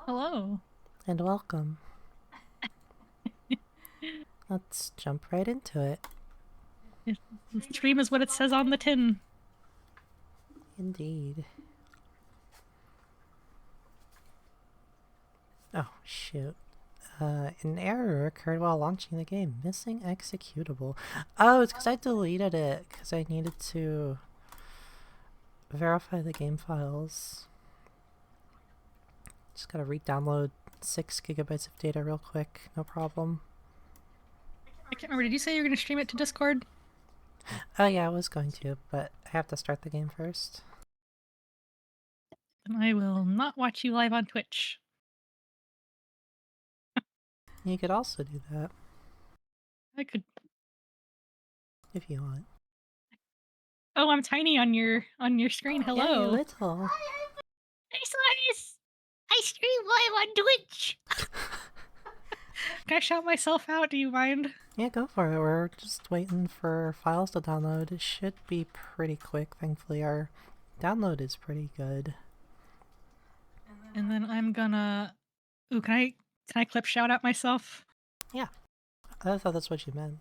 Hello. And welcome. Let's jump right into it. The stream is what it says on the tin. Indeed. Oh, shoot. An error occurred while launching the game. Missing executable. Oh, it's because I deleted it because I needed to verify the game files. Just gotta re-download 6 gigabytes of data real quick. No problem. I can't remember. Did you say you were going to stream it to Discord? Oh yeah, I was going to, but I have to start the game first. Then I will not watch you live on Twitch. You could also do that I could. if you want. Oh, I'm tiny on your screen. Hello. Yeah, you're little. Hey, Slice! I stream live on Twitch. Can I shout myself out? Do you mind? Yeah, go for it. We're just waiting for files to download. It should be pretty quick. Thankfully, our download is pretty good. And then I'm gonna. Ooh, can I clip shout out myself? Yeah, I thought that's what you meant.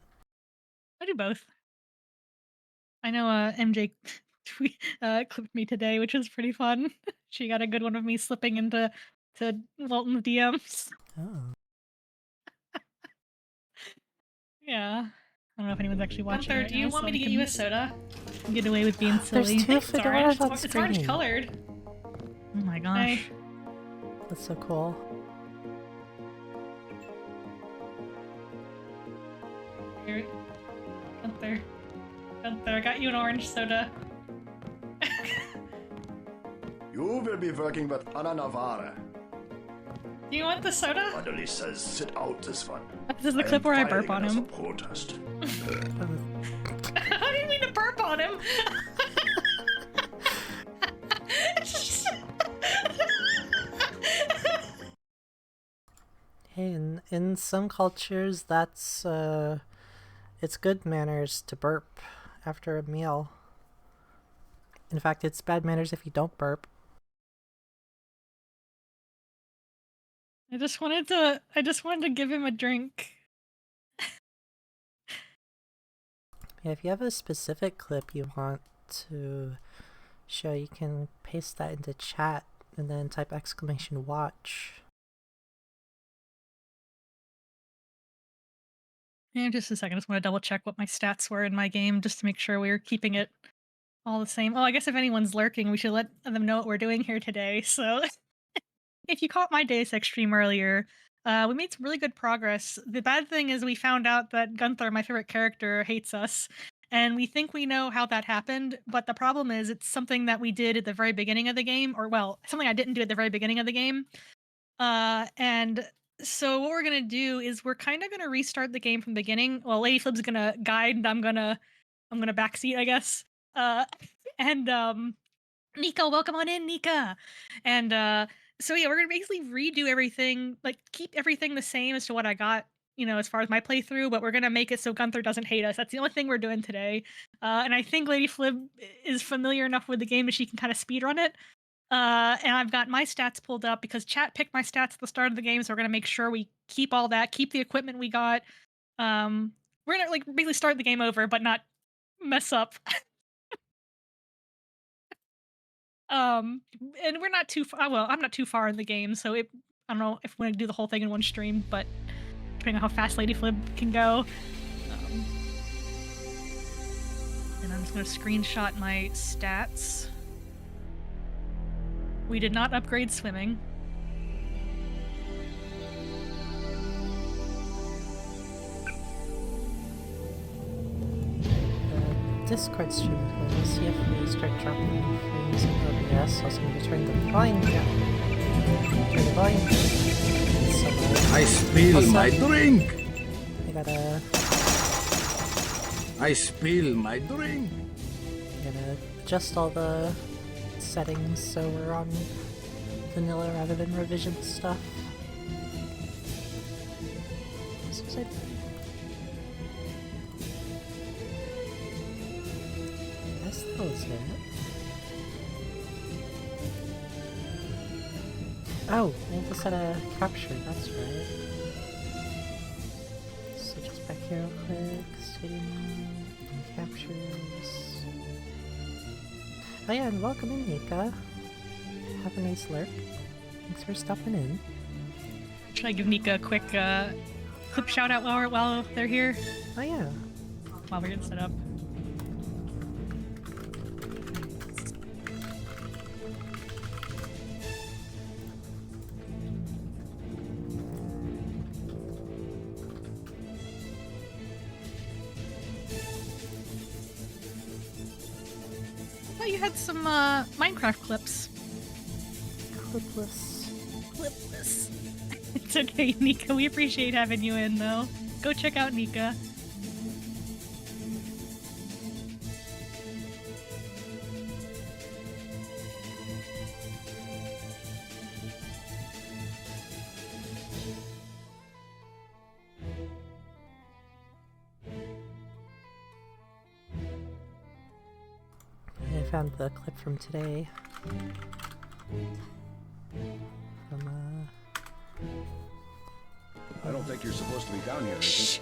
I do both. I know MJ clipped me today, which was pretty fun. She got a good one of me slipping into Walton's DMs. Oh. Yeah. I don't know if anyone's actually watching. Gunther, right do you now, want so me to I get can you a soda? get away with being silly? There's two It's orange. fedoras on It's orange screen. colored. Oh my gosh. Hey. That's so cool. Here. Gunther. Gunther, I got you an orange soda. You will be working with Ana Navarre. Do you want the soda? Adderley says sit out this one. This is the clip where I burp on him. Protest. I didn't mean to burp on him. Hey, in some cultures, that's it's good manners to burp after a meal. In fact, it's bad manners if you don't burp. I just wanted to give him a drink. Yeah, if you have a specific clip you want to show, you can paste that into chat and then type !watch. Yeah, just a second. I just want to double check what my stats were in my game just to make sure we're keeping it all the same. Oh, I guess if anyone's lurking, we should let them know what we're doing here today. So, if you caught my Deus Ex stream earlier, we made some really good progress. The bad thing is we found out that Gunther, my favorite character, hates us. And we think we know how that happened, but the problem is it's something that we did at the very beginning of the game, or well, something I didn't do at the very beginning of the game. And so what we're gonna do is we're kind of gonna restart the game from the beginning. Well, Lady Flip's gonna guide, and I'm gonna backseat, I guess. Uh, and Nika, welcome on in, Nika. And so yeah, we're gonna basically redo everything, like keep everything the same as to what I got, as far as my playthrough, but we're gonna make it so Gunther doesn't hate us. That's the only thing we're doing today. And I think Lady Flip is familiar enough with the game that she can kind of speedrun it. And I've got my stats pulled up because chat picked my stats at the start of the game, so we're gonna make sure we keep all that, keep the equipment we got. We're gonna like basically start the game over, but not mess up. And we're not too far. Well, I'm not too far in the game, so I don't know if we're gonna do the whole thing in one stream, but depending on how fast Lady Flip can go. And I'm just gonna screenshot my stats. We did not upgrade swimming. Discord stream is going to see if we start dropping frames in OBS. Also, I'm going to turn the volume down. Turn the volume down. I spill Also, my drink. I gotta adjust all the settings so we're on vanilla rather than revision stuff. So excited. Yes, that was it. Oh, I need to set a capture, that's right. So just back here real quick, stadium and captures. Oh yeah, and welcome in, Nika. Have a nice lurk. Thanks for stopping in. Should I give Nika a quick clip shout out while they're here? Oh yeah. While we're getting set up. Oh, you had some Minecraft clips. Clipless. Clipless. It's okay, Nika. We appreciate having you in, though. Go check out Nika. I found the clip from today. From, I don't think you're supposed to be down here, Ricky.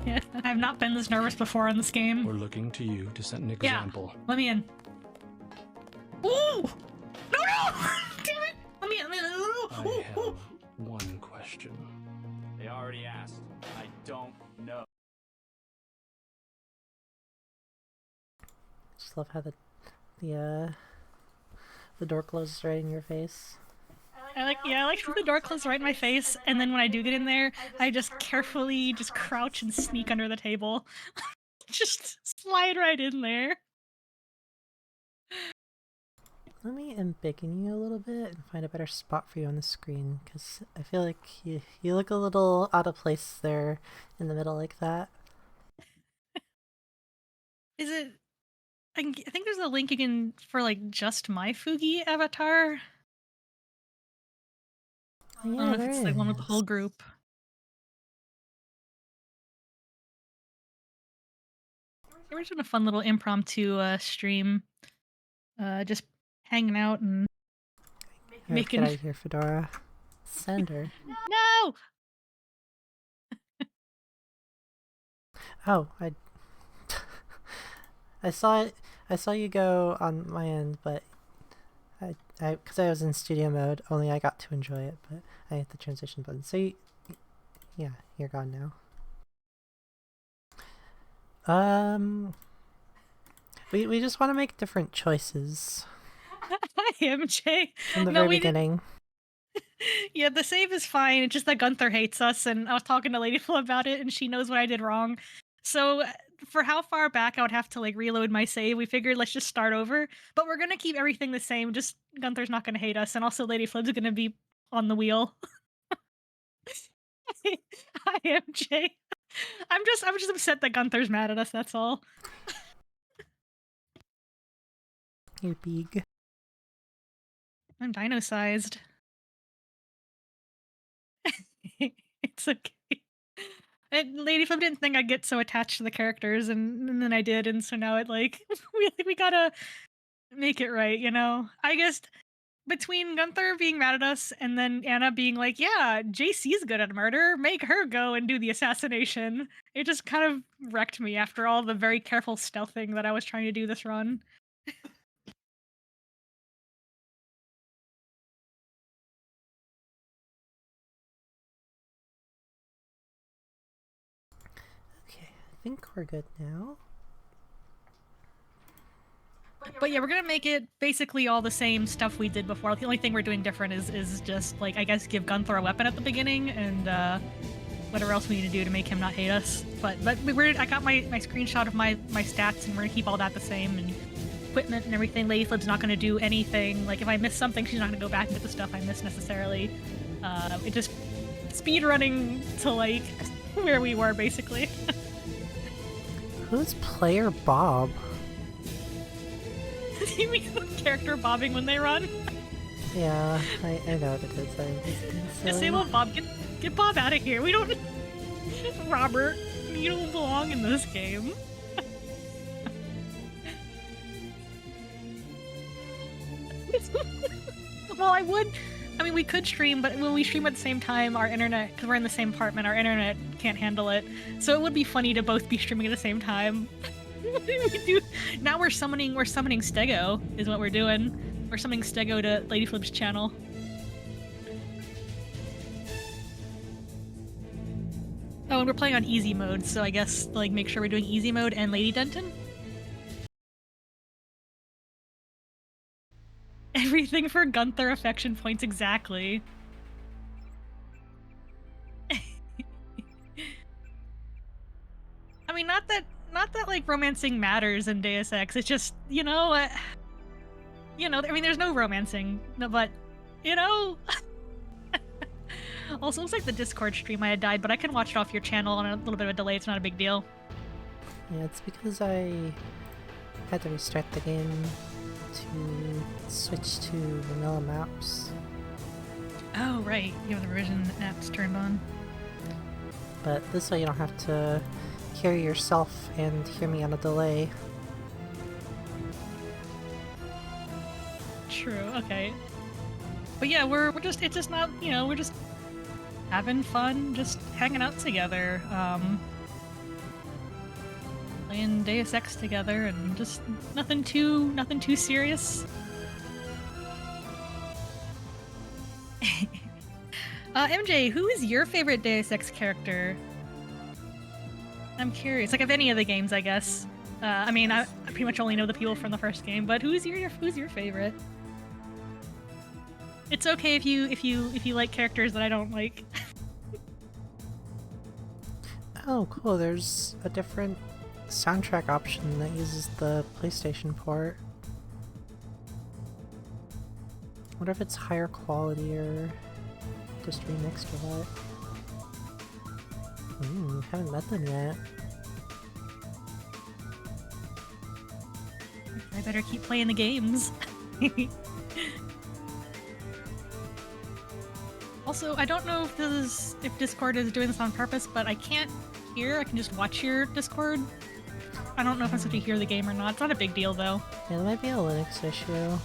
Yeah, I've not been this nervous before in this game. We're looking to you to set an example. Let me in. Ooh! No, no! Damn it! Let me in. I have one question. They already asked. I don't know. just love how the door closes right in your face. I like how the door closes right in my face, and then when I do get in there, I just carefully just crouch and sneak under the table. Just slide right in there. Let me embiggen you a little bit and find a better spot for you on the screen, because I feel like you look a little out of place there in the middle like that. Is it... I think there's a link you can for like just my Fugi avatar. Oh, I don't yeah, know if there it's like one with the is. whole group. We're just doing a fun little impromptu stream. Just hanging out and Alright, making... get out of here, Fedora. Send her. No! Oh, I saw it. I saw you go on my end, but because I was in studio mode, only I got to enjoy it. But I hit the transition button. So yeah, you're gone now. We just want to make different choices Hi, MJ. from the No, very we beginning. Yeah, the save is fine. It's just that Gunther hates us, and I was talking to Ladyful about it, and she knows what I did wrong. So, for how far back I would have to like reload my save, we figured let's just start over. But we're gonna keep everything the same. Just Gunther's not gonna hate us, and also Lady Flib's gonna be on the wheel. Hi, MJ. I'm just upset that Gunther's mad at us. That's all. You're big. I'm dino-sized. It's okay. Lady Flip didn't think I'd get so attached to the characters, and then I did, and so now it like we gotta make it right, you know? I guess between Gunther being mad at us and then Anna being like, yeah, JC's good at murder, make her go and do the assassination. It just kind of wrecked me after all the very careful stealthing that I was trying to do this run. Okay, I think we're good now. But yeah, we're gonna make it basically all the same stuff we did before. The only thing we're doing different is just like, I guess, give Gunther a weapon at the beginning and whatever else we need to do to make him not hate us. But I got my screenshot of my stats, and we're gonna keep all that the same, and equipment and everything. Lady Flip's not gonna do anything. Like if I miss something, she's not gonna go back and get the stuff I missed necessarily. It just speed running to like where we were basically. Who's player Bob? You mean the character bobbing when they run? Yeah, I know what it is. I'm just being Just silly. say, well, Bob, get Bob out of here. We don't... Robert, you don't belong in this game. Well, I would. I mean, we could stream, but when we stream at the same time, our internet, because we're in the same apartment, our internet can't handle it. So it would be funny to both be streaming at the same time. We do. Now we're summoning Stego, is what we're doing. We're summoning Stego to Lady Flip's channel. Oh, and we're playing on easy mode, so I guess, like, make sure we're doing easy mode and Lady Denton. Everything for Gunther affection points, exactly. I mean, not that like romancing matters in Deus Ex. It's just, I mean, there's no romancing, but, Also, looks like the Discord stream I had died, but I can watch it off your channel on a little bit of a delay. It's not a big deal. Yeah, it's because I had to restart the game to switch to vanilla maps. Oh, right. You have the revision apps turned on. But this way you don't have to hear yourself and hear me on a delay. True, okay. But yeah, it's just not, we're just having fun, just hanging out together, playing Deus Ex together, and just nothing too serious. MJ, who is your favorite Deus Ex character? I'm curious, like of any of the games, I guess. I mean, I pretty much only know the people from the first game, but who's your favorite? It's okay if you like characters that I don't like. Oh, cool. There's a different soundtrack option that uses the PlayStation port. I wonder if it's higher quality or just remixed or what. Haven't met them yet. I better keep playing the games. Also, I don't know if Discord is doing this on purpose, but I can't hear. I can just watch your Discord. I don't know if I'm supposed to hear the game or not. It's not a big deal, though. Yeah, that might be a Linux issue.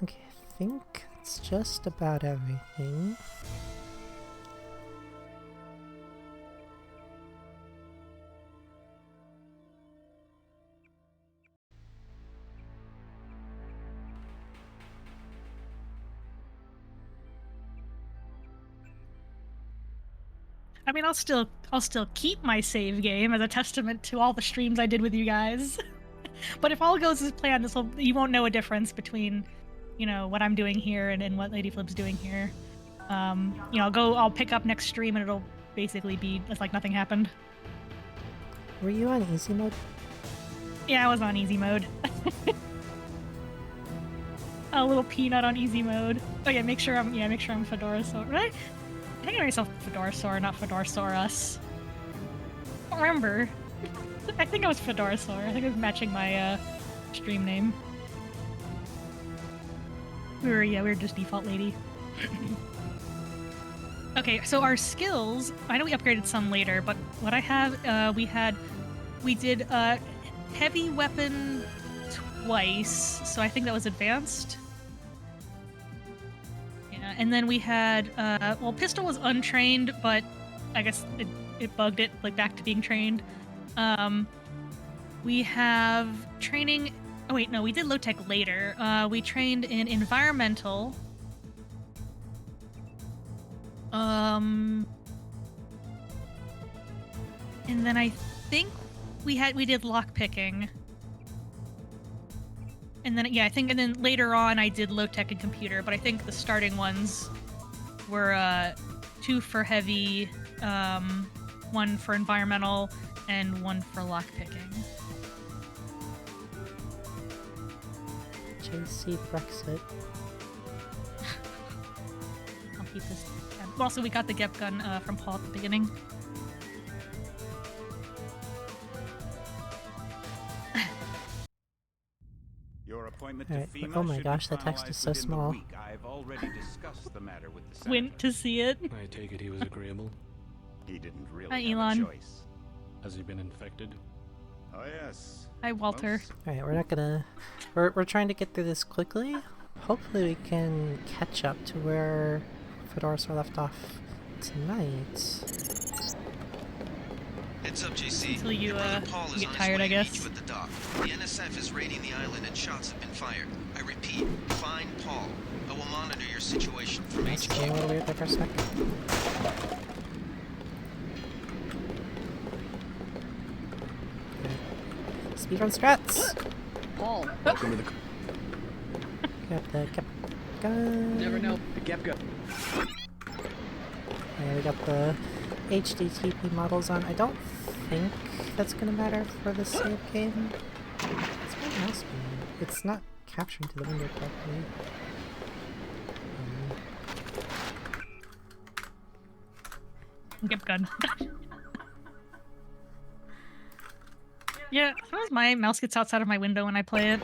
Okay, I think it's just about everything. I mean, I'll still keep my save game as a testament to all the streams I did with you guys. But if all goes as planned, you won't know a difference between, what I'm doing here and what Lady Flip's doing here. I'll pick up next stream and it'll basically be it's like nothing happened. Were you on easy mode? Yeah, I was on easy mode. A little peanut on easy mode. Oh yeah, make sure I'm Fedorasaur. Right? I think I myself Fedorasaur, not Fedorasaurus. I don't remember. I think I was Fedorasaur. I think I was matching my stream name. We were just default lady. Okay, so our skills, I know we upgraded some later, but what I have, we did heavy weapon twice, so I think that was advanced. Yeah, and then we had, pistol was untrained, but I guess it bugged it, like, back to being trained. We have training, oh wait, no, we did low-tech later. We trained in environmental. And then I think we did lockpicking. And then, yeah, and then later on I did low-tech and computer, but I think the starting ones were 2 for heavy, 1 for environmental, and 1 for lockpicking. JC Brexit. I'll keep this. Also, we got the Gep gun from Paul at the beginning. appointment Alright, to FEMA oh my should gosh, be that text is finalized so within the small. week. I've already discussed the matter with the Went senator. to see it. I take it he was agreeable. He didn't really Hi, have Elon. a choice. Has he been infected? Oh yes. Hi, Walter. Most Alright, we're not gonna... We're trying to get through this quickly. Hopefully we can catch up to where Fedoras left off tonight. Heads up, JC. Until you, Your brother Paul is get on tired, his way I to meet guess. you at the dock. The NSF is raiding the island and shots have been fired. I repeat, find Paul. I will monitor your situation from That's HQ. getting a little weird there for a sec. Okay. Speedrun strats! Paul, welcome to the Got the cap gun. never know. Kepka. Yeah, we got the HDTP models on. I don't think that's gonna matter for the save game. It's my mouse being. It's not capturing to the window properly. Get gun. Yeah, sometimes my mouse gets outside of my window when I play it.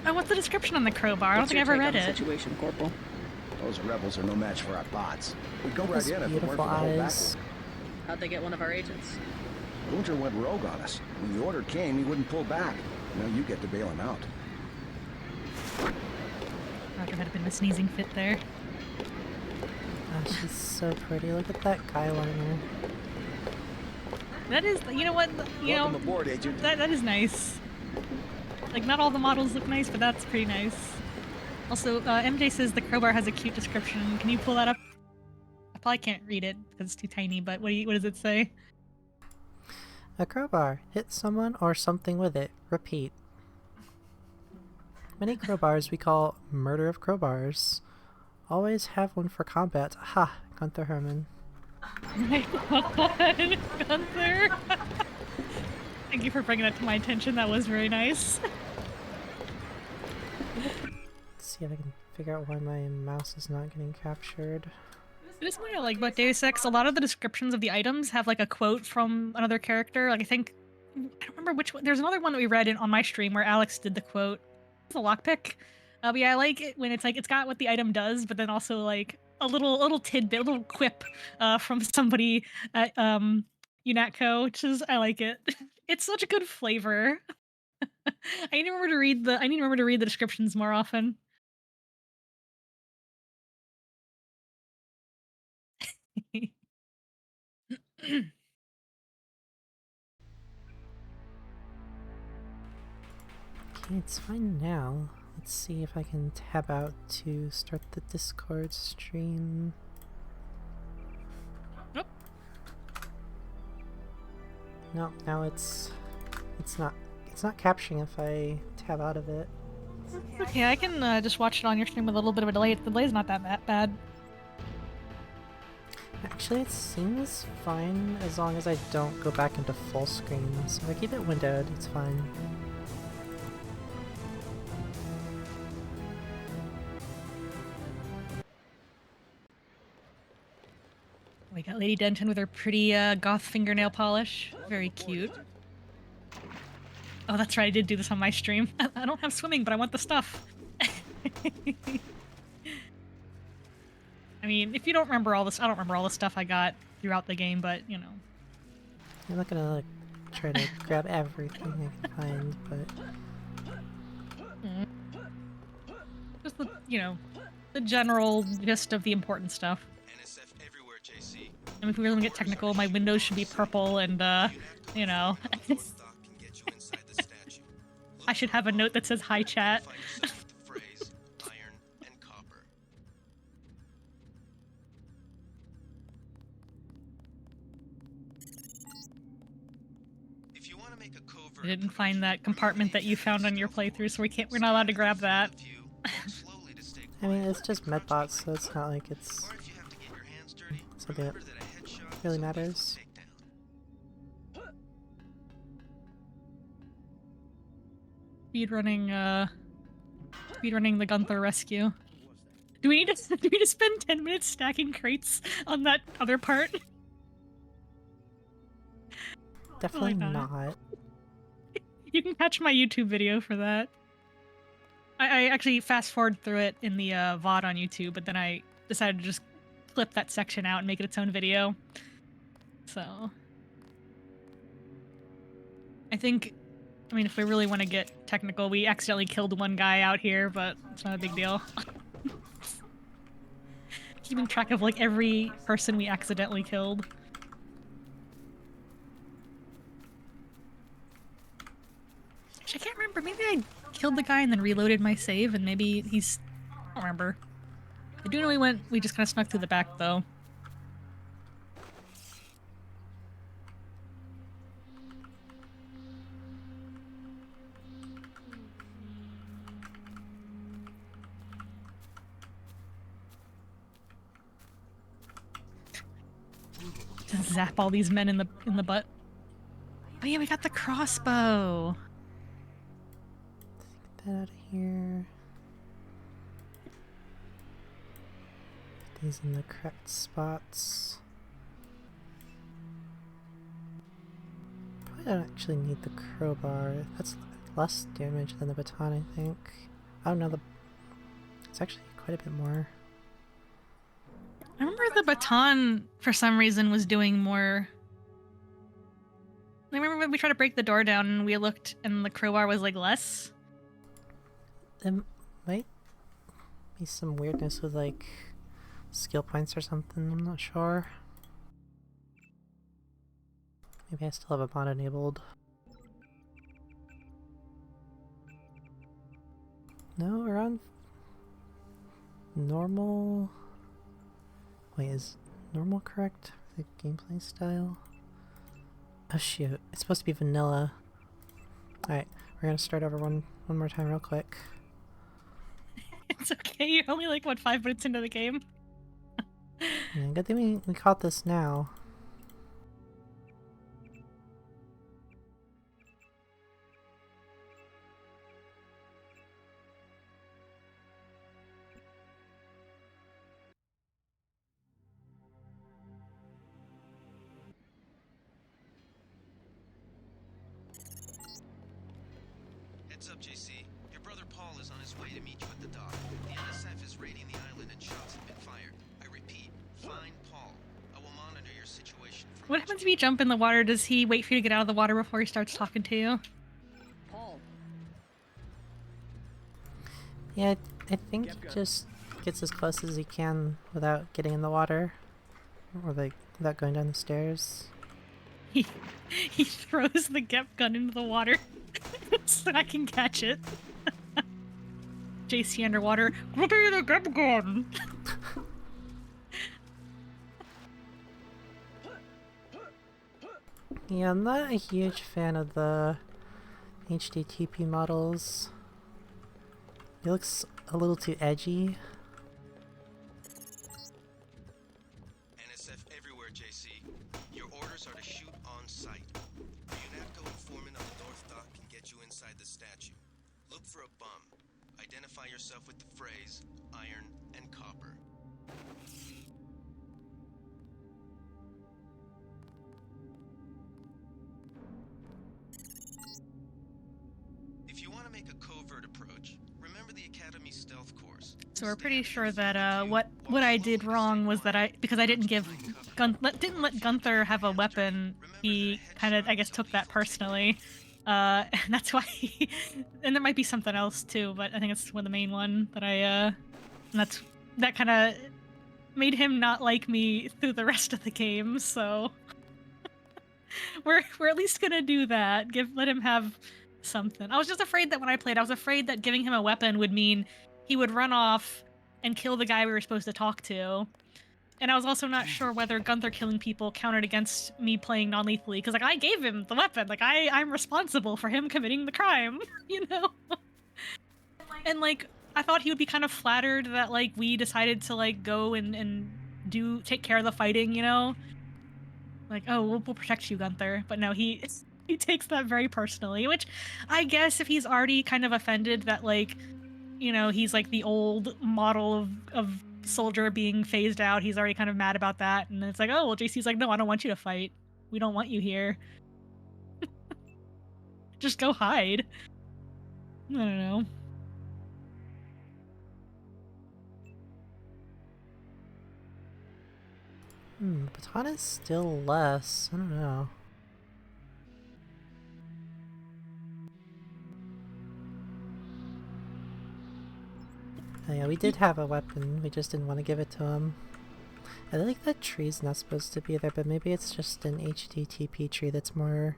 Oh, what's the description on the crowbar? I don't What's think I your ever take read on the it. situation, Corporal? Those rebels are no match for our bots. We'd go right Those in if it weren't for the beautiful whole eyes. How'd they get one of our agents? Gunter went rogue on us. When the order came, he wouldn't pull back. Now you get to bail him out. Roger had been a sneezing fit there. Oh, she's so pretty. Look at that guy liner. That is, you know what? You Welcome know, aboard, Agent. that is nice. Like, not all the models look nice, but that's pretty nice. Also, MJ says the crowbar has a cute description. Can you pull that up? I probably can't read it because it's too tiny, but what does it say? A crowbar. Hit someone or something with it. Repeat. Many crowbars we call murder of crowbars. Always have one for combat. Ha! Gunther Herman. My God, Gunther! Thank you for bringing that to my attention. That was very nice. Let's see if I can figure out why my mouse is not getting captured. It is what I like about Deus Ex. A lot of the descriptions of the items have like a quote from another character. Like I don't remember which one. There's another one that we read on my stream where Alex did the quote. It's a lockpick. But yeah, I like it when it's like it's got what the item does, but then also like a little tidbit, a little quip from somebody at UNATCO, which is I like it. It's such a good flavor. I need to remember to read the descriptions more often. Okay, it's fine now. Let's see if I can tab out to start the Discord stream. Nope. No, now it's not capturing if I tab out of it. Okay, I can just watch it on your stream with a little bit of a delay. The delay's not that bad. Actually, it seems fine as long as I don't go back into full screen. So if I keep it windowed, it's fine. We got Lady Denton with her pretty goth fingernail polish. Very cute. Oh, that's right. I did do this on my stream. I don't have swimming, but I want the stuff. I mean, if you don't remember all this, I don't remember all the stuff I got throughout the game, but, you know. I'm not gonna like try to grab everything I can find, but Just the, you know, the general gist of the important stuff. NSF everywhere, JC. And if we really get technical, my windows should be purple and, you know. Dock can get you inside the statue. I should have a note that says hi chat. Find yourself with the phrase iron and copper. If you want to make a covert I didn't find that compartment that you found on your playthrough, so we're not allowed to grab that. I mean, it's just medbots, so it's not like it's something that really matters. Speedrunning the Gunther rescue. Do we need to spend 10 minutes stacking crates on that other part? Definitely Probably not. You can catch my YouTube video for that. I actually fast forward through it in the VOD on YouTube, but then I decided to just clip that section out and make it its own video. So I think, I mean, if we really want to get technical, we accidentally killed one guy out here, but it's not a big deal. Keeping track of like every person we accidentally killed. Actually, I can't remember. Maybe I killed the guy and then reloaded my save, and maybe he's... I don't remember. I do know we just kind of snuck through the back, though. Just zap all these men in the butt. Oh yeah, we got the crossbow. Get that out of here. Put these in the correct spots. Probably don't actually need the crowbar. That's less damage than the baton, I think. Oh no, it's actually quite a bit more. I remember the baton, for some reason, was doing more. I remember when we tried to break the door down and we looked and the crowbar was like less. There might be some weirdness with like skill points or something, I'm not sure. Maybe I still have a mod enabled. No, we're on normal. Wait, is normal correct for the gameplay style? Oh shoot, it's supposed to be vanilla. Alright, we're gonna start over one more time real quick. It's okay, you're only like, what, 5 minutes into the game? Yeah, good thing we caught this now. Heads up, JC. Your brother Paul is on his way to meet you at the dock. The NSF is raiding the island and shots have been fired. I repeat, find Paul. I will monitor your situation from... What happens if you jump in the water? Does he wait for you to get out of the water before he starts talking to you? Paul. Yeah, I think he just gets as close as he can without getting in the water. Or like, without going down the stairs. He throws the Gep gun into the water so I can catch it. JC underwater. Give me the Gep gun! Yeah, I'm not a huge fan of the HDTP models. It looks a little too edgy. NSF everywhere, JC. Your orders are to shoot on sight. A UNATCO informant on the North Dock can get you inside the statue. Look for a bum. Identify yourself with the phrase, iron and copper. If you want to make a covert approach, remember the Academy stealth course. So we're pretty sure that what I did wrong was that because I didn't didn't let Gunther have a weapon, he kind of, I guess, took that personally. And that's why and there might be something else too, but I think it's the main one that and that kind of made him not like me through the rest of the game, so we're at least gonna do that. Let him have something. I was just afraid that when I played, I was afraid that giving him a weapon would mean he would run off and kill the guy we were supposed to talk to. And I was also not sure whether Gunther killing people counted against me playing non-lethally, because like I gave him the weapon, like I'm responsible for him committing the crime, you know? And like I thought he would be kind of flattered that like we decided to like go and take care of the fighting, you know? Like, oh, we'll protect you, Gunther. But no, he takes that very personally, which I guess if he's already kind of offended that like, you know, he's like the old model of soldier being phased out, he's already kind of mad about that. And it's like, oh, well, JC's like, no, I don't want you to fight. We don't want you here. Just go hide. I don't know. Baton is still less. I don't know. Oh yeah, we did have a weapon. We just didn't want to give it to him. I think that tree's not supposed to be there, but maybe it's just an HTTP tree that's more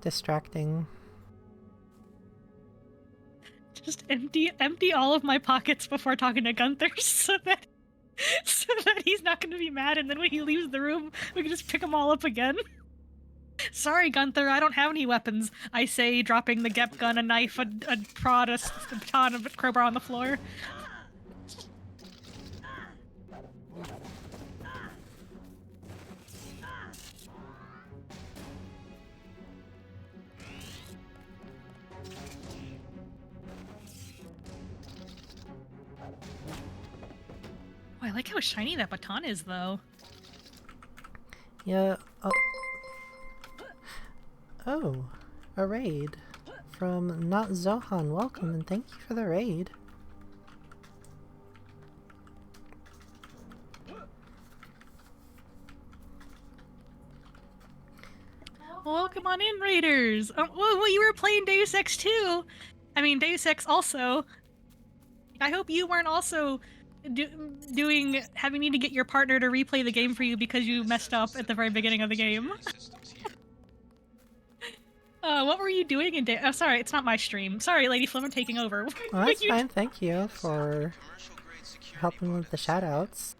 distracting. Just empty all of my pockets before talking to Gunther so that he's not going to be mad, and then when he leaves the room, we can just pick them all up again. Sorry, Gunther, I don't have any weapons, I say, dropping the Gep gun, a knife, a prod, a baton, a crowbar on the floor. Oh, I like how shiny that baton is, though. Yeah. Oh, a raid from Not Zohan. Welcome and thank you for the raid. Welcome on in, Raiders! Well, you were playing Deus Ex too! I mean, Deus Ex also. I hope you weren't also having need to get your partner to replay the game for you because you messed up at the very beginning of the game. What were you doing in Oh, sorry, it's not my stream. Sorry, Lady Flim, I'm taking over. Well, that's fine. Thank you for helping with the shoutouts.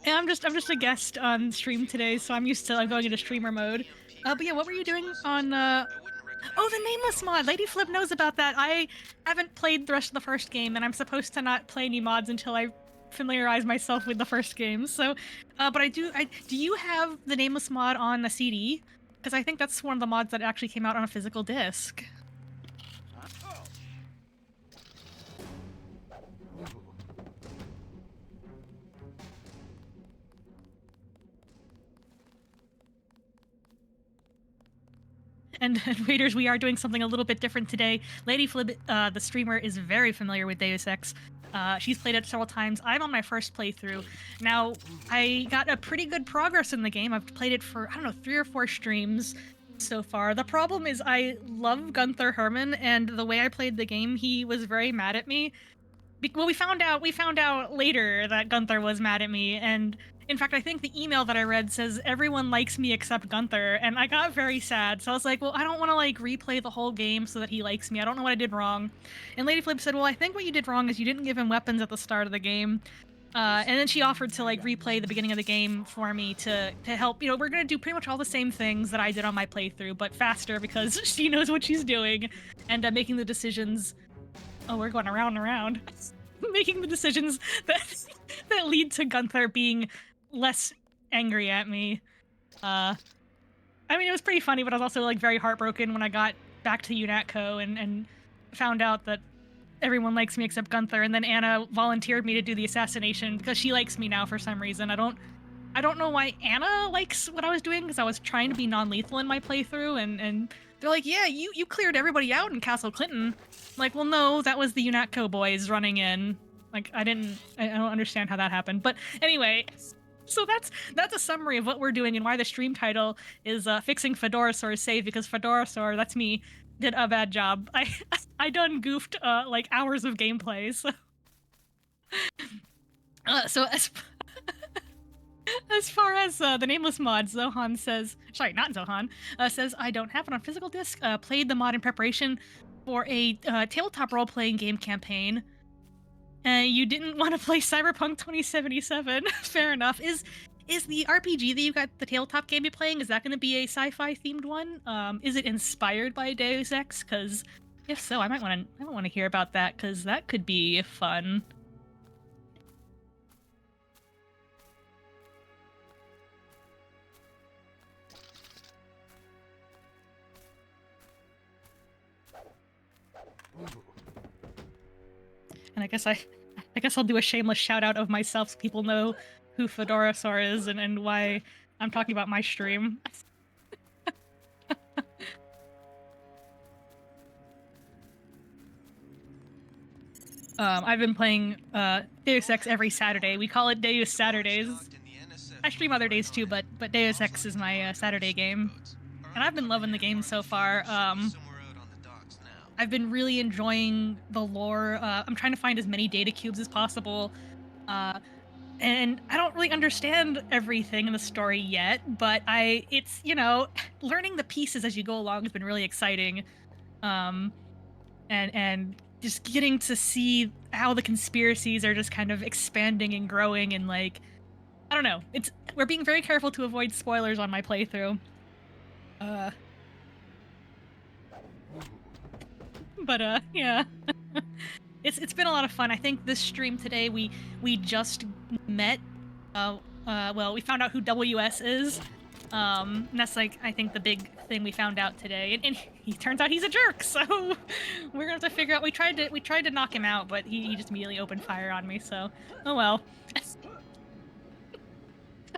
And I'm just a guest on stream today, so I'm used to going into streamer mode. But yeah, what were you doing on Oh, the Nameless mod! Lady Flip knows about that. I haven't played the rest of the first game, and I'm supposed to not play any mods until I familiarize myself with the first game. So, but do you have the Nameless mod on a CD? Because I think that's one of the mods that actually came out on a physical disc. And Raiders, we are doing something a little bit different today. Lady Flib, the streamer, is very familiar with Deus Ex. She's played it several times. I'm on my first playthrough. Now, I got a pretty good progress in the game. I've played it for, I don't know, 3 or 4 streams so far. The problem is I love Gunther Herman, and the way I played the game, he was very mad at me. Well, we found out later that Gunther was mad at me, and in fact, I think the email that I read says everyone likes me except Gunther, and I got very sad. So I was like, well, I don't want to replay the whole game so that he likes me. I don't know what I did wrong. And Lady Flip said, well, I think what you did wrong is you didn't give him weapons at the start of the game. And then she offered to replay the beginning of the game for me to help. You know, we're gonna do pretty much all the same things that I did on my playthrough, but faster because she knows what she's doing, and making the decisions. Oh, we're going around and around. Making the decisions that lead to Gunther being less angry at me. I mean, it was pretty funny, but I was also very heartbroken when I got back to UNATCO and found out that everyone likes me except Gunther, and then Anna volunteered me to do the assassination because she likes me now for some reason. I don't know why Anna likes what I was doing, because I was trying to be non-lethal in my playthrough, and they're like, yeah, you cleared everybody out in Castle Clinton. I'm like, well, no, that was the UNATCO boys running in. I don't understand how that happened. But anyway, so that's a summary of what we're doing and why the stream title is Fixing Fedorasaur's Save, because Fedorasaur, that's me, did a bad job. I done goofed hours of gameplay, so... so as far as the Nameless mod, Zohan says... Sorry, not Zohan. Says, I don't have it on physical disc. Played the mod in preparation for a tabletop role-playing game campaign. You didn't want to play Cyberpunk 2077. Fair enough. Is the RPG that you got, the tabletop game you're playing, is that going to be a sci-fi themed one? Is it inspired by Deus Ex? Because if so, I might want to hear about that, because that could be fun. And I guess I'll do a shameless shout out of myself so people know who Fedorasaur is and why I'm talking about my stream. I've been playing Deus Ex every Saturday. We call it Deus Saturdays. I stream other days too, but Deus Ex is my Saturday game, and I've been loving the game so far. I've been really enjoying the lore. I'm trying to find as many data cubes as possible. And I don't really understand everything in the story yet, but it's, learning the pieces as you go along has been really exciting. Um, and just getting to see how the conspiracies are just kind of expanding and growing and like, I don't know. We're being very careful to avoid spoilers on my playthrough. Uh, yeah. It's been a lot of fun. I think this stream today we just met. Well, we found out who WS is. And that's like I think the big thing we found out today. And he turns out he's a jerk. So we're gonna have to figure out. We tried to knock him out, but he just immediately opened fire on me. So oh well.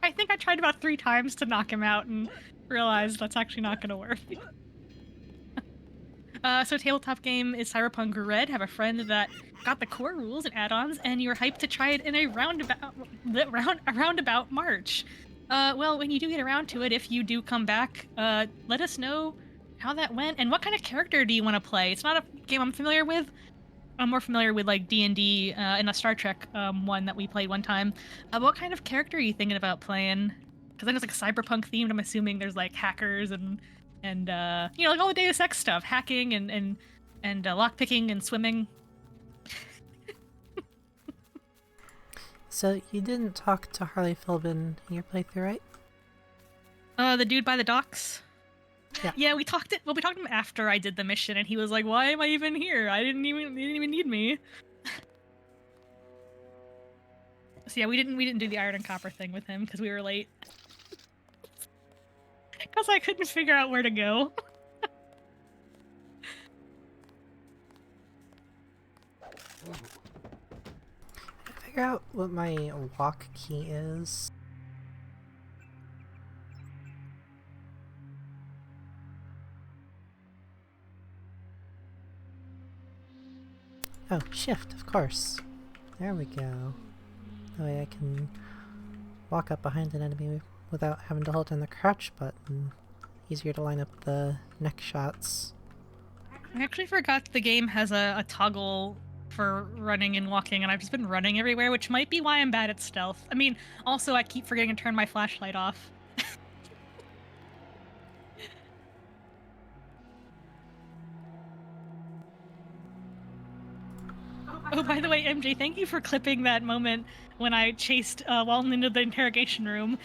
I think I tried about 3 times to knock him out and realized that's actually not gonna work. So tabletop game is Cyberpunk Red. Have a friend that got the core rules and add-ons, and you're hyped to try it in a roundabout March. Well, when you do get around to it, if you do come back, let us know how that went and what kind of character do you want to play. It's not a game I'm familiar with. I'm more familiar with like D&D and a Star Trek one that we played one time. What kind of character are you thinking about playing? Because I know it's like cyberpunk themed. I'm assuming there's like hackers and like all the Deus Ex stuff, hacking and lockpicking and swimming. So you didn't talk to Harley Philbin in your playthrough, right? The dude by the docks. Yeah. Yeah, we talked to him after I did the mission, and he was like, "Why am I even here? They didn't even need me." So yeah, we didn't do the iron and copper thing with him because we were late. Because I couldn't figure out where to go. Figure out what my walk key is. Oh, shift, of course. There we go. That way I can walk up behind an enemy without having to hold down the crouch button. Easier to line up the neck shots. I actually forgot the game has a toggle for running and walking, and I've just been running everywhere, which might be why I'm bad at stealth. I mean, also I keep forgetting to turn my flashlight off. Oh, by the way, MJ, thank you for clipping that moment when I chased Walton into the interrogation room.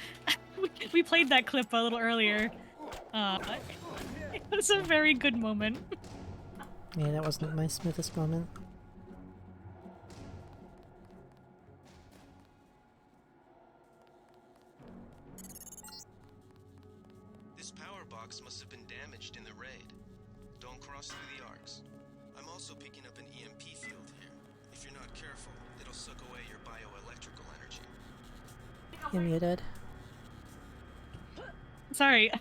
We played that clip a little earlier. It was a very good moment. Yeah, that wasn't my smoothest moment. This power box must have been damaged in the raid. Don't cross through the arcs. I'm also picking up an EMP field here. If you're not careful, it'll suck away your bioelectrical energy. You're muted. Sorry.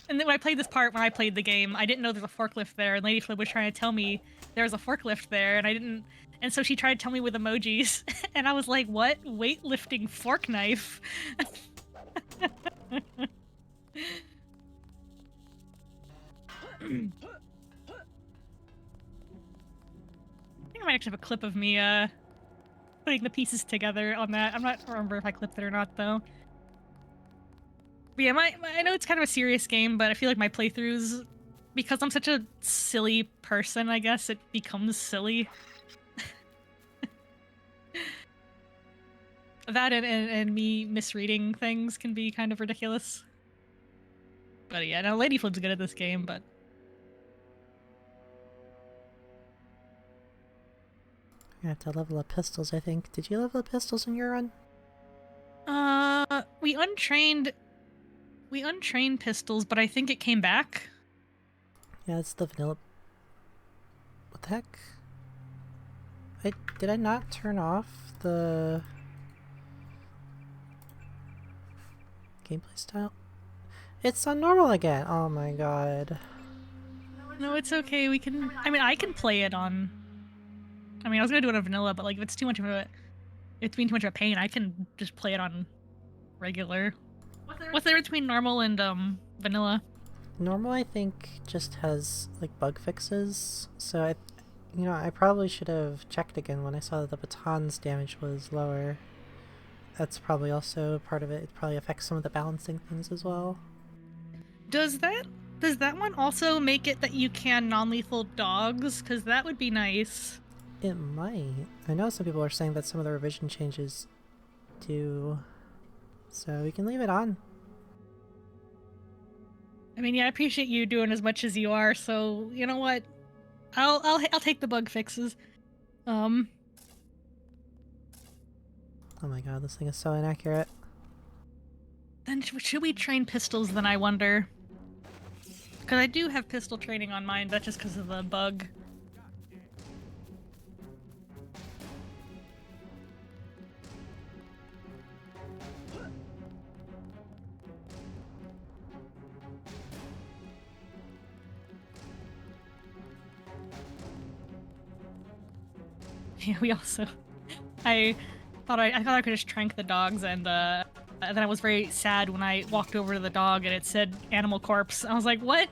And then when I played this part, when I played the game, I didn't know there's a forklift there, and Lady Flip was trying to tell me there was a forklift there, and I didn't. And so she tried to tell me with emojis, and I was like, "What? Weightlifting fork knife?" I think I might actually have a clip of me putting the pieces together on that. I'm not remember if I clipped it or not though. But yeah, I know it's kind of a serious game, but I feel like my playthroughs, because I'm such a silly person, I guess it becomes silly. That and me misreading things can be kind of ridiculous. But yeah, no, Lady Flip's good at this game, but I have to level up pistols, I think. Did you level up pistols in your run? we untrained pistols, but I think it came back. Yeah, it's the vanilla. What the heck? Wait, did I not turn off the gameplay style? It's on normal again! Oh my god. No, it's okay. I can play it on I mean, I was gonna do it on vanilla, but like if it's too much of a, it's being too much of a pain, I can just play it on regular. What's the difference between normal and vanilla? Normal, I think, just has like bug fixes. So I probably should have checked again when I saw that the baton's damage was lower. That's probably also part of it. It probably affects some of the balancing things as well. Does that one also make it that you can non-lethal dogs? Because that would be nice. It might. I know some people are saying that some of the revision changes do. So we can leave it on. I mean, yeah, I appreciate you doing as much as you are. So you know what? I'll take the bug fixes. Oh my god, this thing is so inaccurate. Then should we train pistols? Then I wonder. Because I do have pistol training on mine, but just because of the bug. Yeah, we also. I thought I could just trank the dogs, and then I was very sad when I walked over to the dog and it said animal corpse. I was like, what?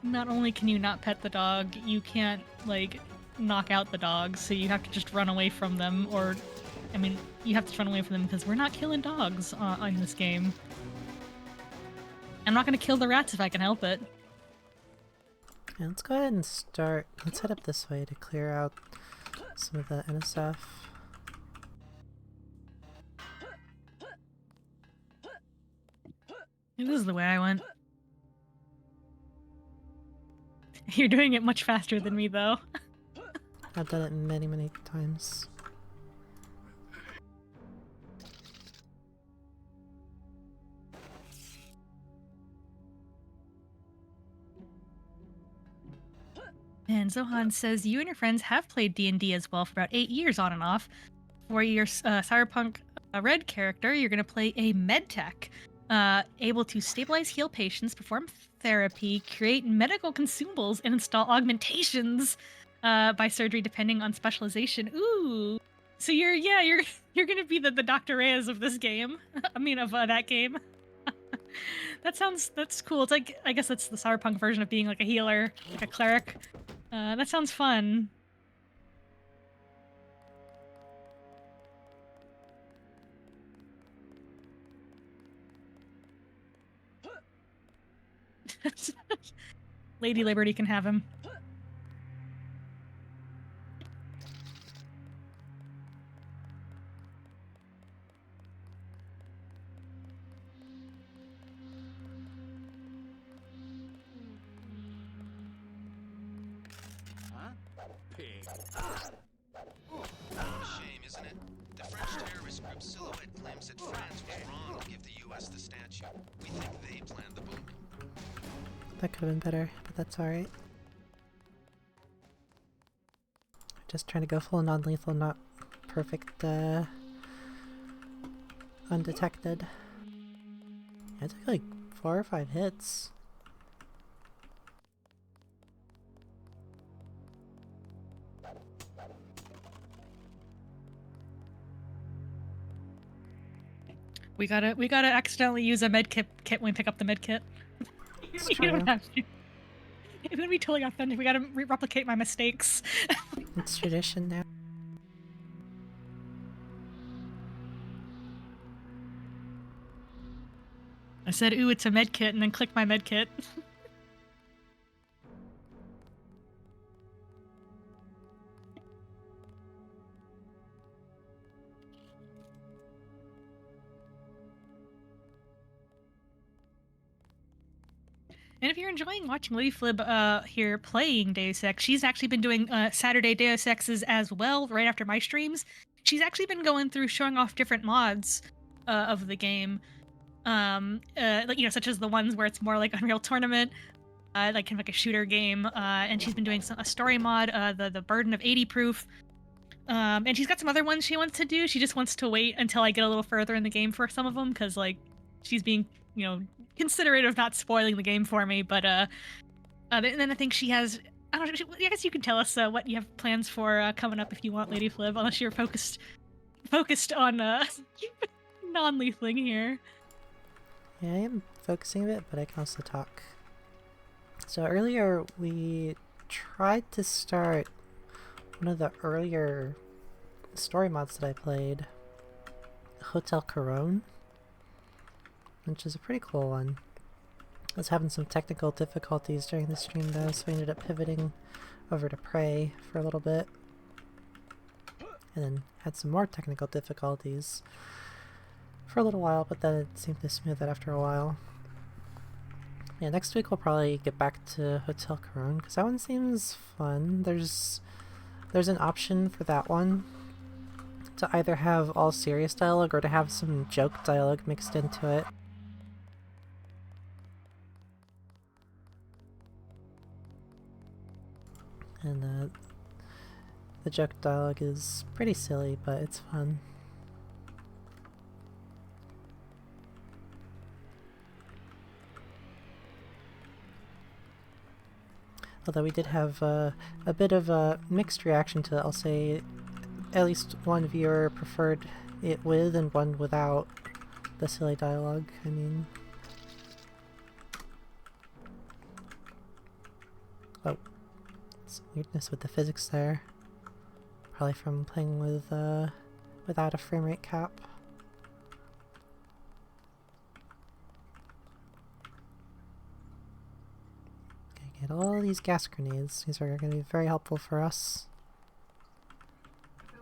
Not only can you not pet the dog, you can't like knock out the dogs, so you have to just run away from them, or I mean, you have to run away from them because we're not killing dogs in this game. I'm not gonna kill the rats if I can help it. Yeah, let's go ahead and start. Let's head up this way to clear out some of the NSF. This is the way I went. You're doing it much faster than me, though. I've done it many, many times. And Zohan says, you and your friends have played D&D as well for about 8 years on and off. For your Cyberpunk Red character, you're going to play a medtech, able to stabilize, heal patients, perform therapy, create medical consumables, and install augmentations by surgery depending on specialization. Ooh. So you're going to be the Dr. Reyes of this game. I mean, of that game. That's cool. It's like, I guess that's the Cyberpunk version of being like a healer, like a cleric. That sounds fun. Lady Liberty can have him. Pig. Shame, isn't it? The French terrorist group Silhouette claims that France was wrong to give the U.S. the statue. We think they planned the bombing. That could have been better, but that's alright. Just trying to go full non-lethal, not perfect, undetected. Yeah, I took like 4 or 5 hits. We gotta accidentally use a med kit when we pick up the med kit. It's You true. don't have to. It's gonna be totally authentic. We gotta replicate my mistakes. It's tradition now. I said, ooh, it's a med kit, and then click my med kit. And if you're enjoying watching Lady Flib here playing Deus Ex, she's actually been doing Saturday Deus Exes as well, right after my streams. She's actually been going through showing off different mods of the game, like such as the ones where it's more like Unreal Tournament, like kind of like a shooter game. And she's been doing a story mod, the Burden of 80 Proof. And she's got some other ones she wants to do. She just wants to wait until I get a little further in the game for some of them, because like she's being considerate of not spoiling the game for me. But and then I think she has I don't know. I guess you can tell us what you have plans for coming up if you want, Lady Flib, unless you're focused on non-lethaling here. Yeah, I am focusing a bit, but I can also talk. So earlier we tried to start one of the earlier story mods that I played, Hotel Corone, which is a pretty cool one. I was having some technical difficulties during the stream though, so we ended up pivoting over to Prey for a little bit. And then had some more technical difficulties for a little while, but then it seemed to smooth out after a while. Yeah, next week we'll probably get back to Hotel Corone, because that one seems fun. There's an option for that one to either have all serious dialogue or to have some joke dialogue mixed into it. And the joke dialogue is pretty silly, but it's fun. Although we did have a bit of a mixed reaction to it. I'll say at least one viewer preferred it with and one without the silly dialogue. I mean... Oh. Some weirdness with the physics there. Probably from playing with without a frame rate cap. Get all these gas grenades. These are going to be very helpful for us.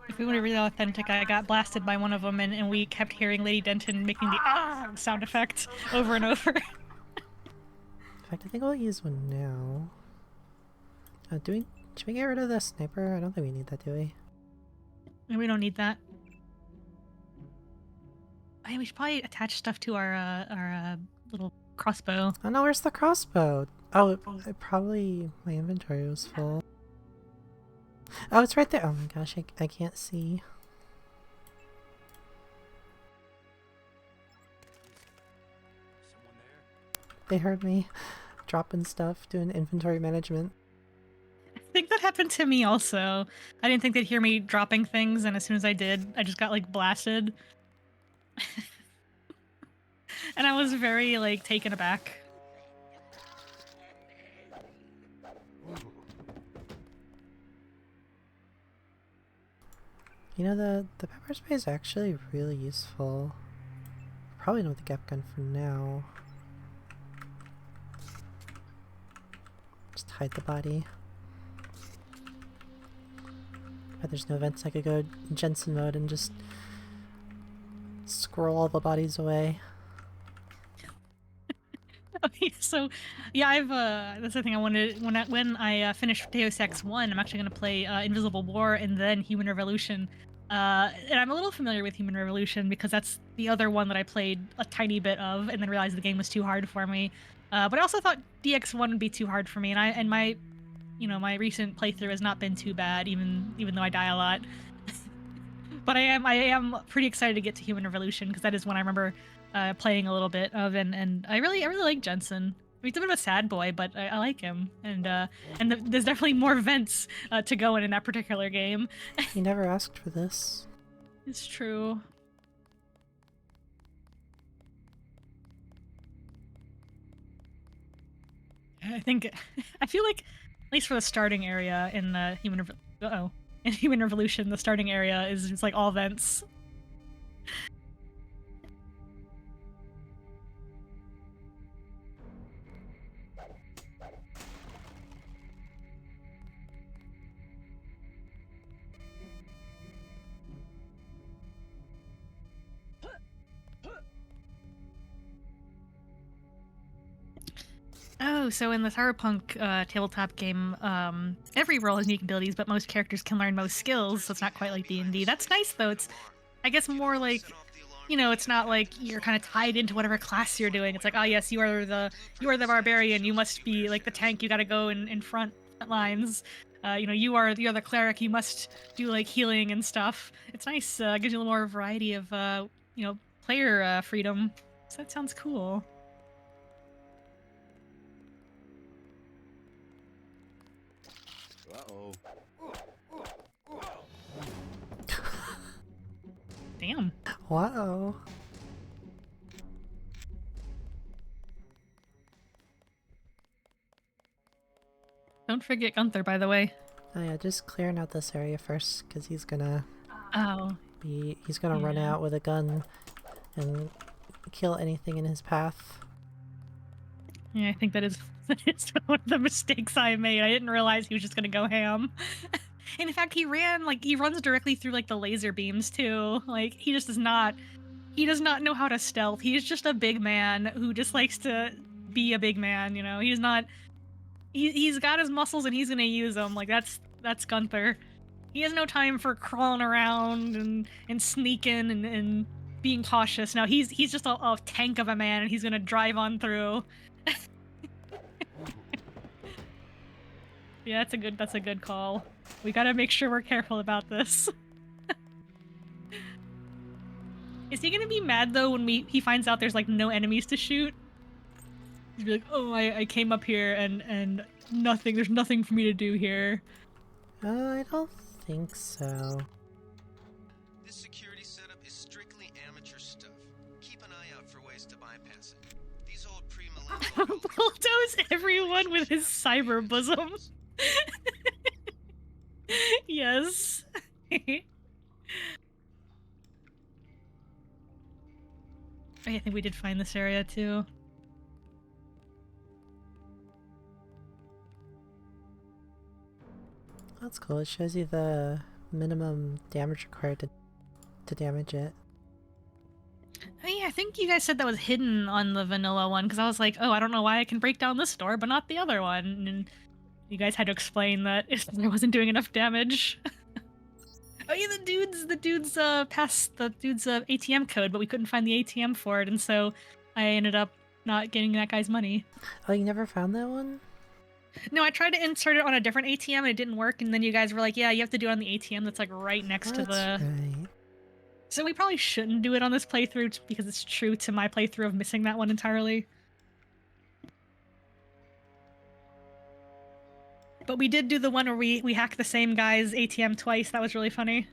If we want to be real authentic, I got blasted by one of them, and we kept hearing Lady Denton making the ah sound effect over and over. In fact, I think I'll use one now. Should we get rid of the sniper? I don't think we need that, do we? And we don't need that. Hey, we should probably attach stuff to our little crossbow. Oh no, where's the crossbow? Oh, it probably... my inventory was full. Oh, it's right there! Oh my gosh, I can't see. Someone there? They heard me dropping stuff, doing inventory management. I think that happened to me also. I didn't think they'd hear me dropping things, and as soon as I did, I just got, like, blasted. And I was very, like, taken aback. You know, the pepper spray is actually really useful. Probably know the gap gun for now. Just hide the body. But there's no vents, I could go Jensen mode and just scroll all the bodies away. Okay, so yeah, I've that's the thing I wanted when I finish Deus Ex 1, I'm actually gonna play Invisible War and then Human Revolution. And I'm a little familiar with Human Revolution because that's the other one that I played a tiny bit of and then realized the game was too hard for me. But I also thought DX1 would be too hard for me, and my my recent playthrough has not been too bad, even though I die a lot. But I am pretty excited to get to Human Revolution because that is one I remember playing a little bit of, and I really like Jensen. I mean, he's a bit of a sad boy, but I like him, and there's definitely more vents to go in that particular game. You never asked for this. It's true. I feel like, at least for the starting area in the in Human Revolution, the starting area is just like all vents. Oh, so in the Cyberpunk tabletop game, every role has unique abilities, but most characters can learn most skills, so it's not quite like D&D. That's nice, though. It's, I guess, more like, it's not like you're kind of tied into whatever class you're doing. It's like, oh yes, you are the barbarian. You must be like the tank. You got to go in front lines. You are the cleric. You must do like healing and stuff. It's nice. Gives you a little more variety of player freedom. So that sounds cool. Damn. Wow. Don't forget Gunther, by the way. Oh yeah, just clearing out this area first, because he's gonna Oh. run Yeah. out with a gun and kill anything in his path. Yeah, I think that is one of the mistakes I made. I didn't realize he was just gonna go ham. And in fact, he runs directly through like the laser beams too. Like he does not know how to stealth. He's just a big man who just likes to be a big man, you know. He's got his muscles and he's gonna use them. Like that's Gunther. He has no time for crawling around and sneaking and being cautious. No, he's just a tank of a man and he's gonna drive on through. Yeah, that's a good call. We gotta make sure we're careful about this. Is he gonna be mad though when he finds out there's like no enemies to shoot? He's be like, oh, I came up here and there's nothing for me to do here. I don't think so. This security setup is strictly amateur stuff. Keep an eye out for ways to bypass it. These old pre-millennial Bulldoze everyone with his cyber bosom. Yes. I think we did find this area too. That's cool. It shows you the minimum damage required to damage it. Oh, yeah, I think you guys said that was hidden on the vanilla one because I was like, oh, I don't know why I can break down this door but not the other one. And you guys had to explain that I wasn't doing enough damage. Oh yeah, the dude's passed the dude's ATM code, but we couldn't find the ATM for it, and so I ended up not getting that guy's money. Oh, you never found that one? No, I tried to insert it on a different ATM and it didn't work, and then you guys were like, yeah, you have to do it on the ATM that's like right next to the... That's right. So we probably shouldn't do it on this playthrough because it's true to my playthrough of missing that one entirely. But we did do the one where we hacked the same guy's ATM twice. That was really funny.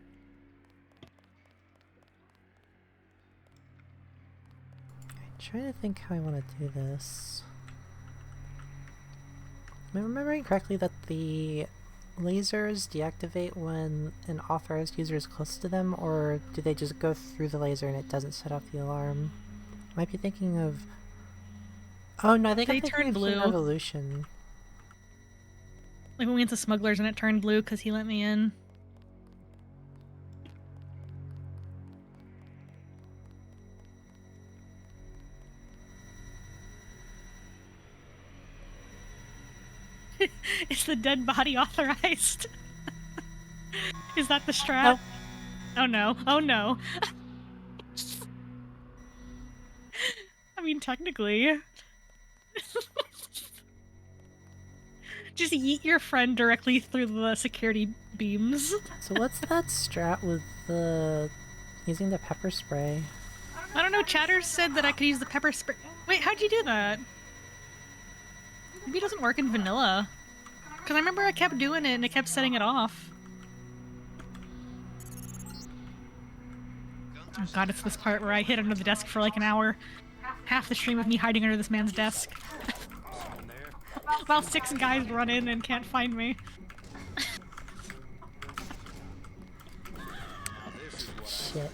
I'm trying to think how I want to do this. Am I remembering correctly that the lasers deactivate when an authorized user is close to them, or do they just go through the laser and it doesn't set off the alarm? I might be thinking of... Oh no, I think They I'm thinking turn of blue. Revolution. Like when we went to Smugglers and it turned blue because he let me in. Is the dead body authorized? Is that the strat? Oh no. Oh no. I mean, technically. Just yeet your friend directly through the security beams. So what's that strat with the... using the pepper spray? I don't know, Chatters said that I could use the pepper spray. Wait, how'd you do that? Maybe it doesn't work in vanilla. Because I remember I kept doing it and it kept setting it off. Oh god, it's this part where I hid under the desk for like an hour. Half the stream of me hiding under this man's desk. While 6 guys run in and can't find me. Shit.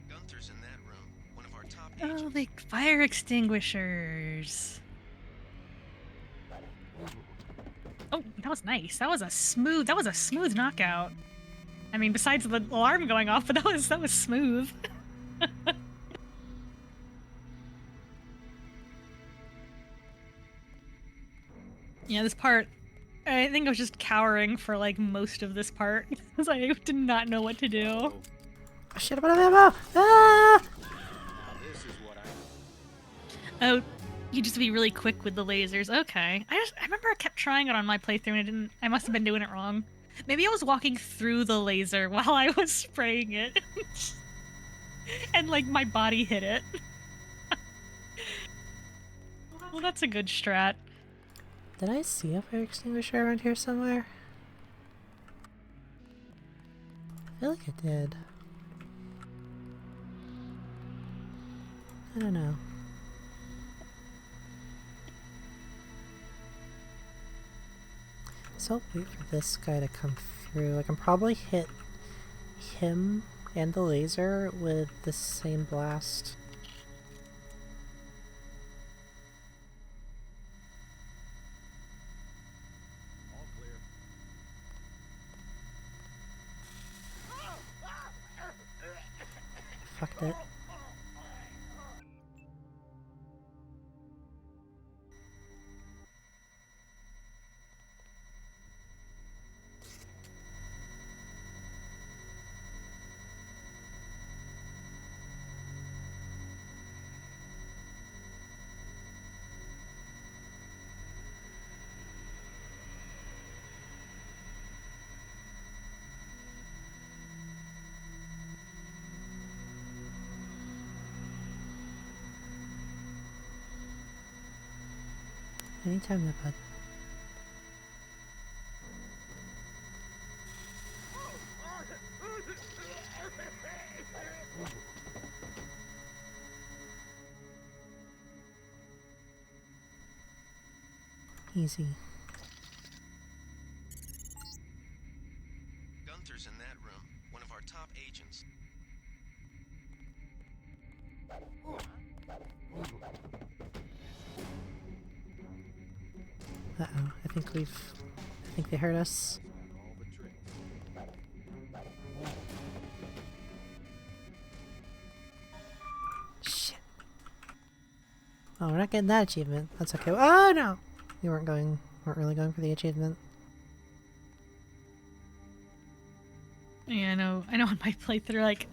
Gunther's in that room. One of our top Oh, agents. like fire extinguishers. Oh, that was nice. That was a smooth knockout. I mean, besides the alarm going off, but that was smooth. Yeah, this part, I think I was just cowering for like most of this part because I did not know what to do. Oh, shit, I'm out of ammo! Ah! This is what Oh, you just be really quick with the lasers. Okay. I remember I kept trying it on my playthrough and I must have been doing it wrong. Maybe I was walking through the laser while I was spraying it. and like my body hit it. Well, that's a good strat. Did I see a fire extinguisher around here somewhere? I feel like I did. I don't know. So I'll wait for this guy to come through. I can probably hit him and the laser with the same blast. Fucked it. Anytime that bud. Easy. Gunther's in that room, one of our top agents. Uh-oh, I think they heard us. Shit. Oh, we're not getting that achievement. That's okay. Oh no! We weren't really going for the achievement. Yeah, I know on my playthrough, like,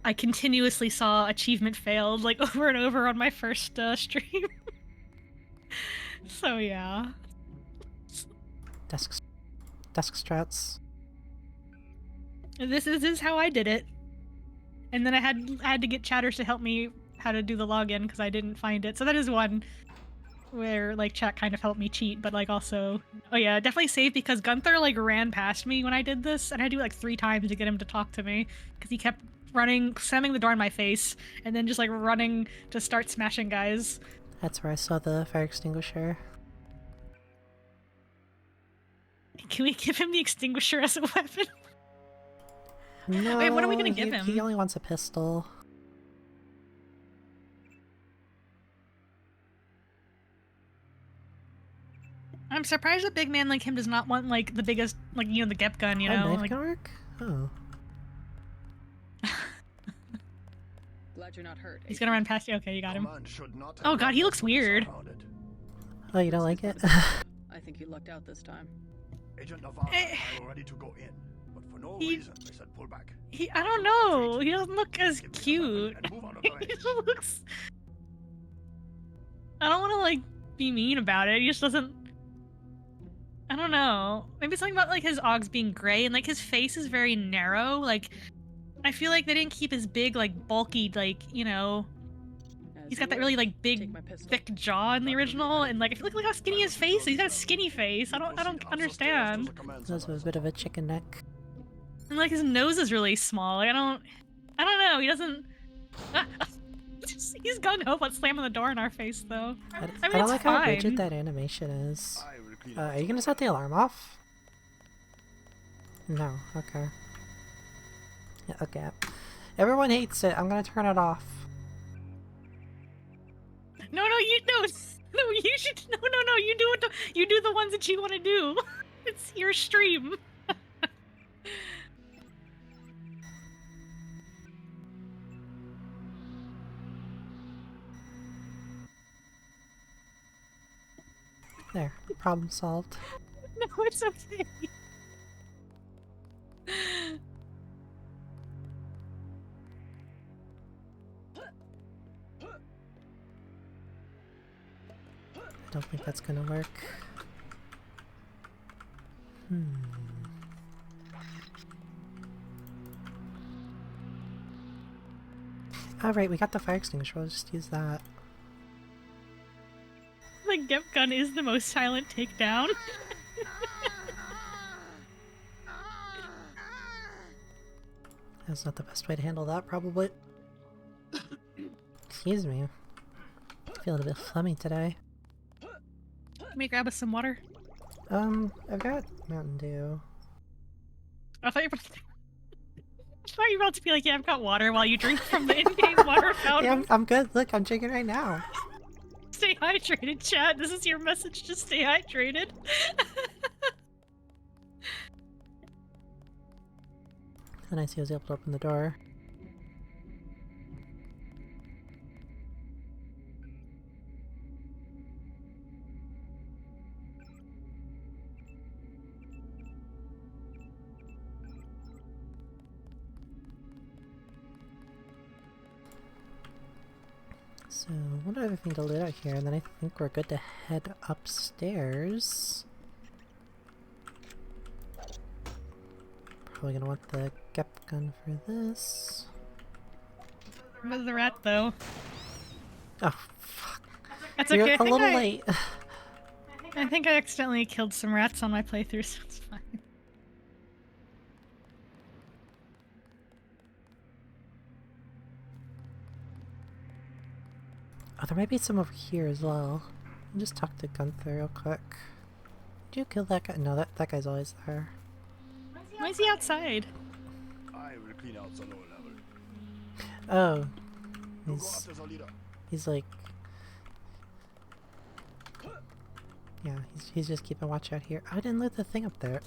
I continuously saw achievement failed, like, over and over on my first stream. So yeah. Desk strats. This is how I did it. And then I had to get chatters to help me how to do the login because I didn't find it. So that is one where like chat kind of helped me cheat, but like also, oh yeah, definitely saved because Gunther like ran past me when I did this, and I had to do it like 3 times to get him to talk to me because he kept running, slamming the door in my face, and then just like running to start smashing guys. That's where I saw the fire extinguisher. Can we give him the extinguisher as a weapon? No, Wait, what are we gonna give him? He only wants a pistol. I'm surprised a big man like him does not want like the biggest, like, you know, the Gep gun, you know? Knife Like, can work? Oh. Glad you're not hurt. he's gonna run past you. Okay, you got him. Man should not Oh have god, he looks weapons weird. surrounded. Oh, you don't like it? I think you lucked out this time. Agent Navarre Eh. and I were ready to go in, but for no He- reason they said pull back. I don't know. He doesn't look as Give me the cute. weapon and move out of the He way. just looks. I don't want to like be mean about it. He just doesn't. I don't know. Maybe something about like his Augs being gray and like his face is very narrow. Like, I feel like they didn't keep his big, like bulky, like, you know. As He's you got that wish. really like Take big, my pistol. thick jaw in the original, and like I feel like look how skinny his face is. He's got a skinny face. I don't understand. Those with a bit of a chicken neck. And like his nose is really small. Like I don't know. He doesn't. He's gung ho about slamming the door in our face, though. I mean, I don't it's like how fine. rigid that animation is. Are you gonna set the alarm off? No. Okay. Yeah, okay. Everyone hates it. I'm gonna turn it off. No, you should. No. You do the ones that you want to do. It's your stream. There. Problem solved. No, it's okay. I don't think that's gonna work. Oh right, we got the fire extinguisher. We'll just use that. The Gep gun is the most silent takedown. That's not the best way to handle that, probably. Excuse me. Feeling a bit phlegmy today. Let me grab us some water. I've got Mountain Dew. I thought you were about to be like, yeah, I've got water while you drink from the in-game water fountain. Yeah, I'm good. Look, I'm drinking right now. Stay hydrated, chat. This is your message to stay hydrated. And I see I was able to open the door. So, one other thing to loot out here, and then I think we're good to head upstairs. Probably gonna want the Gep gun for this. Where's the rat, though? Oh, fuck. That's You're okay. a little late. I think I accidentally killed some rats on my playthrough, so it's fine. Oh, there might be some over here as well. I'll just talk to Gunther real quick. Did you kill that guy? No, that guy's always there. Why is he outside? Oh. He's like... Yeah, he's just keeping watch out here. Oh, I didn't loot the thing up there.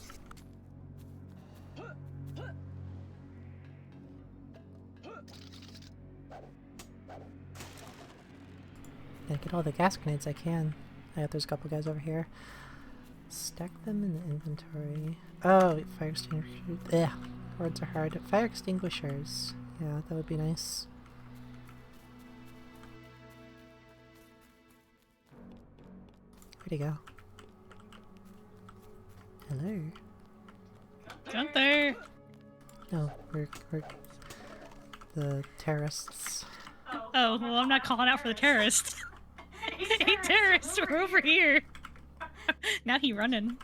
Gotta get all the gas grenades I can. There's a couple guys over here. Stack them in the inventory. Oh, fire extinguishers. Yeah, words are hard. Fire extinguishers. Yeah, that would be nice. Where'd he go? Hello? Gunther! No, we're the terrorists. Oh, well, I'm not calling out for the terrorists. Hey, terrorists, we're over here! Now he running.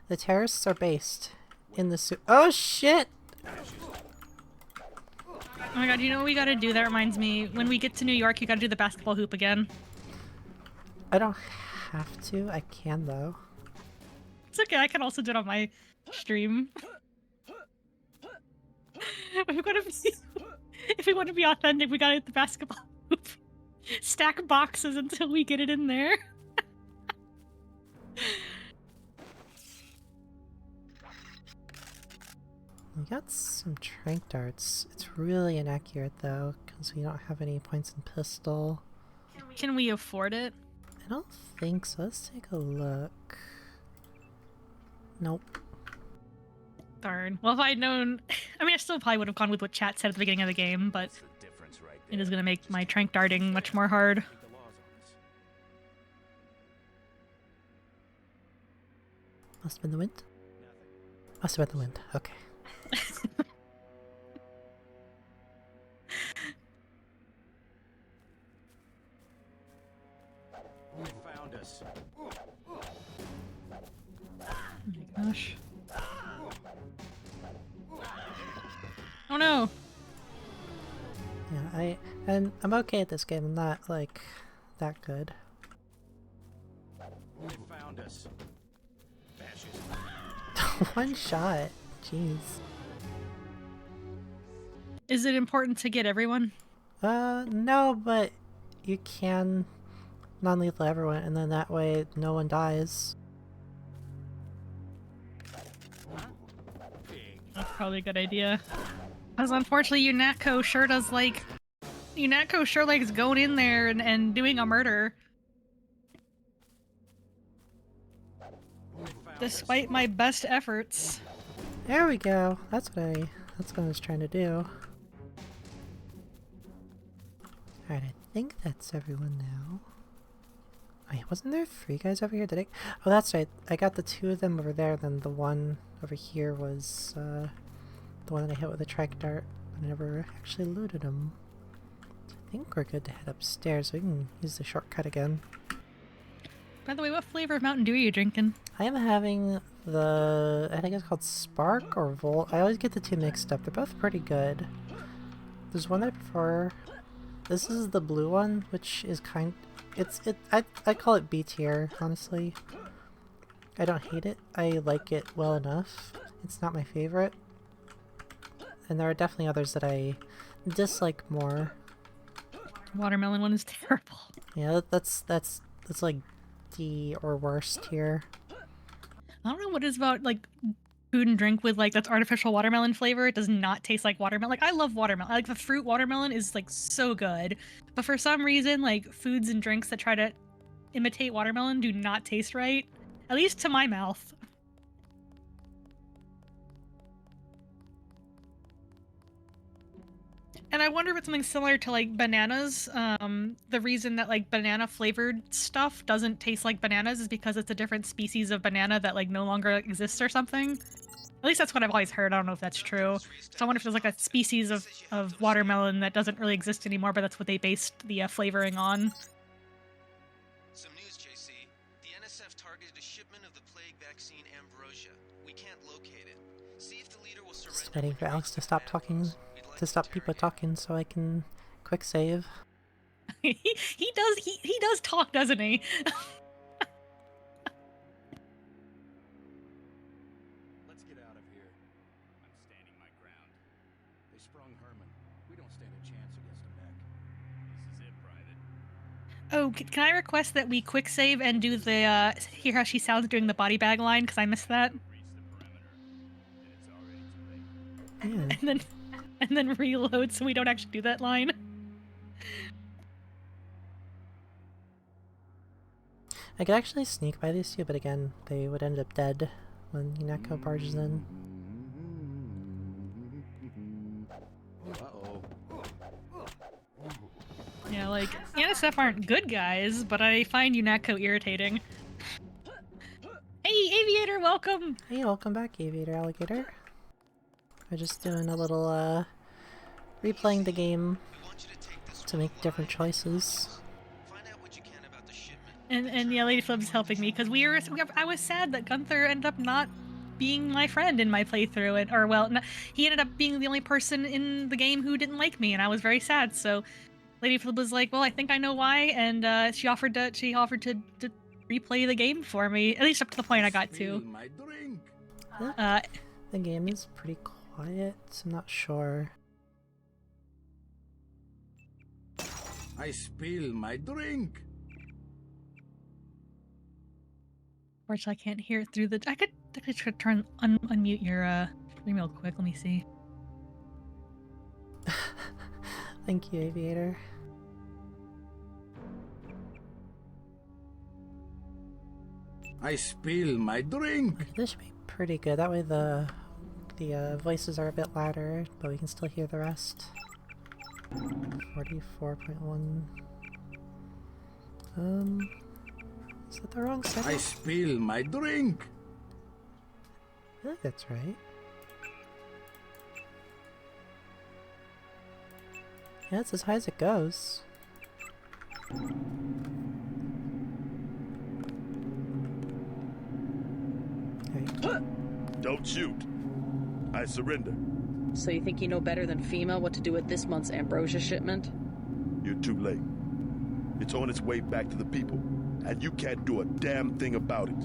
The terrorists are based in the Oh shit! Oh my god, you know what we gotta do? That reminds me. When we get to New York, you gotta do the basketball hoop again. I don't have to. I can though. It's okay, I can also do it on my stream. We've gotta be, if we want to be authentic, we gotta hit the basketball hoop. Stack boxes until we get it in there. We got some trank darts. It's really inaccurate though, because we don't have any points in pistol. Can we afford it? I don't think so. Let's take a look. Nope. Darn. Well, if I'd known... I mean, I still probably would have gone with what chat said at the beginning of the game, but it is going to make my trank darting much more hard. Must have been the wind? Must have been the wind. Okay. Found us. Oh my gosh. Oh no! Yeah, I'm okay at this game. I'm not like that good. Found us. One shot. Jeez. Is it important to get everyone? No, but you can non-lethal everyone, and then that way no one dies. That's probably a good idea. Because unfortunately, UNATCO sure does like... UNATCO sure likes going in there and doing a murder. Despite my best efforts. There we go. That's what I was trying to do. Alright, I think that's everyone now. Wait, wasn't there 3 guys over here? Did I? Oh, that's right. I got the 2 of them over there, then the one over here was the one that I hit with a trike dart, but I never actually looted him. think we're good to head upstairs. We can use the shortcut again. By the way, what flavor of Mountain Dew are you drinking? I am having the, I think it's called Spark or Volt. I always get the two mixed up. They're both pretty good. There's one I prefer. This is the blue one, which is I call it B tier, honestly. I don't hate it. I like it well enough. It's not my favorite. And there are definitely others that I dislike more. Watermelon one is terrible. Yeah, that's like D or worse tier. I don't know what it is about like food and drink with like that's artificial watermelon flavor. It does not taste like watermelon. Like I love watermelon. Like the fruit watermelon is like so good. But for some reason, like foods and drinks that try to imitate watermelon do not taste right. At least to my mouth. And I wonder if it's something similar to like bananas. The reason that like banana flavored stuff doesn't taste like bananas is because it's a different species of banana that like no longer exists or something. At least that's what I've always heard. I don't know if that's true. So I wonder if there's like a species of watermelon that doesn't really exist anymore, but that's what they based the flavoring on. Some news, JC. The NSF targeted a shipment of the plague vaccine Ambrosia. We can't locate it. See if the leader will surrender. Just waiting for Alex to stop talking, to stop people talking so I can quick save. he does talk, doesn't he? Let's get out of here. I'm standing my ground. They sprung Herman. We don't stand a chance against a mech. This is it, Private. Oh, can I request that we quick save and do the hear how she sounds during the body bag line because I missed that, Reach the perimeter, and it's already too late. Yeah. and then reload so we don't actually do that line. I could actually sneak by these two, but again, they would end up dead when Hinako barges in. Uh-oh. Yeah, like NSF aren't good guys, but I find Unako irritating. Hey, Aviator, welcome. Hey, welcome back, Aviator Alligator. We're just doing a little, replaying the game to make different choices. Find out what you can about the shipment. And yeah, Lady Flip's helping me because I was sad that Gunther ended up not being my friend in my playthrough, and, or well, no, he ended up being the only person in the game who didn't like me, and I was very sad. So Lady Flip was like, "Well, I think I know why," and she offered to replay the game for me, at least up to the point I got Spill to. my drink. The game is pretty quiet, so I'm not sure. I spill my drink. Unfortunately, I can't hear it through the. I could turn unmute your stream real quick. Let me see. Thank you, Aviator. I spill my drink. Okay, this should be pretty good. That way the voices are a bit louder, but we can still hear the rest. 44.1. Is that the wrong I setting? spill my drink. I think that's right. Yeah, it's as high as it goes. Okay. Don't shoot. I surrender. So you think you know better than FEMA what to do with this month's Ambrosia shipment? You're too late. It's on its way back to the people, and you can't do a damn thing about it.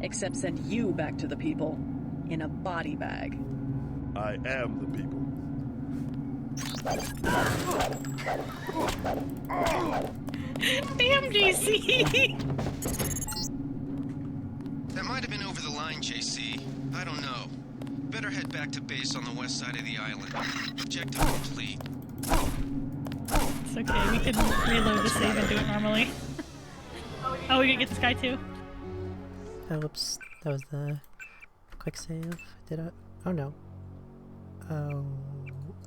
Except send you back to the people in a body bag. I am the people. Damn, JC! That might have been over the line, JC. I don't know. Better head back to base on the west side of the island. Objective complete. It's okay, we can reload the save and do it normally. Oh, we gonna get this guy too? Oh, whoops. That was the quick save. Did I? Oh no. Oh.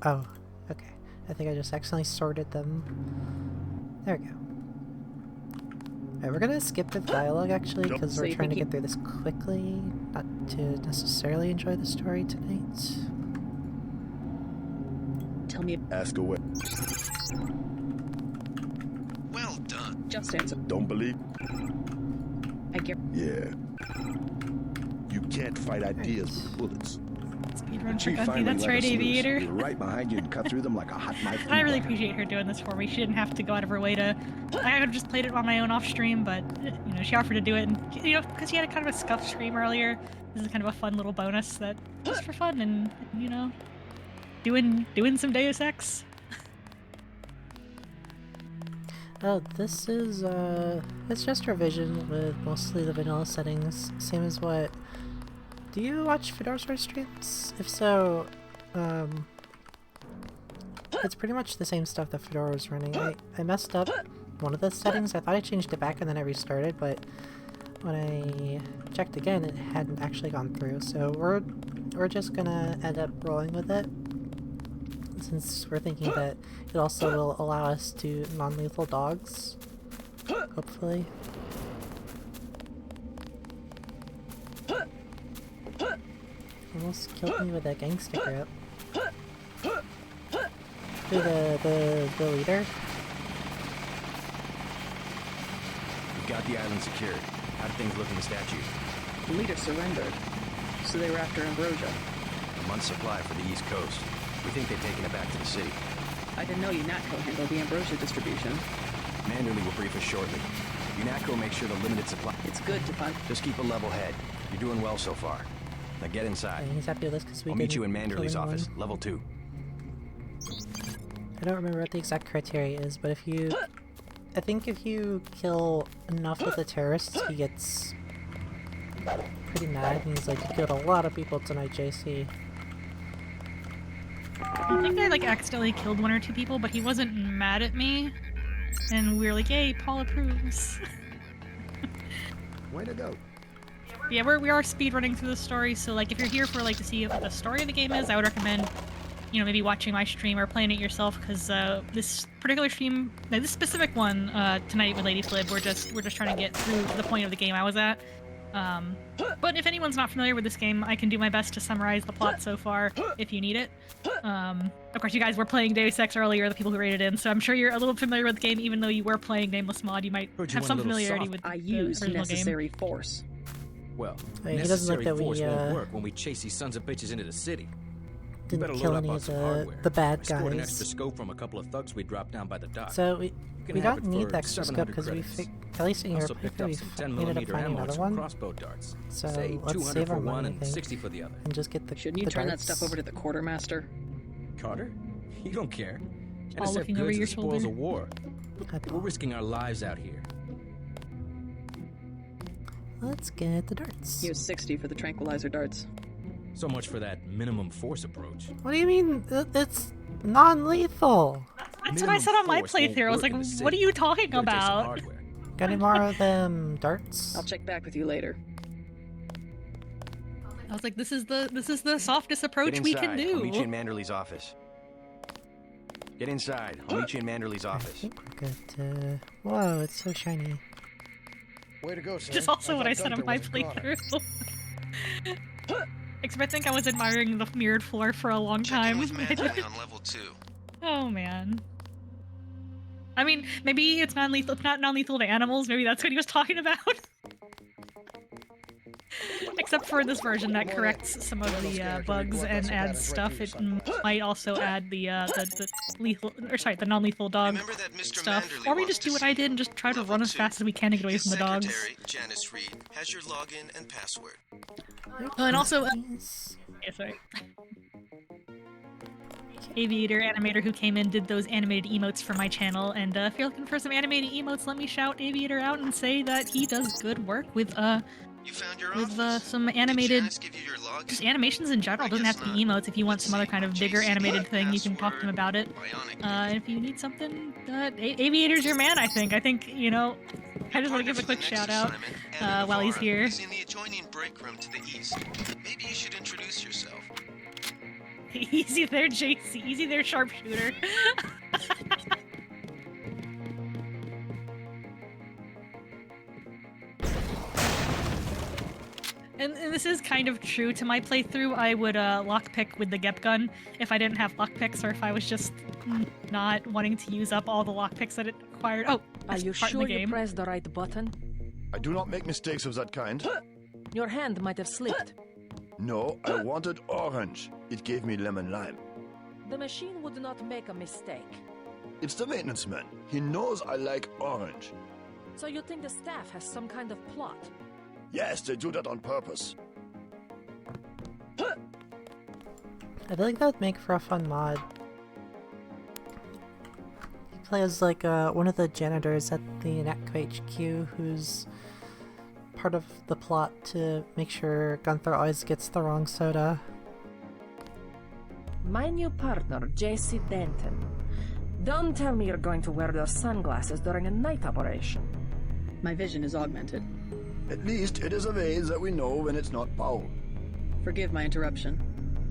Oh. Okay. I think I just accidentally sorted them. There we go. Alright, we're gonna skip the dialogue actually, because So we're you trying to think get through this quickly, not to necessarily enjoy the story tonight. tell me. Ask away. Well done. Just answer. Don't believe? I get. Yeah. You can't fight ideas with bullets. Speedrun for Chief Gunty, finally that's let right, us loose. Aviator. We were right behind you and cut through them like a hot knife. I really appreciate her doing this for me. She didn't have to go out of her way to. I could have just played it on my own off stream, but you know, she offered to do it, and you know, because she had a kind of a scuff stream earlier. This is kind of a fun little bonus that just for fun, and you know, doing some Deus Ex. Oh, this is, it's just revision with mostly the vanilla settings, same as what... Do you watch Fedora's streams? If so, it's pretty much the same stuff that Fedora was running. I messed up one of the settings. I thought I changed it back and then I restarted, but when I checked again, it hadn't actually gone through. So we're just gonna end up rolling with it, since we're thinking that it also will allow us to non-lethal dogs, hopefully. Almost killed me with a gangster grip. Who, the leader? We've got the island secured. How do things look in the statue? The leader surrendered, so they were after Ambrosia. A month's supply for the East Coast. We think they've taken it back to the city. I didn't know UNATCO handled the Ambrosia distribution. Manderley will brief us shortly. UNATCO makes sure the limited supply... It's good to find... Just keep a level head. You're doing well so far. Now get inside. He's happy with this because we I'll meet you in didn't kill Manderley's anyone. office, level 2. I don't remember what the exact criteria is, but if you... I think if you kill enough of the terrorists, he gets pretty mad, and he's like, you killed a lot of people tonight, JC. I think I like accidentally killed one or two people, but he wasn't mad at me. And we were like, yay, Paul approves. Way to go. Yeah, we are speedrunning through the story, so like if you're here for like to see what the story of the game is, I would recommend, you know, maybe watching my stream or playing it yourself, because this particular stream, no, this specific one tonight with Lady Flib, we're just trying to get through the point of the game I was at. But if anyone's not familiar with this game, I can do my best to summarize the plot so far if you need it. Of course, you guys were playing Deus Ex earlier, the people who rated in, so I'm sure you're a little familiar with the game. Even though you were playing Nameless Mod, you might have some familiarity with I the used original necessary force. Well, He doesn't like necessary that we force won't work when we chase these sons of bitches into the city. You better didn't kill load up any on of some hardware. the bad I scored an guys. extra scope from a couple of thugs we dropped down by the dock. So we can we have don't it need for the extra scope 700 because we credits. at least in your Also picked playthrough up we some ended up 10mm finding ammo and another some one. crossbow darts. So Say let's 200 save for our one money, I and think, 60 for the other. and just get the Shouldn't you the turn darts. that stuff over to the quartermaster? Carter? You don't care. All NSF looking over goods your are spoils shoulder. of war. That's We're all. risking our lives out here. Let's get the darts. He was 60 for the tranquilizer darts. So much for that minimum force approach. What do you mean? It's non-lethal. That's what I said on my playthrough. I was like, what are you talking about? Got any more of them darts? I'll check back with you later. I was like, this is the softest approach Get we inside. can do. I'll meet you in Manderley's office. Get inside. I'll meet you in Manderley's I office. think we're good. Whoa, it's so shiny. Way to go, sir. Which is also what thought I said on Gunther my was a goner. playthrough. Except I think I was admiring the mirrored floor for a long Check in time. with Manderley on level 2. Oh man. I mean, maybe it's non-lethal. It's not non-lethal to animals. Maybe that's what he was talking about. Except for this version that corrects some of the bugs and adds stuff. It might also add the lethal, or sorry, the non-lethal dog Remember that Mr. stuff. Manderley Or we wants just to do what see I did you. and just try to Level run as 2. fast as we can to get away His from the dogs. secretary, Janice Reed, has your login and password. And also, Please. yeah, sorry. Aviator animator who came in did those animated emotes for my channel, and if you're looking for some animated emotes, let me shout Aviator out and say that he does good work with You found your with office. some Did animated Janice give you your login? just animations in general. I It doesn't have guess to be not. emotes. If you want Let's some other see. kind of bigger JC animated thing, you can talk to him password, about it. Bionic And if you need something, Aviator's your man, I think. I think, you know, I just want to give a quick shout out while he's here. Is in the adjoining break room to the east. Maybe you should introduce yourself. Easy there, JC. Easy there, sharpshooter. And this is kind of true to my playthrough. I would lockpick with the Gep gun if I didn't have lockpicks, or if I was just not wanting to use up all the lockpicks that it required. Oh, Are you part in sure the you game. pressed the right button? I do not make mistakes of that kind. Your hand might have slipped. No, I wanted orange. It gave me lemon lime. The machine would not make a mistake. It's the maintenance man. He knows I like orange. So you think the staff has some kind of plot? Yes, they do that on purpose. I feel like that would make for a fun mod. You play as like one of the janitors at the Netco HQ who's part of the plot to make sure Gunther always gets the wrong soda. My new partner, JC Denton. Don't tell me you're going to wear those sunglasses during a night operation. My vision is augmented. At least it is a vase that we know when it's not Paul. Forgive my interruption.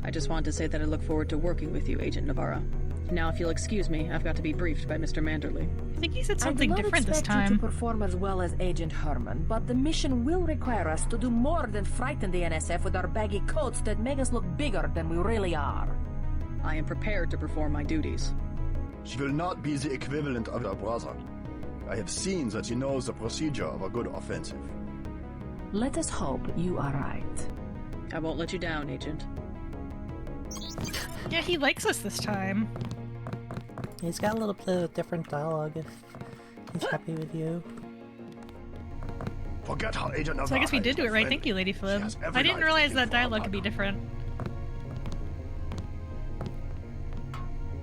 I just want to say that I look forward to working with you, Agent Navarro. Now, if you'll excuse me, I've got to be briefed by Mr. Manderley. I think he said something different this I do not expect you time. to perform as well as Agent Herman, but the mission will require us to do more than frighten the NSF with our baggy coats that make us look bigger than we really are. I am prepared to perform my duties. She will not be the equivalent of her brother. I have seen that she knows the procedure of a good offensive. Let us hope you are right. I won't let you down, Agent. Yeah, he likes us this time. He's got a little bit of different dialogue if he's happy with you. Forget how Agent Navarro So I guess we did is do it my right. friend. Thank you, Lady She Flib. has every I didn't right to realize give that for her dialogue could be partner. different.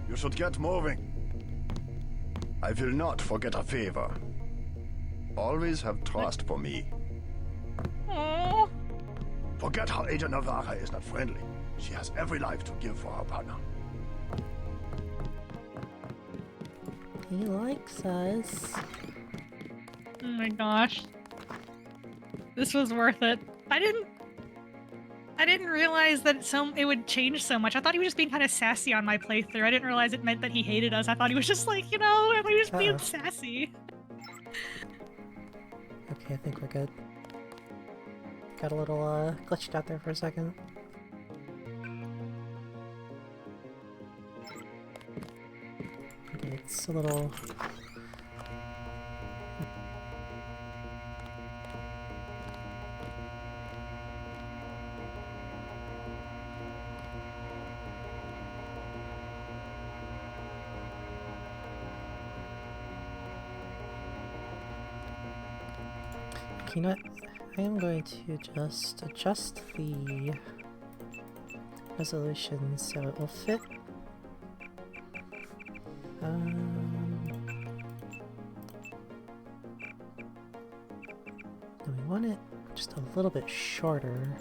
You should get moving. I will not forget a favor. Always have trust for me. Aww. Forget how Agent Navarro is not friendly. She has every life to give for her partner. He likes us. Oh my gosh. This was worth it. I didn't realize that it would change so much. I thought he was just being kind of sassy on my playthrough. I didn't realize it meant that he hated us. I thought he was just like, you know, I thought he was being sassy. Okay, I think we're good. Got a little glitched out there for a second. Okay, it's a little... You know what? I am going to just adjust the resolution so it will fit. And we want it just a little bit shorter.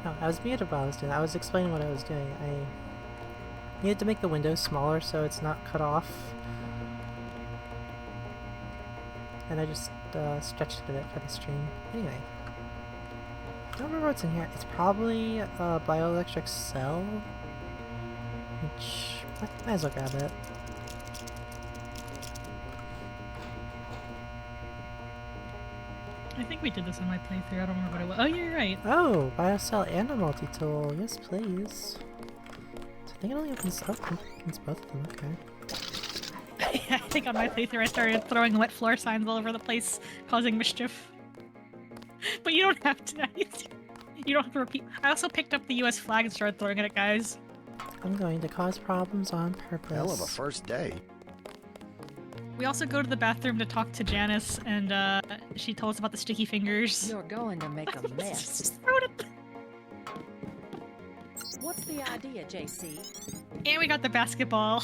No, I was muted while I was doing that. I was explaining what I was doing. I needed to make the window smaller so it's not cut off. And I just stretched it a bit for the stream. Anyway. I don't remember what's in here. It's probably a bioelectric cell. Which... I might as well grab it. I think we did this on my playthrough. I don't remember what it was. Oh, you're right. Oh! Biocell and a multi-tool. Yes, please. So I think it only opens up. Opens both of them. Okay. I think on my playthrough I started throwing wet floor signs all over the place, causing mischief. But you don't have to. You don't have to repeat. I also picked up the US flag and started throwing it at guys. I'm going to cause problems on purpose. Hell of a first day. We also go to the bathroom to talk to Janice, and she told us about the sticky fingers. You're going to make a mess. Just throw it at the... What's the idea, JC? And we got the basketball.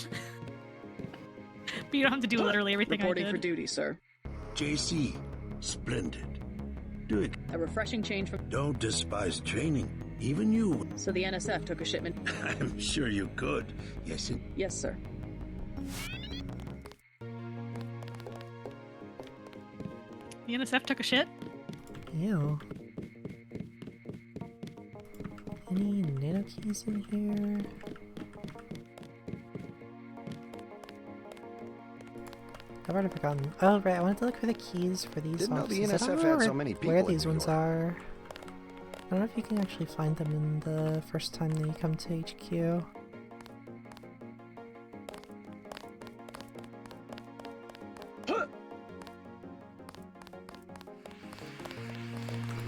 But you don't have to do literally everything Reporting I for did. duty, sir. JC, splendid. doing? A refreshing change from. Don't despise training. Even you. So the NSF took a shipment. I'm sure you could. Yes, it... Yes, sir. The NSF took a shit? Ew. Any nano keys in here? I've already forgotten. Oh, right, I wanted to look for the keys for these Didn't know the offices. I don't NSF know had where, so many people where in these New ones York. are. I don't know if you can actually find them in the first time that you come to HQ.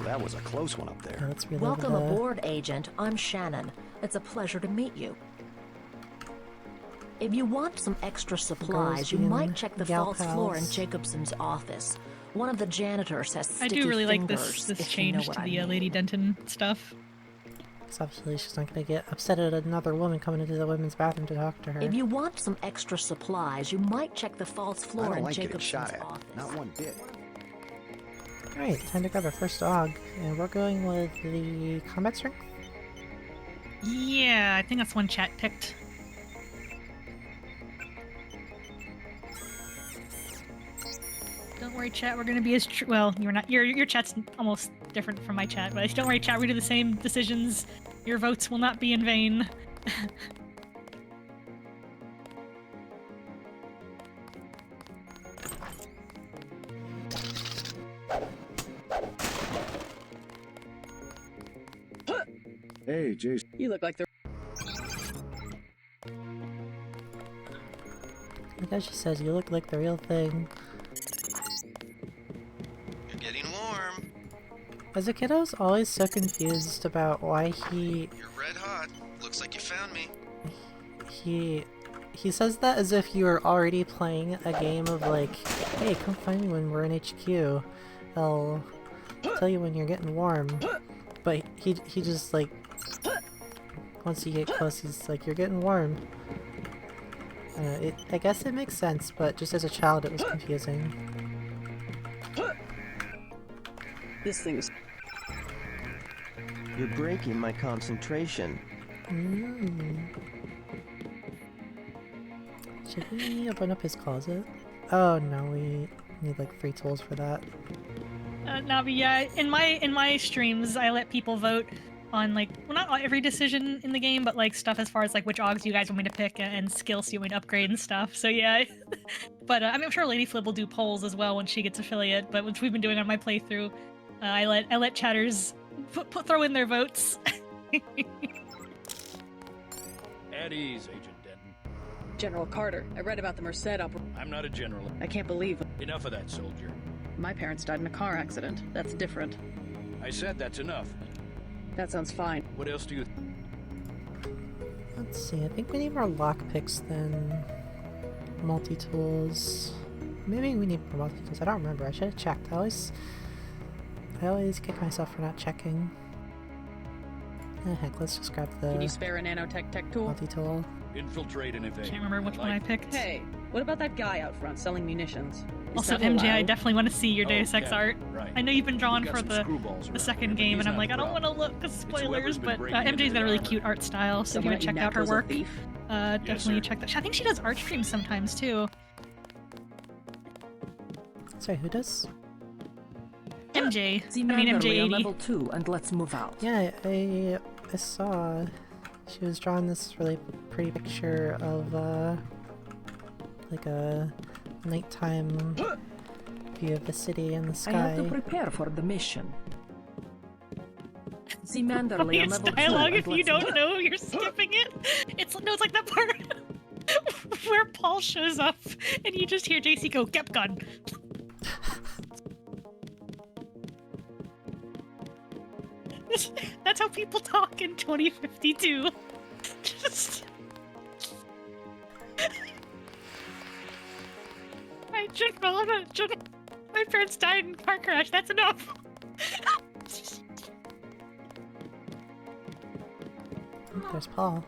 That was a close one up Yeah, there. let's reload Welcome the... aboard, Agent. I'm Shannon. It's a pleasure to meet you. If you want some extra supplies, you being might check the gal false floor in pals. Jacobson's office. One of the janitors has I sticky do really like fingers, this if you know change what to I the mean. Lady Denton stuff. Because obviously she's not going to get upset at another woman coming into the women's bathroom to talk to her. If you want some extra supplies, you might check the false I floor don't in like getting Jacobson's shot at. office. Not one bit. Alright, time to grab our first dog. And we're going with the combat strength? Yeah, I think that's one chat picked. Don't worry, chat. We're gonna be as well. You're not. Your chat's almost different from my chat, but don't worry, chat. We do the same decisions. Your votes will not be in vain. Hey, Jason. You look like the. Like as she says, you look like the real thing. You're getting warm. As a kid, I was always so confused about why You're red hot. Looks like you found me. he says that as if you were already playing a game of like, hey, come find me when we're in HQ. I'll tell you when you're getting warm. But he just like, once you get close, he's like, you're getting warm. I guess it makes sense, but just as a child, it was confusing. This thing's. You're breaking my concentration. Should we open up his closet? Oh no, we need like 3 tools for that. Navi, yeah. In my streams, I let people vote on like, well, not every decision in the game, but like stuff as far as like which augs you guys want me to pick and skills you want me to upgrade and stuff. So yeah. But I mean, I'm sure Lady Flip will do polls as well when she gets affiliate. But which we've been doing on my playthrough, I let chatters throw in their votes. At ease, Agent Denton. General Carter. I read about the Merced operation. I'm not a general. I can't believe Enough of that, soldier. my parents died in a car accident. That's different. I said that's enough. That sounds fine. What else do you... Let's see, I think we need more lockpicks than multi-tools. Maybe we need more multi-tools, I don't remember, I should have checked. I always kick myself for not checking. Heck, let's just grab the Can you spare a nanotech tech tool? multi-tool. Infiltrate and evade. Can't remember which one I picked. Hey, what about that guy out front selling munitions? Is Also, that MJ, I allowed? definitely want to see your Oh, Deus Ex yeah, art. right. I know you've been drawn We've got for some screwballs the around second here, but game, he's and I'm not like, a I don't want to problem. look because whoever's spoilers, been but breaking into MJ's got a the really armor. cute art style, so if you Someone want to at check out her Naples a work, thief? definitely sir. check that. I think she does art streams sometimes too. Sorry, who does? MJ. See I mean Manderley on MJ80. level 2 and let's move out. Yeah, I saw she was drawing this really pretty picture of like a nighttime view of the city and the I have sky. to prepare for the mission. See Manderley on Funniest level 2 dialogue and if you let's don't move know, you're skipping it. It's like that part where Paul shows up and you just hear JC go, "Get gun." That's how people talk in 2052. Just... My general, my parents died in a car crash. That's enough. There's Paul.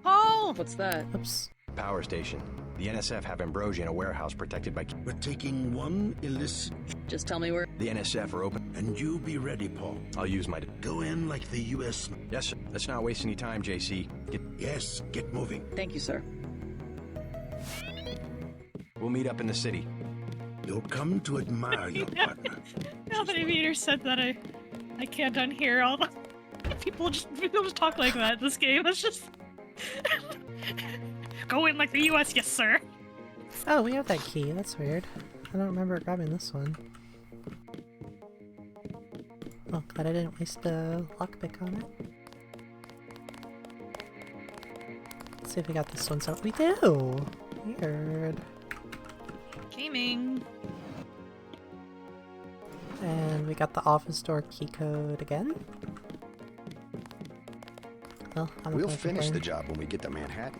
Paul! What's that? Oops. Power station. The NSF have Ambrosia in a warehouse protected by... We're taking one illicit... Just tell me where. The NSF are open. And you be ready, Paul. I'll use my... Go in like the U.S. Yes, sir. Let's not waste any time, JC. Yes, get moving. Thank you, sir. We'll meet up in the city. You'll come to admire your partner. Now that Aviator said that, I can't unhear all the... People just talk like that in this game. It's just... Go in like the US, yes sir! Oh, we have that key. That's weird. I don't remember grabbing this one. Oh, glad I didn't waste the lockpick on it. Let's see if we got this one. So we do! Weird. Gaming! And we got the office door key code again. Well, I don't We'll know if finish we're the job when we get to Manhattan.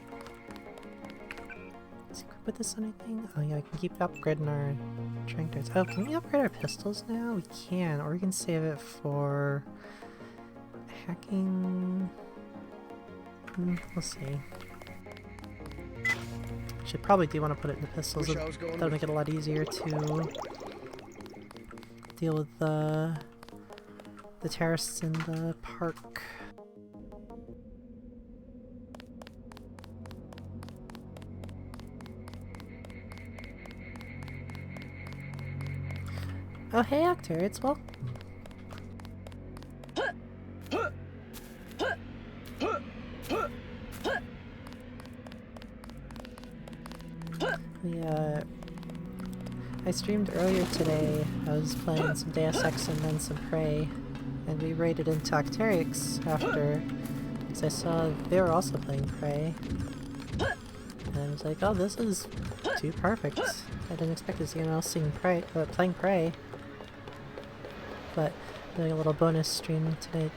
Let's equip with this on anything. Oh yeah, we can keep upgrading our trank darts. Oh, can we upgrade our pistols now? We can, or we can save it for hacking. We'll see. Should probably do want to put it in the pistols. That'll make it a lot easier to deal with the terrorists in the park. Oh hey actor, it's welcome. I streamed earlier today. I was playing some Deus Ex and then some Prey, and we raided into Octarix after, because I saw they were also playing Prey. And I was like, oh, this is too perfect. I didn't expect to see anyone else playing Prey. But doing a little bonus stream today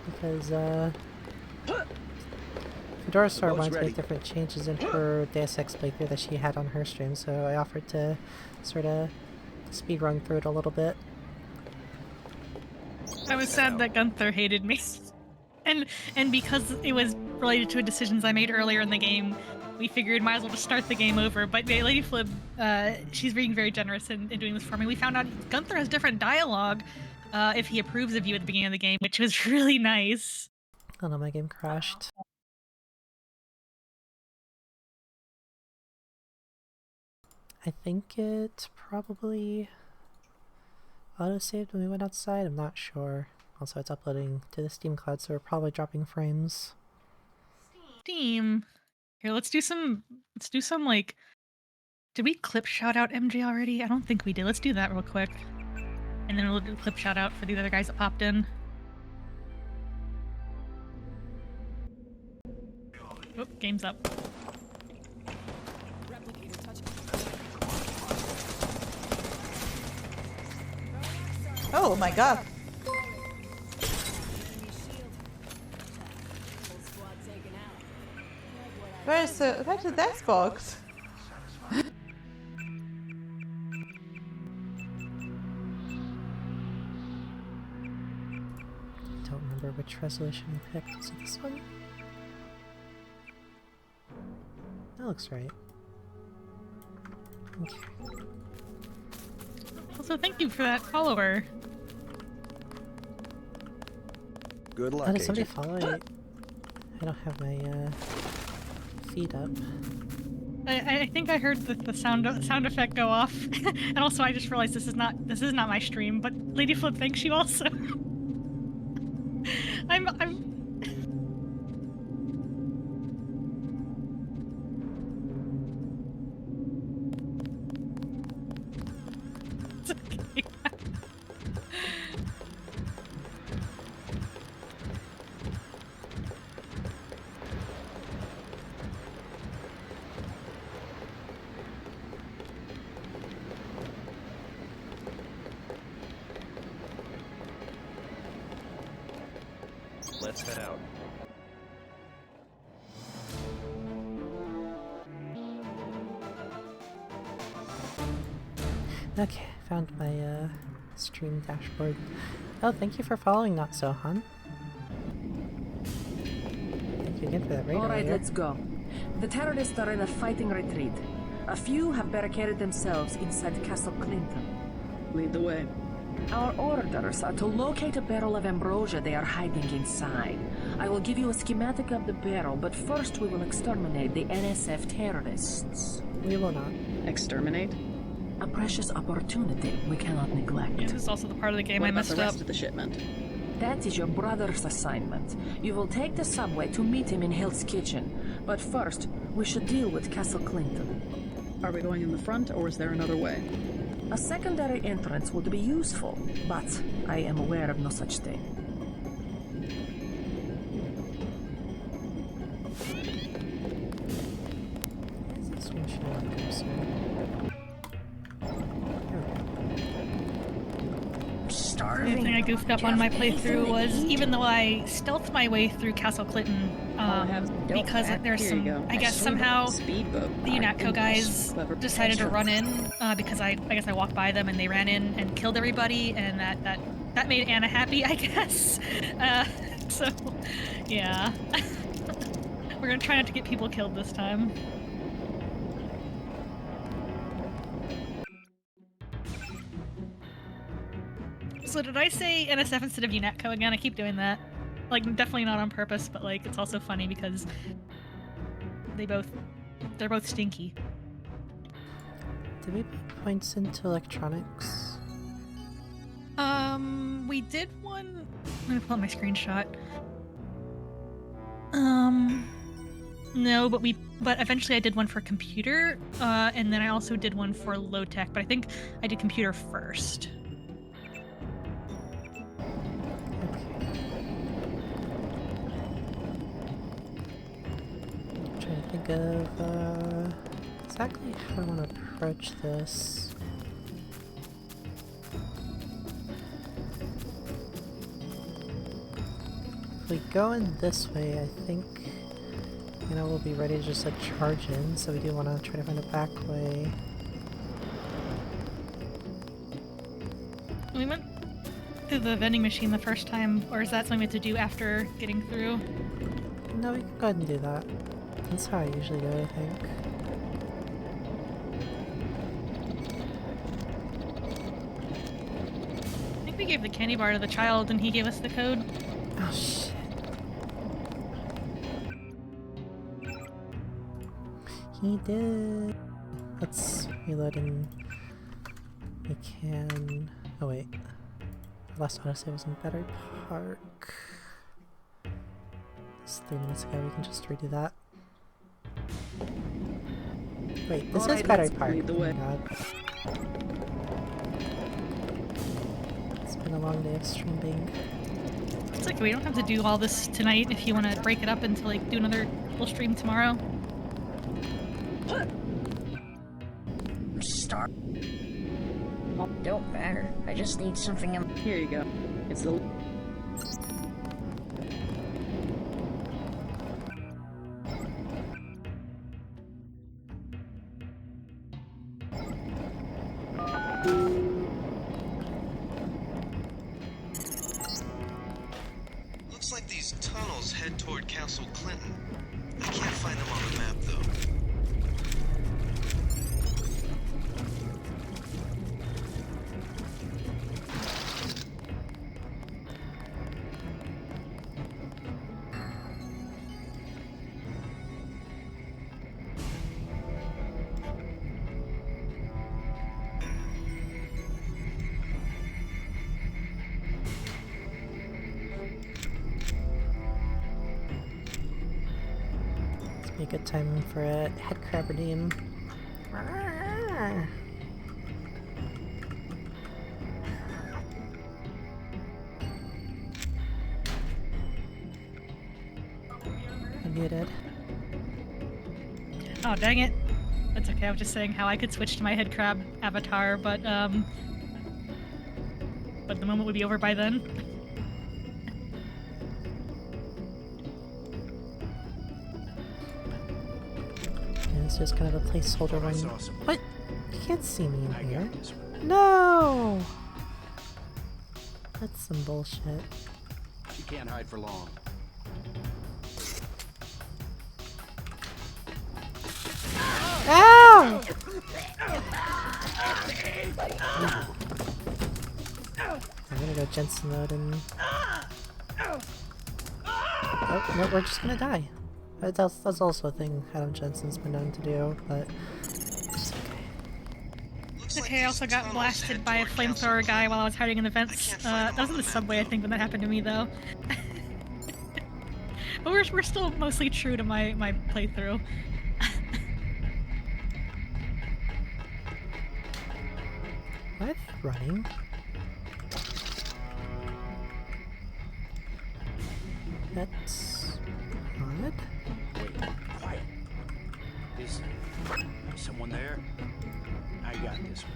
because Fedora Star wanted to make different changes in her Deus Ex playthrough that she had on her stream, so I offered to sort of speedrun through it a little bit. I was sad that Gunther hated me. And because it was related to decisions I made earlier in the game, we figured might as well just start the game over. But Lady Flib, she's being very generous in doing this for me. We found out Gunther has different dialogue if he approves of you at the beginning of the game, which was really nice. Oh no, my game crashed. I think it probably auto-saved when we went outside, I'm not sure. Also, it's uploading to the Steam cloud, so we're probably dropping frames. Steam. Here, let's do some like... Did we clip shout out MJ already? I don't think we did. Let's do that real quick. And then we'll do a clip shout out for the other guys that popped in. Oh, game's up. Oh my god. Where's the Xbox? Don't remember which resolution we picked. Was it this one? That looks right. Okay. Also, thank you for that follower. Good luck, Did somebody Agent. follow it? I don't have my feed up. I think I heard the sound effect go off, and also I just realized this is not my stream. But Lady Flip, thanks you also. I'm. It's okay. Let's head out. Okay, found my stream dashboard. Oh, thank you for following Not So Han. Thank you again for that raid Alright, earlier. let's go. The terrorists are in a fighting retreat. A few have barricaded themselves inside Castle Clinton. Lead the way. Our orders are to locate a barrel of ambrosia they are hiding inside. I will give you a schematic of the barrel, but first we will exterminate the NSF terrorists. We will not. Exterminate? A precious opportunity we cannot neglect. Yeah, this is also the part of the game What I about messed the up. rest of the shipment? That is your brother's assignment. You will take the subway to meet him in Hill's Kitchen. But first, we should deal with Castle Clinton. Are we going in the front, or is there another way? A secondary entrance would be useful, but I am aware of no such thing. This one should not go so. The other thing I goofed up on my playthrough was, even though I stealthed my way through Castle Clinton, because there's some, I guess somehow the UNATCO guys decided to run in, because I guess I walked by them and they ran in and killed everybody, and that made Anna happy, I guess. So, yeah. We're gonna try not to get people killed this time. So did I say NSF instead of UNATCO again? I keep doing that. Like, definitely not on purpose, but like, it's also funny because they're both stinky. Did we put points into electronics? We did one. Let me pull up my screenshot. No, but eventually I did one for computer, and then I also did one for low tech, but I think I did computer first. Trying to think of exactly how I want to approach this. If we go in this way, I think we'll be ready to just like charge in. So we do want to try to find a back way. We went through the vending machine the first time, or is that something we have to do after getting through? No, we can go ahead and do that. That's how I usually do it, I think. I think we gave the candy bar to the child and he gave us the code. Oh shit. He did. Let's reload and we can. Oh wait. The last autosave was in Battery Park. It's 3 minutes ago, we can just redo that. Wait, this is Battery Park. Oh my god. It's been a long day of streaming. It's like we don't have to do all this tonight if you want to break it up into like do another full stream tomorrow. Start. Oh, don't matter. I just need something. Here you go. It's the. Looks like these tunnels head toward Castle Clinton. I can't find them on the map, though. Be a good time for a head crab redeem. I muted. Oh, dang it. That's okay, I was just saying how I could switch to my head crab avatar, but the moment would be over by then. It's just kind of a placeholder one. What? You can't see me in here. No! That's some bullshit. You can't hide for long. No! I'm gonna go Jensen mode and... Oh, no, we're just gonna die. That's also a thing Adam Jensen's been known to do, but... It's okay. Okay, I also got blasted by a flamethrower guy while I was hiding in the vents. That was in the subway, I think, when that happened to me, though. But we're still mostly true to my playthrough. Why are they running? That's odd. Wait, quiet. Is someone there? I got this one.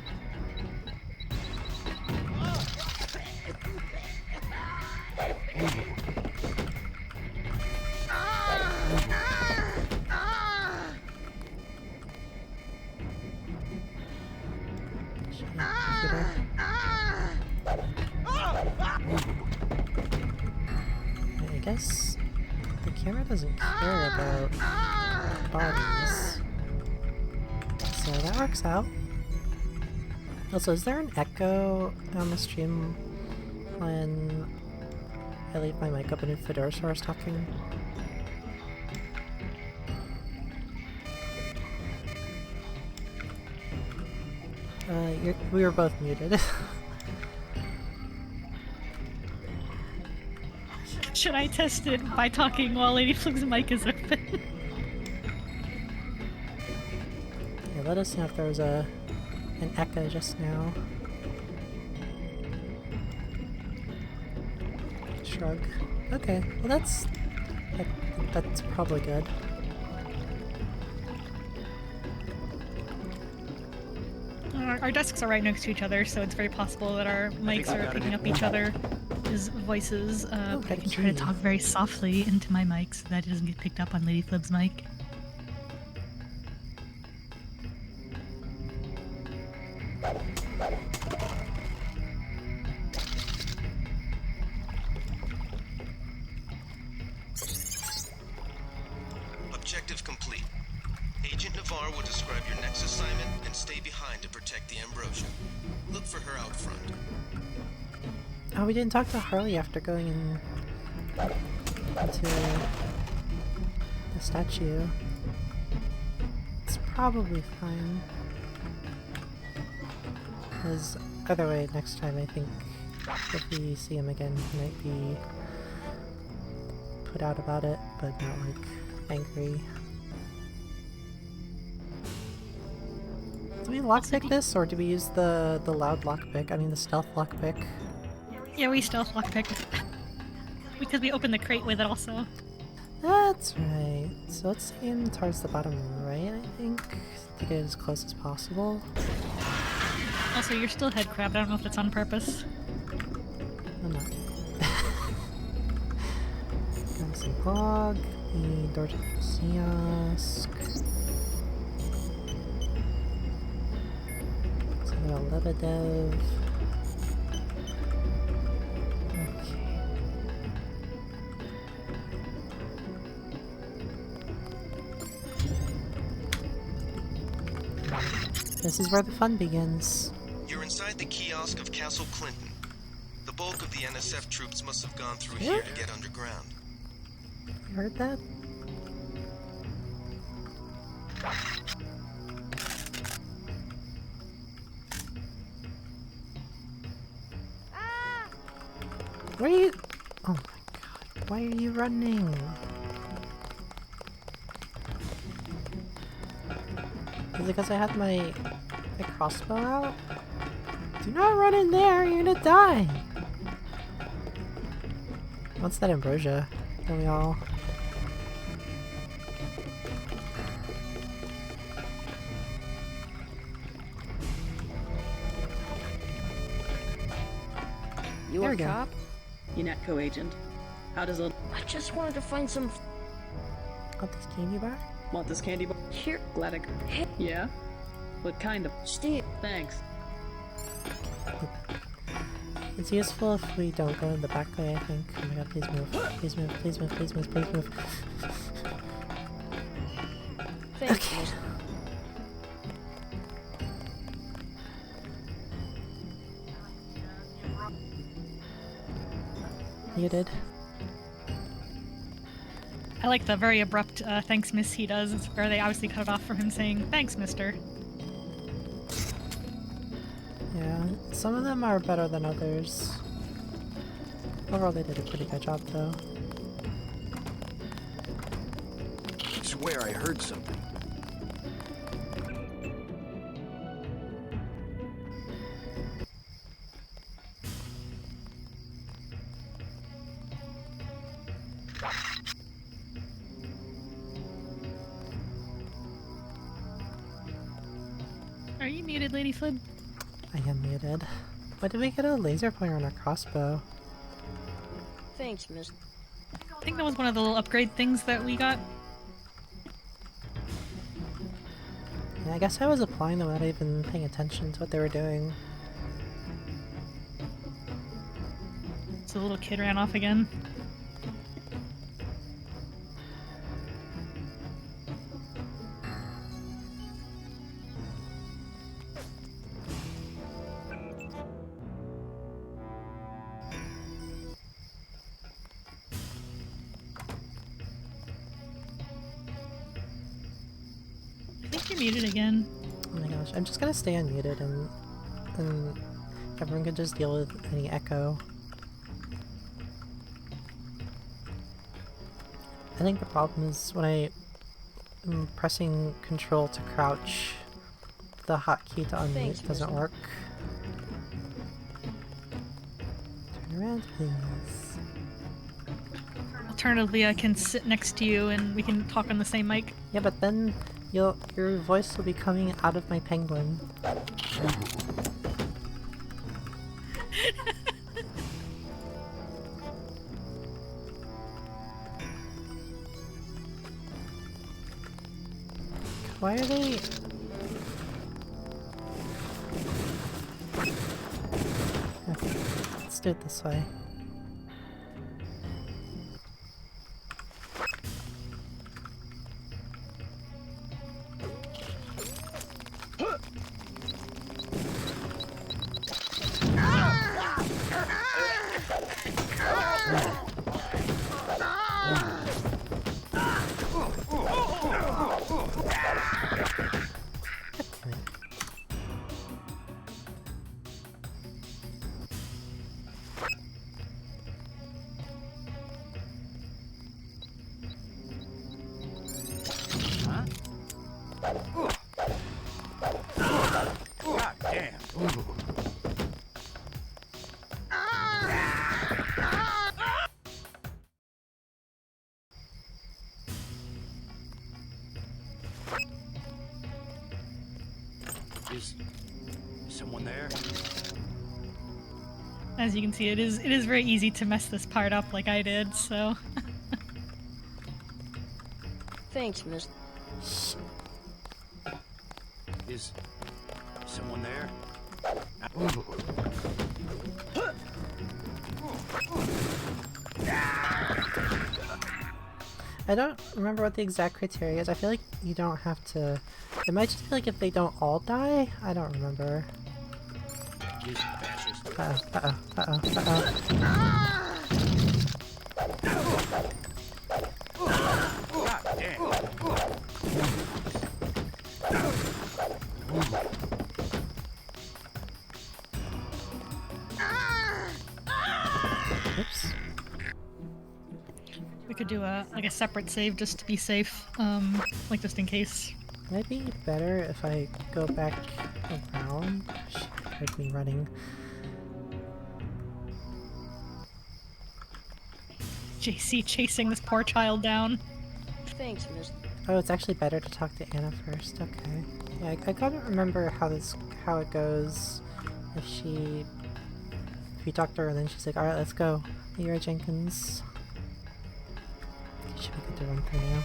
I guess the camera doesn't care about bodies, so that works out. Also, is there an echo on the stream when I leave my mic open if Fedora is talking? We were both muted. Should I test it by talking while Lady Flug's mic is open? Yeah, let us know if there was an echo just now. Shrug. Okay, well that's probably good. Our desks are right next to each other, so it's very possible that our mics are picking up each other's voices. But I can try to talk very softly into my mic so that it doesn't get picked up on Lady Flib's mic. Objective complete. Agent Navarre will describe your next assignment and stay behind to protect the Ambrosia. Look for her out front. Oh, we didn't talk to Harley after going into the statue. It's probably fine. Because either way, next time I think if we see him again, he might be put out about it, but not like angry. Do we lockpick this, or do we use the loud lockpick? I mean the stealth lockpick? Yeah, we stealth lockpicked. Because we opened the crate with it also. That's right. So let's aim towards the bottom right, I think, to get as close as possible. Also, you're still head crab. I don't know if that's on purpose. I'm not. Some hog, the door to the kiosk. Some little Lebedev. Okay. This is where the fun begins. You're inside the kiosk of Castle Clinton. The bulk of the NSF troops must have gone through here to get underground. You heard that? Where are you? Oh my god, why are you running? Is it because I had my crossbow out? Do not run in there, you're gonna die! What's that ambrosia? Don't we all? You There are we go. cop? UNATCO agent. How does a... I just wanted to find some... Got this candy bar? Want this candy bar? Here. Glad I... Yeah? What kind of... Steve. Thanks. It's useful if we don't go in the back way, I think. Oh my god, please move. Please move, please move, please move, please move. Thanks. Okay. muted. I like the very abrupt thanks miss he does, where they obviously cut it off from him saying, thanks mister. Yeah, some of them are better than others. Overall, they did a pretty good job, though. I swear I heard something. Are you muted, Lady Flib? I am muted. Why did we get a laser pointer on our crossbow? Thanks, miss. I think that was one of the little upgrade things that we got. Yeah, I guess I was applying them without even paying attention to what they were doing. So the little kid ran off again. I think you're muted again. Oh my gosh, I'm just gonna stay unmuted and everyone can just deal with any echo. I think the problem is when I'm pressing control to crouch, the hotkey to unmute doesn't work. Turn around, please. Alternatively, I can sit next to you and we can talk on the same mic. Yeah, but then your voice will be coming out of my penguin. Why are they... Okay, let's do it this way. God damn. Is someone there? As you can see, it is very easy to mess this part up like I did, so... Thanks, miss. Is someone there? I don't remember what the exact criteria is. I feel like you don't have to... It might just be like if they don't all die? I don't remember. These fascists. Uh-oh, uh-oh, uh-oh, uh-oh. God damn. Oops. We could do a separate save just to be safe, like just in case. Might be better if I go back around. Gosh, heard me running. JC chasing this poor child down. Thanks, miss. Oh, it's actually better to talk to Anna first. Okay. Yeah, I gotta remember how it goes. If you talk to her and then she's like, "All right, let's go." You're Jenkins. Should be good to run through now.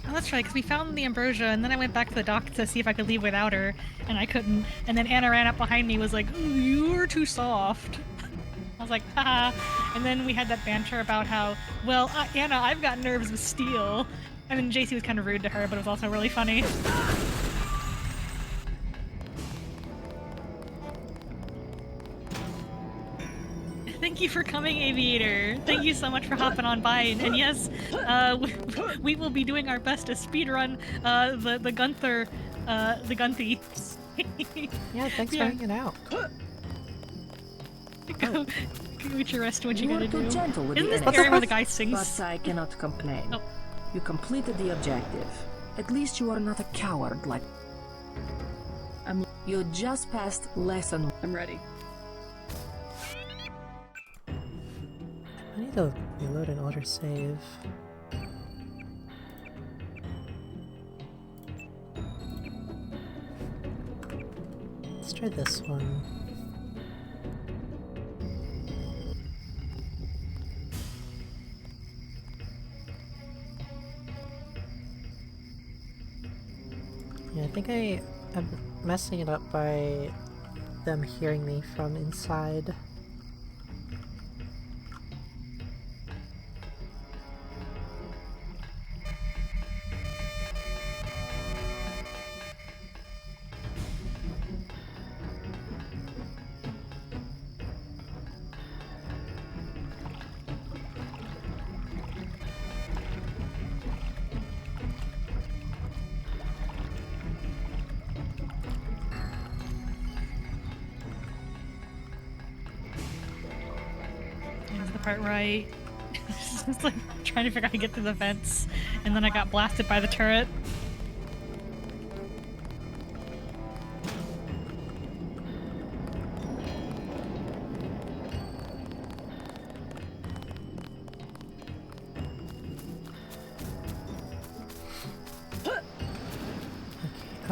Oh, that's right, because we found the ambrosia, and then I went back to the dock to see if I could leave without her, and I couldn't. And then Anna ran up behind me, was like, "Ooh, you're too soft." I was like, haha. And then we had that banter about how, well, Anna, I've got nerves of steel. And then JC was kind of rude to her, but it was also really funny. Thank you for coming, Aviator. Thank you so much for hopping on by. And yes, we will be doing our best to speedrun the Gunther, the Gunty. Yeah, thanks for hanging out. Go get your rest. What you gotta too do? gentle with Isn't the this the area where the guy sings? But I cannot complain. Oh. You completed the objective. At least you are not a coward like... You just passed lesson. I'm ready. I need to reload an older save. Let's try this one. Yeah, I think I'm messing it up by them hearing me from inside. This is the part where I was like trying to figure out how to get through the vents, and then I got blasted by the turret.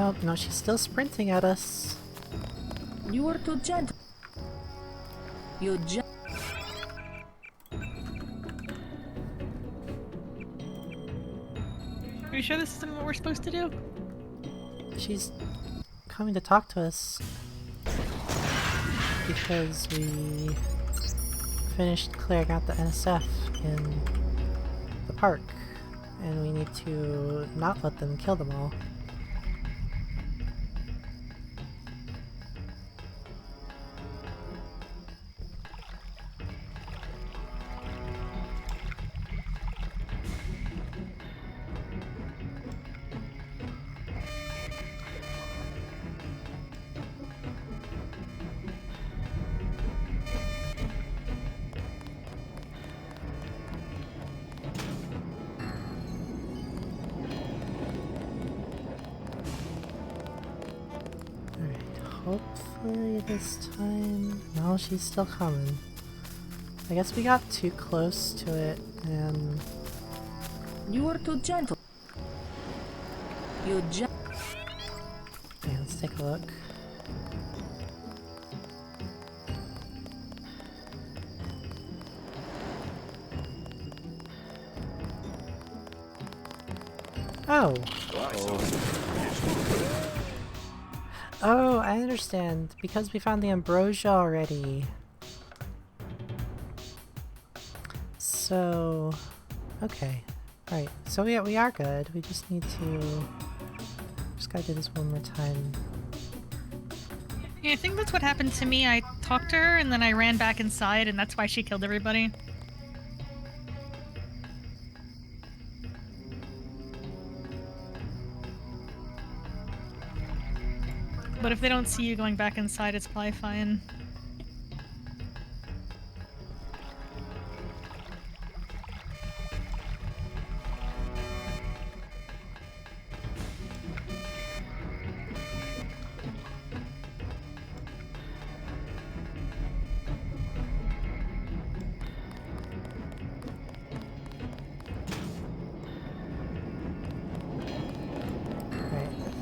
Oh, no, she's still sprinting at us. You are too gentle. You just... Are you sure this isn't what we're supposed to do? She's coming to talk to us because we finished clearing out the NSF in the park, and we need to not let them kill them all. Hopefully this time... No, she's still coming. I guess we got too close to it, and... You are too gentle. You just... Yeah, let's take a look. Oh! Oh, I understand. Because we found the ambrosia already. So... Okay. Alright, so we are good. We just need to... Just gotta do this one more time. Yeah, I think that's what happened to me. I talked to her and then I ran back inside, and that's why she killed everybody. But if they don't see you going back inside, it's probably fine.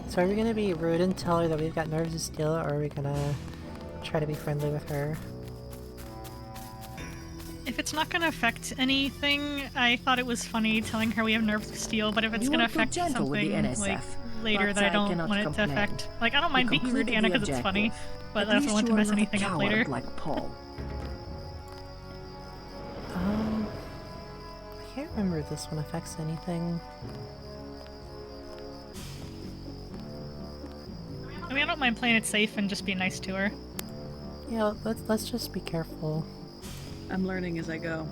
So are we gonna be rude and tell her that we've got nerves of steel, or are we gonna try to be friendly with her? If it's not gonna affect anything, I thought it was funny telling her we have nerves of steel, but if it's gonna affect something like later that I don't want it to affect, like I don't mind being rude to Anna because it's funny, but I don't want to mess anything up later. Like Paul. I can't remember if this one affects anything. I mean, I don't mind playing it safe and just be nice to her. Yeah, let's just be careful. I'm learning as I go.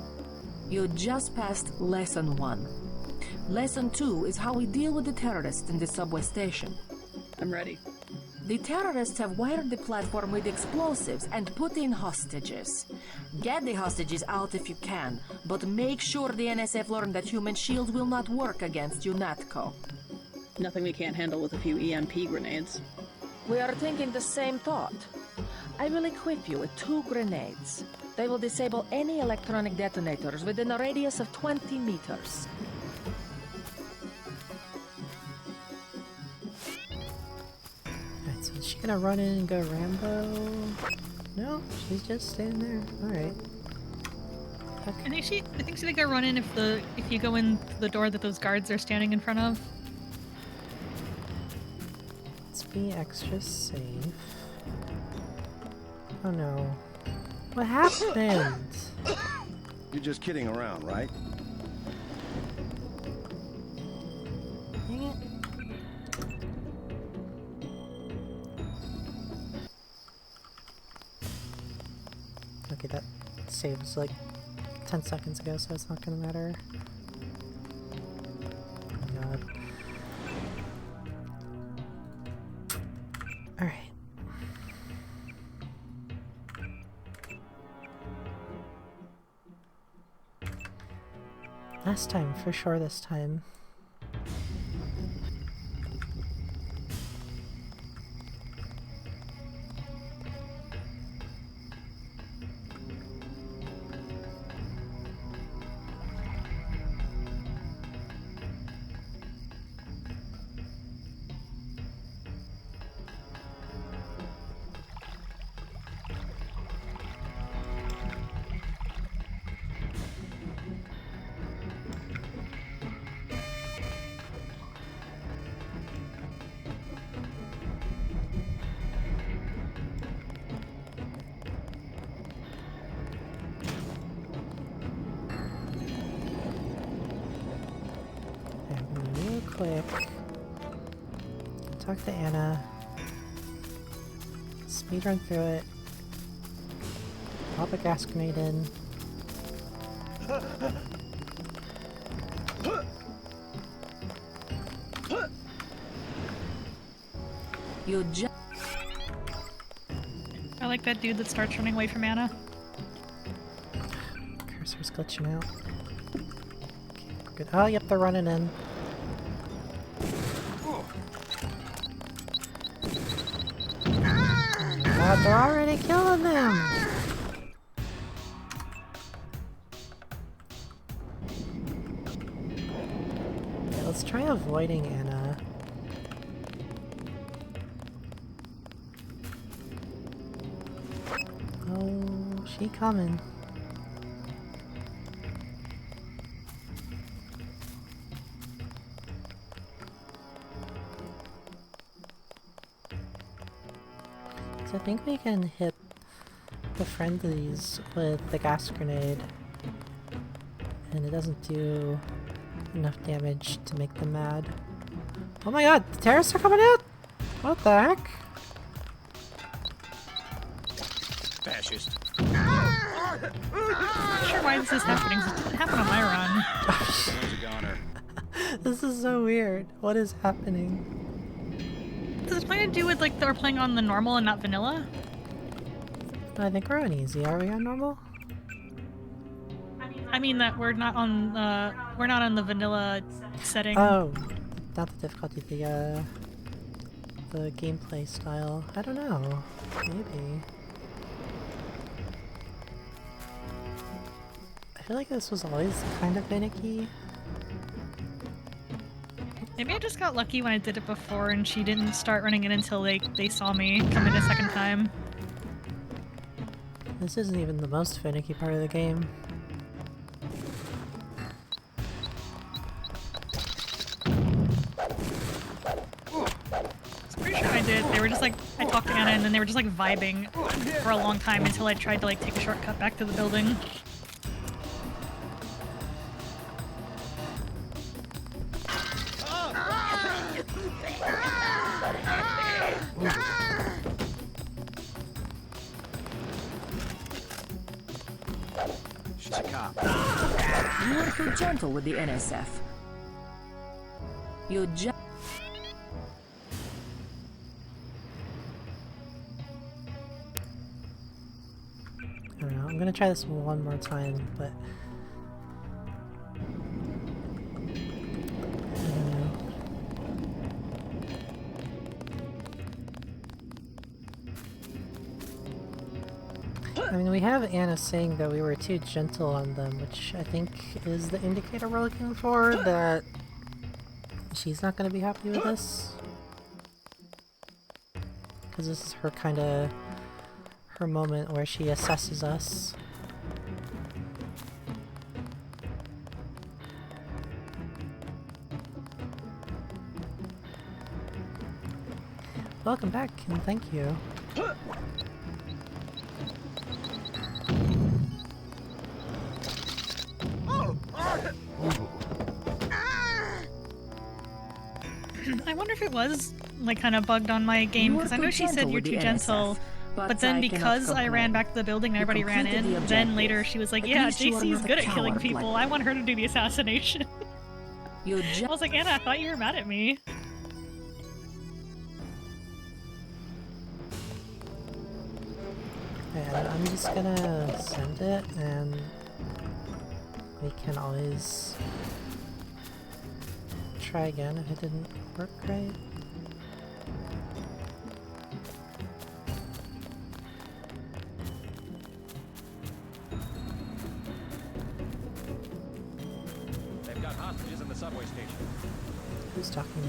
You just passed Lesson 1. Lesson 2 is how we deal with the terrorists in the subway station. I'm ready. The terrorists have wired the platform with explosives and put in hostages. Get the hostages out if you can, but make sure the NSF learn that human shields will not work against UNATCO. Nothing we can't handle with a few EMP grenades. We are thinking the same thought. I will equip you with 2 grenades. They will disable any electronic detonators within a radius of 20 meters. Alright, so is she gonna run in and go Rambo? No, she's just standing there. Alright. I think she's gonna go run in if you go in the door that those guards are standing in front of. Let's be extra safe. Oh no. What happened? You're just kidding around, right? Dang it. Okay, that save was like 10 seconds ago, so it's not gonna matter. Oh my god. Alright. Last time, for sure this time. Real quick. Talk to Anna. Speed run through it. Pop a gas grenade in. You just. I like that dude that starts running away from Anna. Cursor's glitching out. Okay, we're good. Oh, yep, they're running in. Oh my god, they're already killing them! Okay, let's try avoiding Anna. Oh, she coming. So I think we can hit the friendlies with the gas grenade, and it doesn't do enough damage to make them mad. Oh my god, the terrorists are coming out! What the heck? Fascist. I'm not sure why this is happening. This didn't happen on my run. Someone's a goner. This is so weird. What is happening? Does it plan to do with like that we're playing on the normal and not vanilla? I think we're on easy. Are we on normal? I mean that we're not on the vanilla setting. Oh, not the difficulty, the gameplay style. I don't know. Maybe. I feel like this was always kind of finicky. Maybe I just got lucky when I did it before and she didn't start running in until they saw me come in a second time. This isn't even the most finicky part of the game. I'm pretty sure I did. They were just like, I talked to Anna and then they were just like vibing for a long time until I tried to like take a shortcut back to the building. too gentle with the NSF. You just... I don't know, I'm gonna try this one more time, but... I don't know. I mean, we have Anna saying that we were too gentle on them, which I think is the indicator we're looking for, that she's not gonna be happy with this. Because this is her kind of... her moment where she assesses us. Welcome back, and thank you. I wonder if it was like kind of bugged on my game, because I know she said you're too gentle, but then because I ran back to the building and everybody ran in, then later she was like, yeah, JC's good at killing people, I want her to do the assassination. I was like, Anna, I thought you were mad at me. Yeah, I'm just gonna send it, and we can always try again if it didn't work right. They've got hostages in the subway station. Who's talking to me?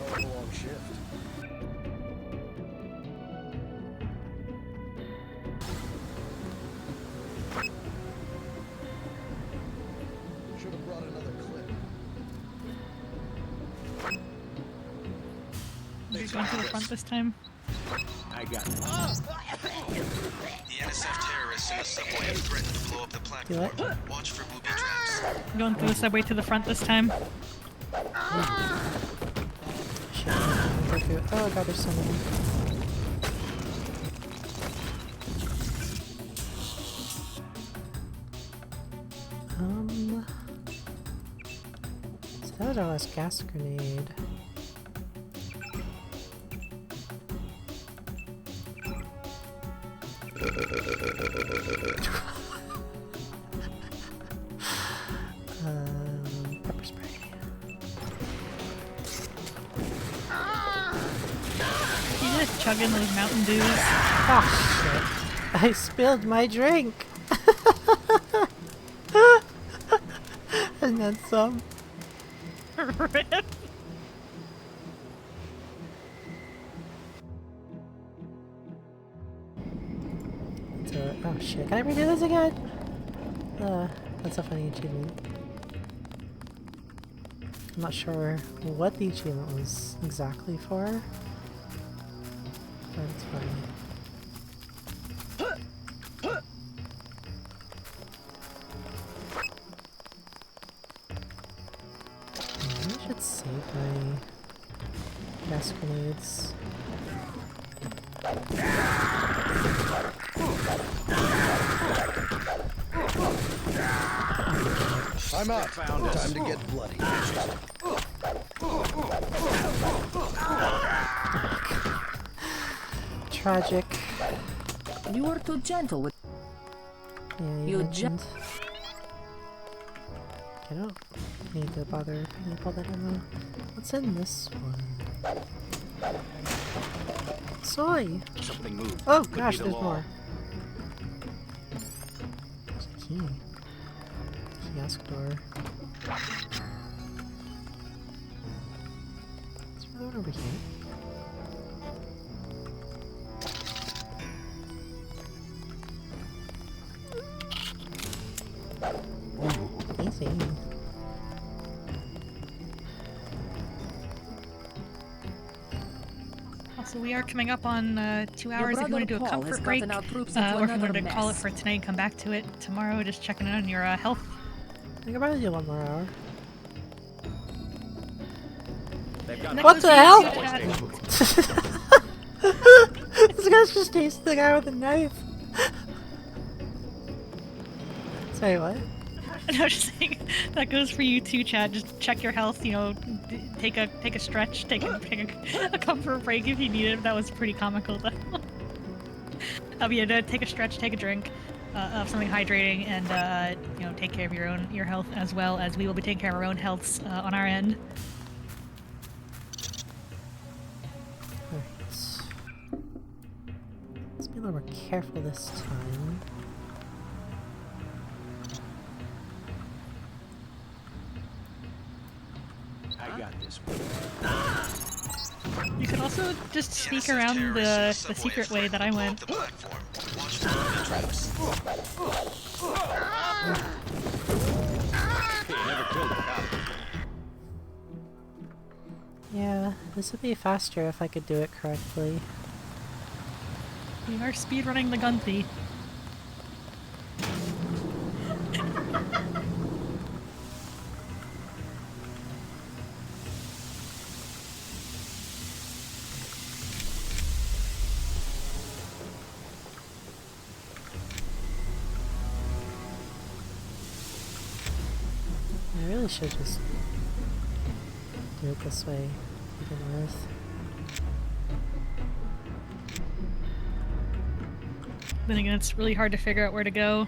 Oh, a long shift. Should have brought another clip. She's going to the front this time. I got it. The NSF terrorists in the subway have threatened to blow up the platform. Watch for booby traps. I'm going through the subway to the front this time. Oh god, there's so many. So that was our last gas grenade. Pepper spray. You just chugging those Mountain Dews. Oh shit. I spilled my drink! And then some. Rip. Oh shit, can I redo this again? That's a funny achievement. I'm not sure what the achievement was exactly for, but it's funny. I should save my gas grenades. I'm up. Time to get bloody. Tragic. You were too gentle with... Yeah, you mentioned. I don't need to bother picking up all that ammo. What's in this one? Soy! Something moved. Oh gosh, there's more. There's a key. Kiosk door. Is there one over here? Easy. Also, we are coming up on 2 hours. If you want to do a comfort break, or if you wanted to call it for tonight and come back to it tomorrow, just checking in on your health. I can probably do 1 more hour. They've got What the hell? This guy's just chasing the guy with a knife. Sorry, what? No, just saying that goes for you too, Chad. Just check your health. You know, take a stretch, take a comfort break if you need it. That was pretty comical though. Take a stretch, take a drink of something hydrating, and you know, take care of your health as well as we will be taking care of our own healths on our end. Alright. Let's be a little more careful this time. I got this. You could also just sneak around the secret way that I went. Yeah, this would be faster if I could do it correctly. We are speedrunning the gun thief. I really should just do it this way to begin with. Then again, it's really hard to figure out where to go.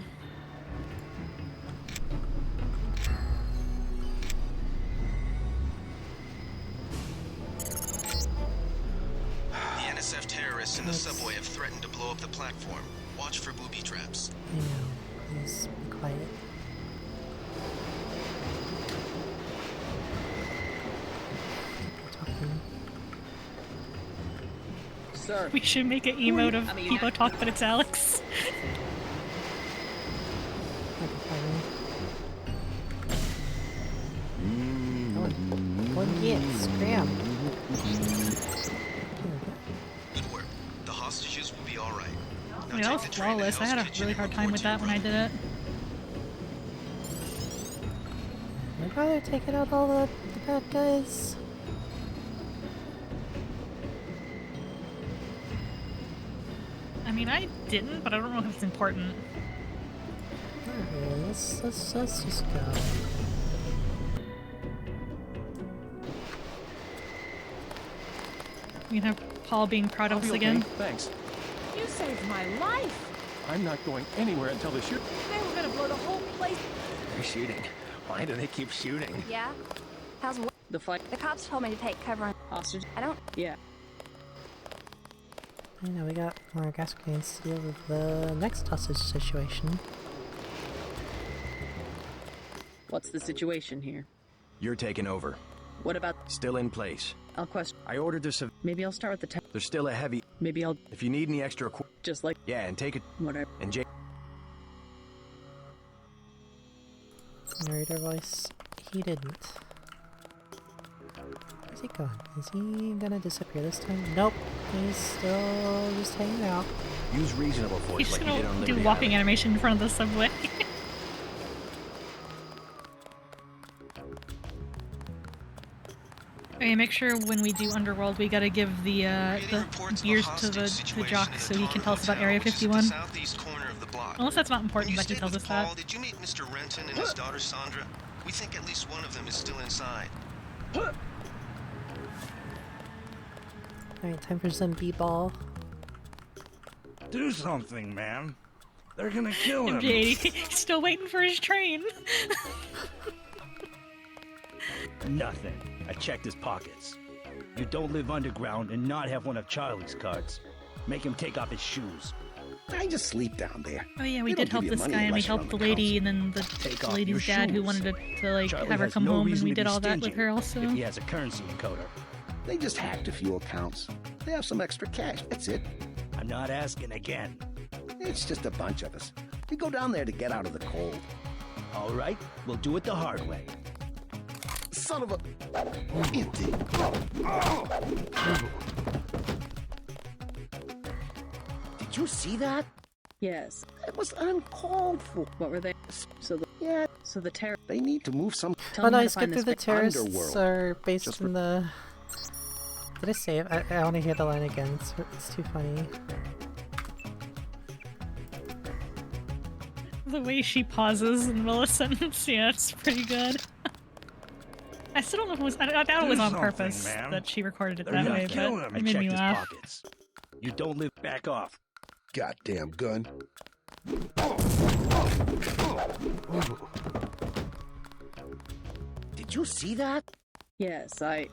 The NSF terrorists in the subway have threatened to blow up the platform. Watch for booby traps. I know. Please be quiet. Keep talking. Sir. We should make an emote of people talk, but it's Alex. One get scram. Good work. The hostages will be all right. I mean, that was flawless. I had a really hard time with that when I did it. I'd rather take out all the bad guys. I mean, I didn't, but I don't know if it's important. Alright, let's just go. We can have Paul being proud of us again. Thanks. You saved my life! I'm not going anywhere until the shoot. They were gonna blow the whole place. They're shooting. Why do they keep shooting? Yeah? How's The fight. the cops told me to take cover on Hostage. I don't Yeah. I know we got more gas grenades to deal with the next hostage situation. What's the situation here? You're taking over. What about? Still in place. I'll question. I ordered the Maybe I'll start with the There's still a heavy. Maybe I'll If you need any extra just like yeah, and take it. whatever. And Jay. Narrator voice. He didn't. Where's he going? Is he gonna disappear this time? Nope. He's still just hanging out. Use reasonable force He's just like you did on gonna do Liberty walking Island. animation in front of the subway. Okay, make sure when we do Underworld, we gotta give the gears to the jock so he can tell us about Area 51. Unless that's not important that he tells us that. Did you meet Mr. Renton and his daughter Sandra? We think at least one of them is still inside. Alright, time for some b-ball. Do something, man. They're gonna kill him. MJ, he's still waiting for his train. Nothing. I checked his pockets. You don't live underground and not have one of Charlie's cards. Make him take off his shoes. I just sleep down there. Oh yeah, we They did don't help give you this money guy, and we unless you're helped on the the lady, and then Take the off lady's your dad who shoes. wanted to like Charlie have her has come no home, and reason we to did be all that with stingy her also. If he has a currency encoder. They just hacked a few accounts. They have some extra cash. That's it. I'm not asking again. It's just a bunch of us. We go down there to get out of the cold. All right, we'll do it the hard way. Son of a... Empty. Did you see that? Yes. It was uncalled for. What were they? So the Yeah. So the terror. They need to move some... Tell Oh them no, how I to find skipped through this the terrorists underworld. are based Just in the Did I save? I want to hear the line again. It's too funny. The way she pauses in the middle of a sentence, yeah, it's pretty good. I still don't know if it was. I doubt it was on purpose that she recorded it that way, but it made me laugh. Pockets. You don't live back off. Goddamn gun. Did you see that? Yes, It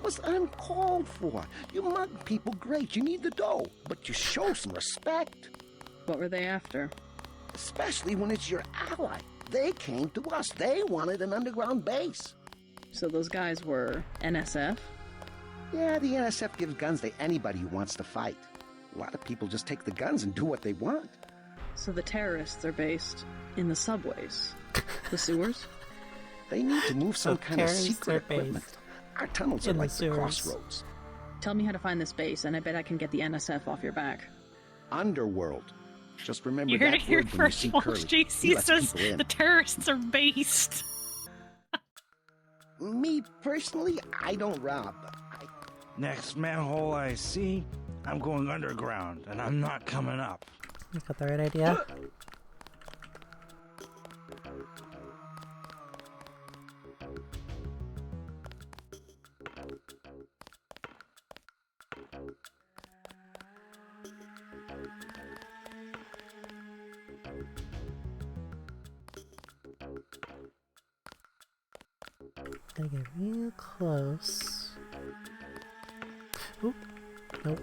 was uncalled for. You mug people great. You need the dough. But you show some respect. What were they after? Especially when it's your ally. They came to us. They wanted an underground base. So those guys were NSF? Yeah, the NSF gives guns to anybody who wants to fight. A lot of people just take the guns and do what they want. So the terrorists are based in the subways? The sewers? They need to move some kind of secret equipment. Based Our tunnels are like the crossroads. Tell me how to find this base, and I bet I can get the NSF off your back. Underworld. Just remember You heard that it here word when you first, see folks. Curly. JC He lets says people in. the terrorists are based. Me, personally, I don't rob. Next manhole I see, I'm going underground, and I'm not coming up. You got the right idea. Gotta get real close. Oop. Nope.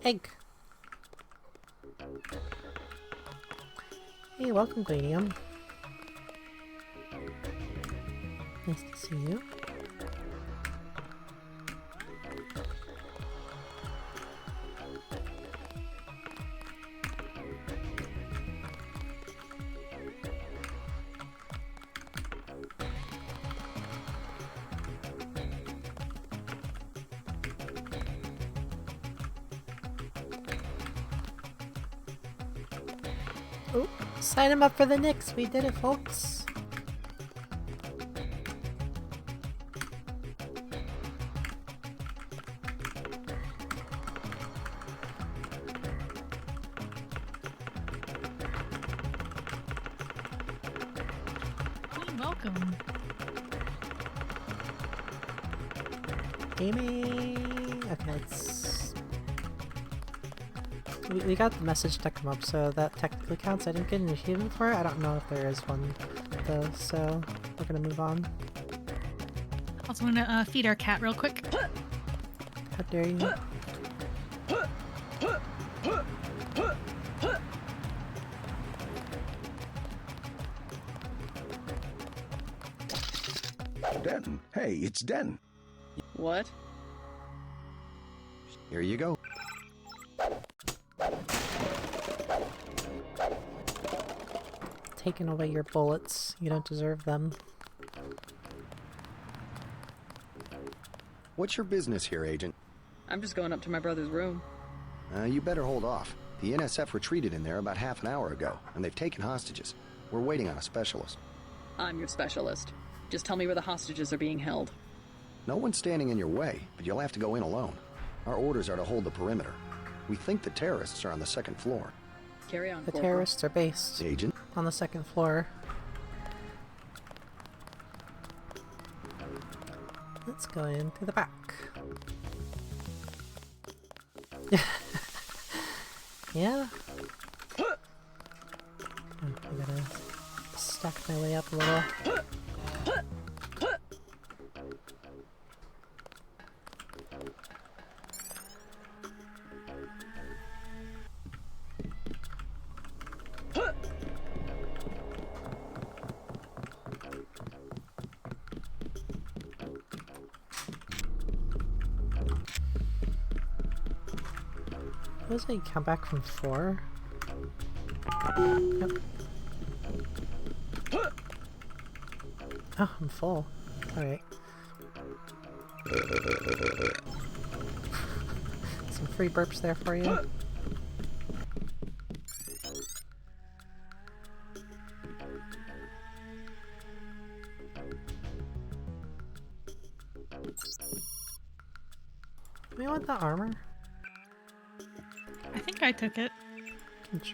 Egg! Hey, welcome, Gladium. Nice to see you. Oh, sign him up for the Knicks. We did it, folks. Welcome. Gaming. Okay, it's. We got the message to come up, so that technically counts. I didn't get an achievement for it. I don't know if there is one, though, so we're gonna move on. Also want to feed our cat real quick. How dare you? Denton. Hey, it's Denton. What? Here you go. Taking away your bullets. You don't deserve them. What's your business here, Agent? I'm just going up to my brother's room. You better hold off. The NSF retreated in there about half an hour ago, and they've taken hostages. We're waiting on a specialist. I'm your specialist. Just tell me where the hostages are being held. No one's standing in your way, but you'll have to go in alone. Our orders are to hold the perimeter. We think the terrorists are on the second floor. Carry on, The Corporal. terrorists are based Agent? on the second floor. Let's go in through the back. Yeah. Oh, I gotta stack my way up a little. Was it come back from 4? Yep. Oh, I'm full. Alright. Some free burps there for you. want the armor? I think I took it.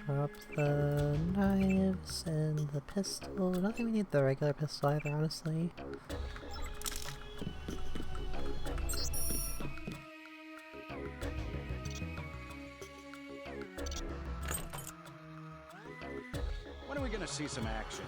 Drop the knives and the pistol. I don't think we need the regular pistol either, honestly. When are we gonna see some action?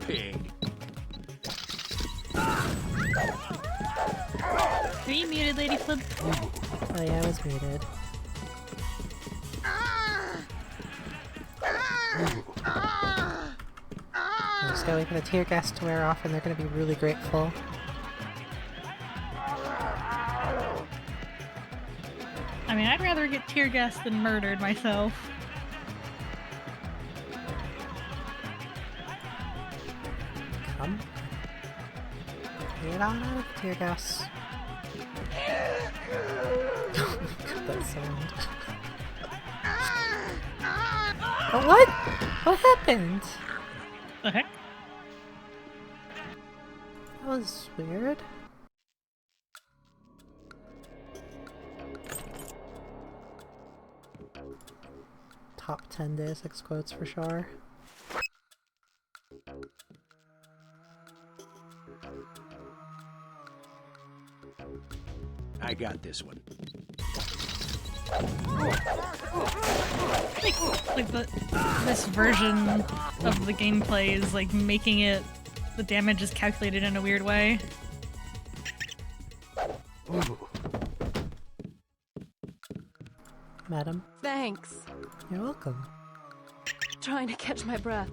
Pig. Are you muted, Lady Flip? Oh yeah, I was muted. I just gotta wait for the tear gas to wear off and they're gonna be really grateful. I mean, I'd rather get tear gassed than murdered myself. Come. Get on out of the tear gas. That sound. Oh, what? What happened? The heck? That was weird. Top 10 Deus Ex quotes for sure. I got this one. This version of the gameplay is like making it, the damage is calculated in a weird way. Madam? Thanks. You're welcome. Trying to catch my breath.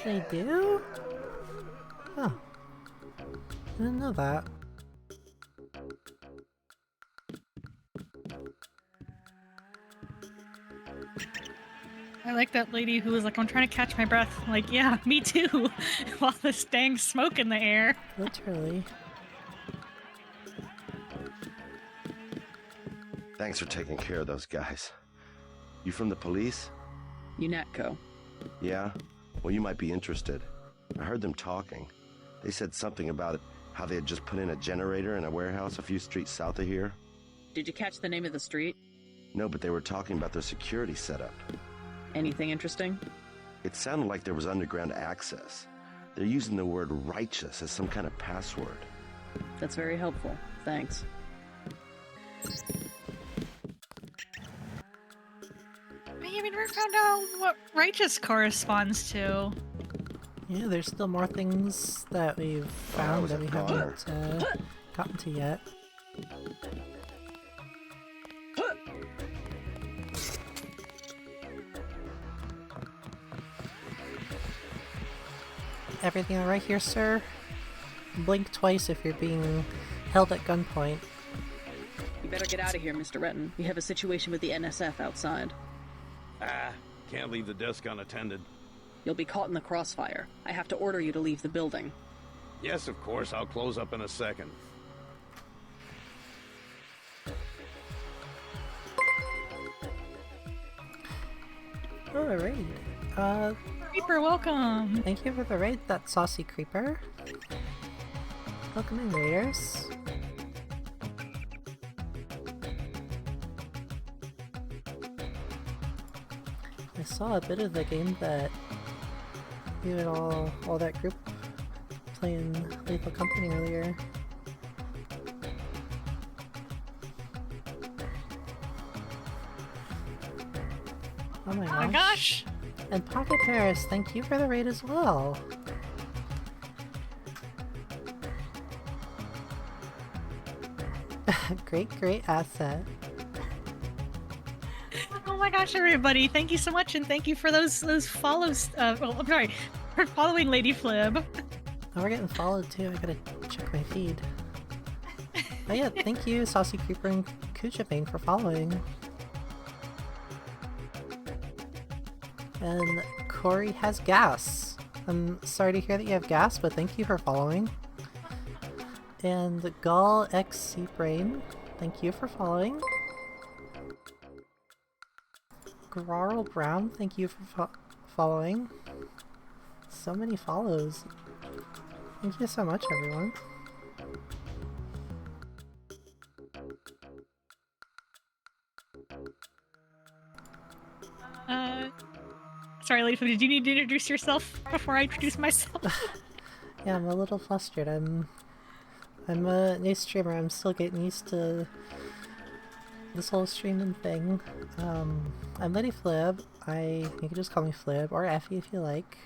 They do? Oh. I didn't know that. I like that lady who was like, I'm trying to catch my breath. I'm like, yeah, me too. While there's dang smoke in the air. Literally. Thanks for taking care of those guys. You from the police? UNATCO. Yeah? Well, you might be interested. I heard them talking. They said something about it, how they had just put in a generator in a warehouse a few streets south of here. Did you catch the name of the street? No, but they were talking about their security setup. Anything interesting? It sounded like there was underground access. They're using the word righteous as some kind of password. That's very helpful. Thanks. I mean, we found out what righteous corresponds to. Yeah, there's still more things that we've found that we haven't gotten to yet. Everything alright here, sir? Blink twice if you're being held at gunpoint. You better get out of here, Mr. Retton. We have a situation with the NSF outside. Can't leave the desk unattended. You'll be caught in the crossfire. I have to order you to leave the building. Yes, of course. I'll close up in a second. Alright. Creeper, welcome! Thank you for the raid, that saucy creeper. Welcome in, raiders. I saw a bit of the game that you and all that group playing Lethal Company earlier. Oh my gosh. Oh my gosh! And Pocket Paris, thank you for the raid as well. Great asset. Oh my gosh, everybody! Thank you so much, and thank you for those follows. Well, I'm sorry, for following Lady Flib. Oh, we're getting followed too. I gotta check my feed. Oh yeah, thank you, Saucy Creeper and Kujabane for following. And Corey has gas. I'm sorry to hear that you have gas, but thank you for following. And Gall X Sea Brain, thank you for following. Grarl Brown, thank you for following. So many follows. Thank you so much, everyone. Sorry, Lady Flip, did you need to introduce yourself before I introduce myself? Yeah, I'm a little flustered. I'm a new streamer. I'm still getting used to this whole streaming thing. I'm Lady Flib. You can just call me Flib, or Effie if you like.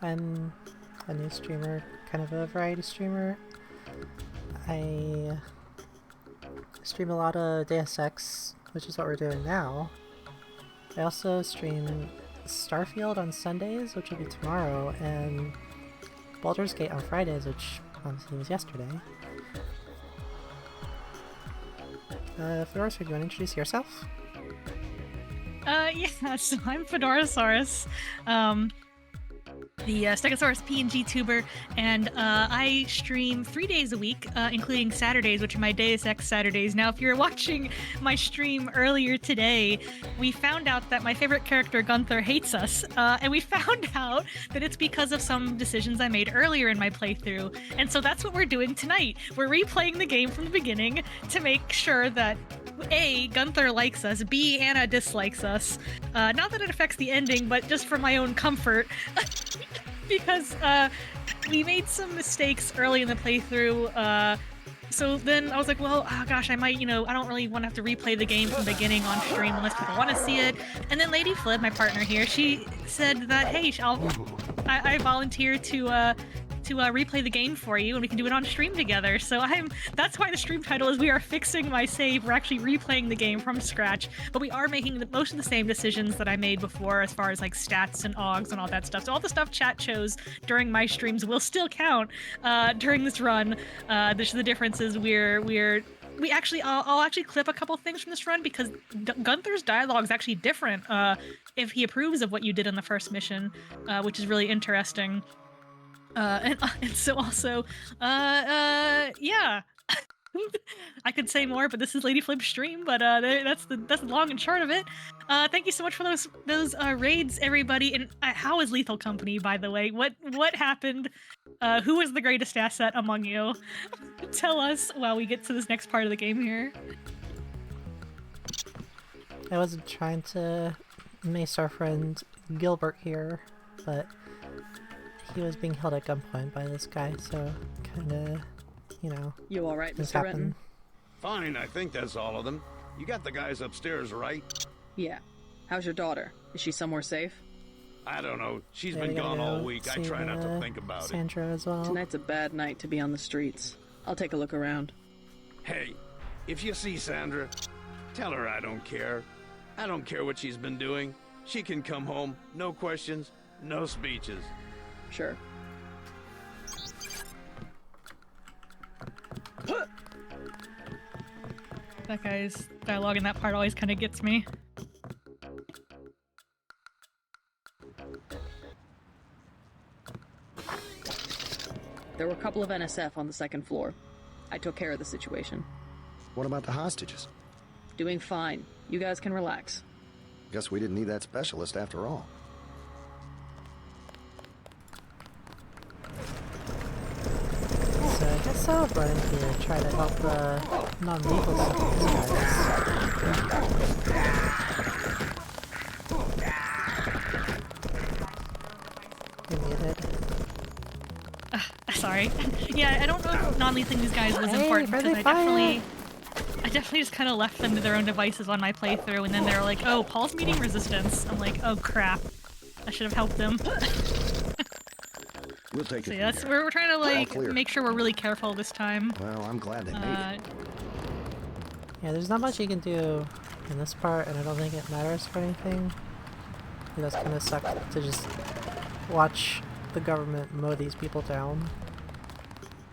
I'm a new streamer, kind of a variety streamer. I stream a lot of Deus Ex, which is what we're doing now. I also stream Starfield on Sundays, which will be tomorrow, and Baldur's Gate on Fridays, which obviously was yesterday. Fedorasaurus, do you want to introduce yourself? Yeah, so I'm Fedorasaurus, the Stegosaurus PNG tuber, and I stream 3 days a week, including Saturdays, which are my Deus Ex Saturdays. Now, if you're watching my stream earlier today, we found out that my favorite character, Gunther, hates us, and we found out that it's because of some decisions I made earlier in my playthrough, and so that's what we're doing tonight. We're replaying the game from the beginning to make sure that A, Gunther likes us, B, Anna dislikes us. Not that it affects the ending, but just for my own comfort. Because we made some mistakes early in the playthrough, so then I was like, well, oh gosh, I might, I don't really want to have to replay the game from the beginning on stream unless people want to see it. And then Lady Flib, my partner here, she said that, hey, I volunteer to replay the game for you, and we can do it on stream together. So that's why the stream title is We Are Fixing My Save. We're actually replaying the game from scratch, but we are making most of the same decisions that I made before as far as like stats and augs and all that stuff. So all the stuff chat chose during my streams will still count during this run. The difference is I'll actually clip a couple things from this run because Gunther's dialogue is actually different if he approves of what you did in the first mission, which is really interesting. And so also, yeah. I could say more, but this is Lady Flip's stream. But that's the long and short of it. Thank you so much for those raids, everybody. And how is Lethal Company, by the way? What happened? Who was the greatest asset among you? Tell us while we get to this next part of the game here. I wasn't trying to mace our friend Gilbert here, but he was being held at gunpoint by this guy, so kinda, You alright, this Mr. happened. Retton? Fine, I think that's all of them. You got the guys upstairs, right? Yeah. How's your daughter? Is she somewhere safe? I don't know. She's Yeah, been we gotta gone go all week. I see try not to think about Sandra as well. Tonight's a bad night to be on the streets. I'll take a look around. Hey, if you see Sandra, tell her I don't care. I don't care what she's been doing. She can come home. No questions, no speeches. Sure. That guy's dialogue in that part always kind of gets me. There were a couple of NSF on the second floor. I took care of the situation. What about the hostages? Doing fine. You guys can relax. Guess we didn't need that specialist after all. So I guess I'll run in here and try to help the non-lethal You're muted. Sorry. Yeah, I don't know if non-lething these guys was important because I definitely just kind of left them to their own devices on my playthrough, and then they were like, "Oh, Paul's meeting resistance." I'm like, "Oh crap, I should have helped him." We'll take So it. yeah, we're trying to make sure we're really careful this time. Well, I'm glad they made it. Yeah, there's not much you can do in this part, and I don't think it matters for anything. It does kind of suck to just watch the government mow these people down.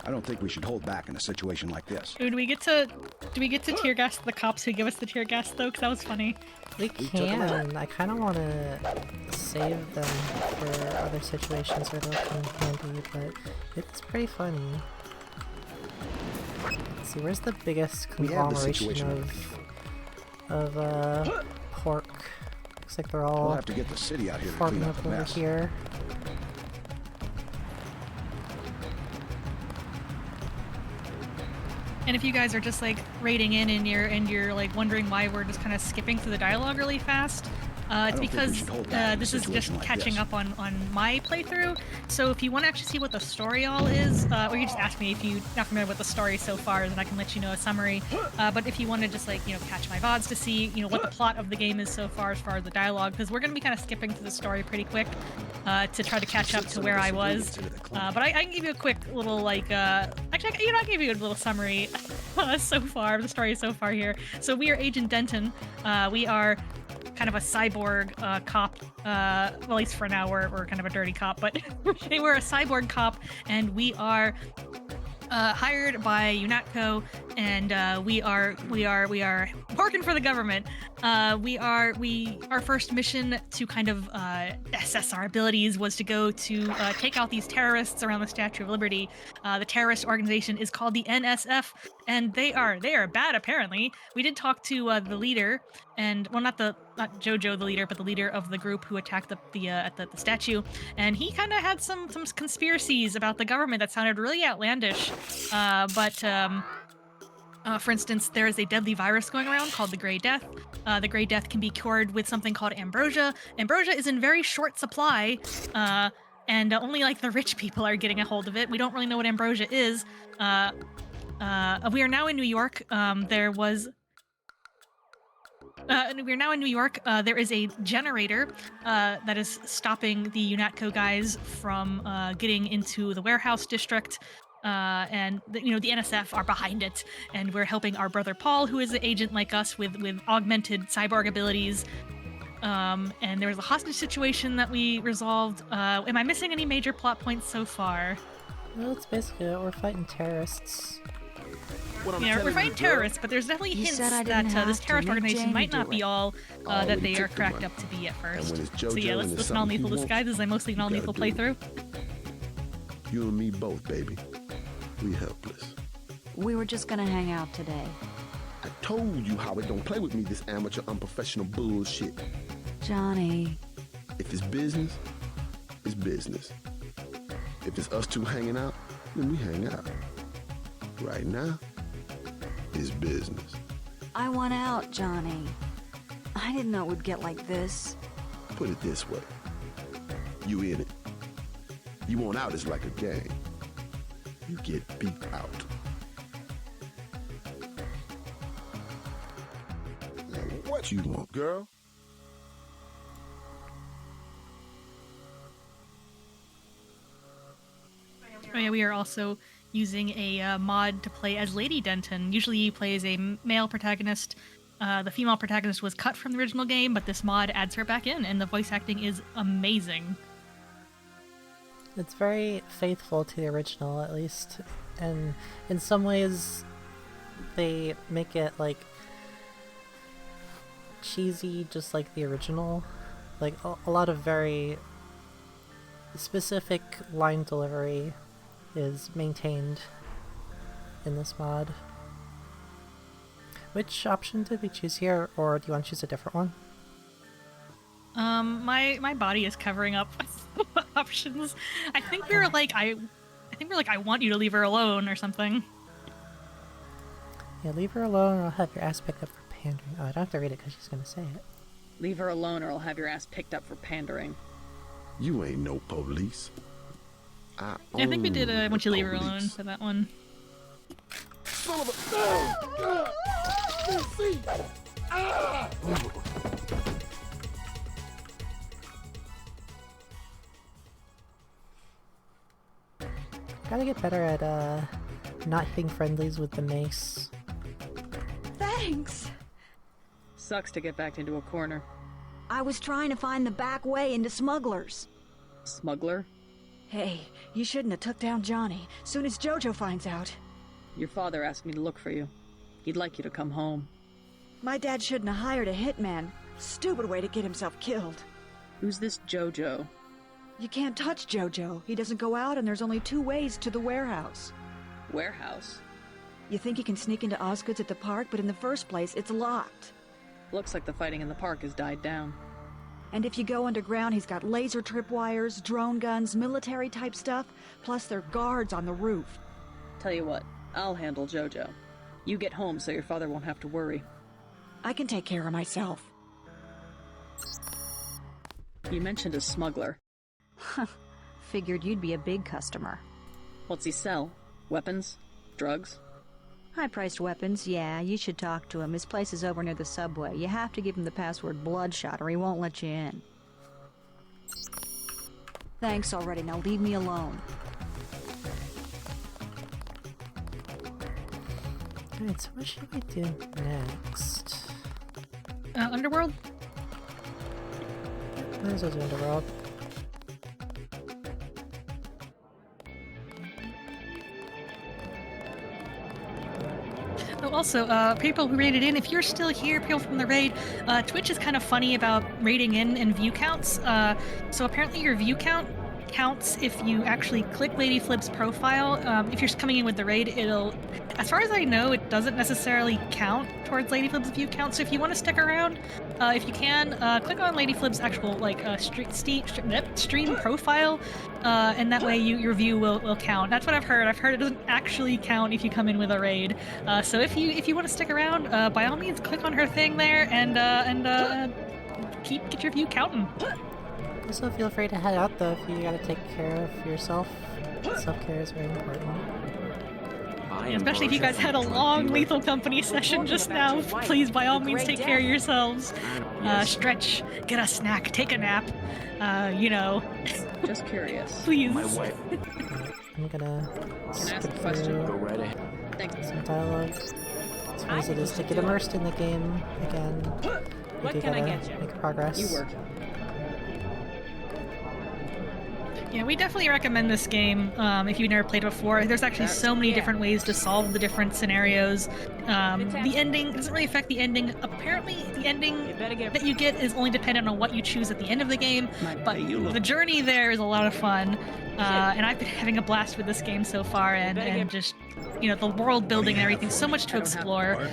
I don't think we should hold back in a situation like this. Ooh, do we get to tear gas the cops who give us the tear gas though? Because that was funny. We can. I kind of want to save them for other situations where they'll come in handy, but it's pretty funny. Let's see, where's the biggest conglomeration of pork? Looks like they're all We'll have to get the city out here to farming clean up up the over mess. here. And if you guys are just like raiding in and you're like wondering why we're just kind of skipping through the dialogue really fast, it's because this is just catching up on my playthrough. So if you want to actually see what the story all is, or you just ask me if you're not familiar with the story so far, then I can let you know a summary. But if you want to just like, you know, catch my VODs to see, you know, what the plot of the game is so far as the dialogue, because we're going to be kind of skipping through the story pretty quick to try to catch up to where I was. But I can give you a quick little like, actually, you know, I'll give you a little summary so far, the story so far here. So we are Agent Denton. We are kind of a cyborg cop, well, at least for now we're kind of a dirty cop, but we're a cyborg cop, and we are hired by UNATCO, and we are working for the government. Our first mission to kind of assess our abilities was to go to take out these terrorists around the Statue of Liberty. The terrorist organization is called the NSF, and they are bad apparently. We did talk to the leader, and well, not Jojo the leader, but the leader of the group who attacked the statue, and he kind of had some conspiracies about the government that sounded really outlandish. For instance, there is a deadly virus going around called the Grey Death. The Grey Death can be cured with something called ambrosia. Ambrosia is in very short supply, and only like the rich people are getting a hold of it. We don't really know what ambrosia is. We are now in New York. We're now in New York. There is a generator that is stopping the UNATCO guys from getting into the warehouse district. And the NSF are behind it, and we're helping our brother Paul, who is an agent like us with augmented cyborg abilities. And there was a hostage situation that we resolved. Am I missing any major plot points so far? Well, it's basically it. We're fighting terrorists. Yeah, we're fighting terrorists, but there's definitely hints that this terrorist organization might not be all that they are cracked up to be at first. So yeah, let's listen to Non-Lethal Disguise. This is a mostly non-lethal playthrough. You and me both, baby. We helpless. We were just gonna hang out today. I told you how it don't play with me, this amateur unprofessional bullshit. Johnny. If it's business, it's business. If it's us two hanging out, then we hang out. Right now, it's business. I want out, Johnny. I didn't know it would get like this. Put it this way. You in it. You want out is like a game. You get beat out. Now, what you want, girl? Oh yeah, we are also using a mod to play as Lady Denton. Usually you play as a male protagonist. The female protagonist was cut from the original game, but this mod adds her back in, and the voice acting is amazing. It's very faithful to the original, at least, and in some ways they make it like cheesy, just like the original. Like a lot of very specific line delivery is maintained in this mod. Which option did we choose here, or do you want to choose a different one? My body is covering up options. I think we were like, I want you to leave her alone or something. Yeah, leave her alone or I'll have your ass picked up for pandering. Oh, I don't have to read it because she's gonna say it. Leave her alone or I'll have your ass picked up for pandering. You ain't no police. I think we did I want you to leave her alone for that one. Son of a... Gotta get better at not hitting friendlies with the mace. Thanks! Sucks to get backed into a corner. I was trying to find the back way into Smugglers. Smuggler? Hey, you shouldn't have took down Johnny. Soon as Jojo finds out. Your father asked me to look for you. He'd like you to come home. My dad shouldn't have hired a hitman. Stupid way to get himself killed. Who's this Jojo? You can't touch Jojo. He doesn't go out, and there's only 2 ways to the warehouse. Warehouse? You think you can sneak into Osgood's at the park, but in the first place, it's locked. Looks like the fighting in the park has died down. And if you go underground, he's got laser tripwires, drone guns, military-type stuff, plus there are guards on the roof. Tell you what, I'll handle Jojo. You get home so your father won't have to worry. I can take care of myself. You mentioned a smuggler. Figured you'd be a big customer. What's he sell? Weapons? Drugs? High-priced weapons, yeah, you should talk to him. His place is over near the subway. You have to give him the password Bloodshot or he won't let you in. Thanks already, now leave me alone. Alright, so what should we do next? Underworld? Might as well do Underworld. Oh, also, people who raided in, if you're still here, people from the raid, Twitch is kind of funny about raiding in and view counts. So apparently your view count counts if you actually click Lady Flip's profile. If you're coming in with the raid, it'll, as far as I know, it doesn't necessarily count towards Lady Flip's view count. So if you want to stick around, if you can, click on Lady Flip's actual like stream profile, and that way your view will count. That's what I've heard. I've heard it doesn't actually count if you come in with a raid. So if you want to stick around, by all means, click on her thing there and get your view counting. Also, feel free to head out though if you gotta take care of yourself. Self-care is very important. Especially if you guys had a long Lethal Company session just now. Please, by all means, take care of yourselves. Stretch, get a snack, take a nap. You know. Just curious. Please. I'm gonna skip through some dialogue. As far as it is to get immersed in the game again, you do gotta make progress. You work. Yeah, we definitely recommend this game if you've never played it before. There's actually so many different ways to solve the different scenarios. The ending doesn't really affect the ending. Apparently, the ending that you get is only dependent on what you choose at the end of the game, but the journey there is a lot of fun. And I've been having a blast with this game so far, and just, you know, the world building and everything, so much to explore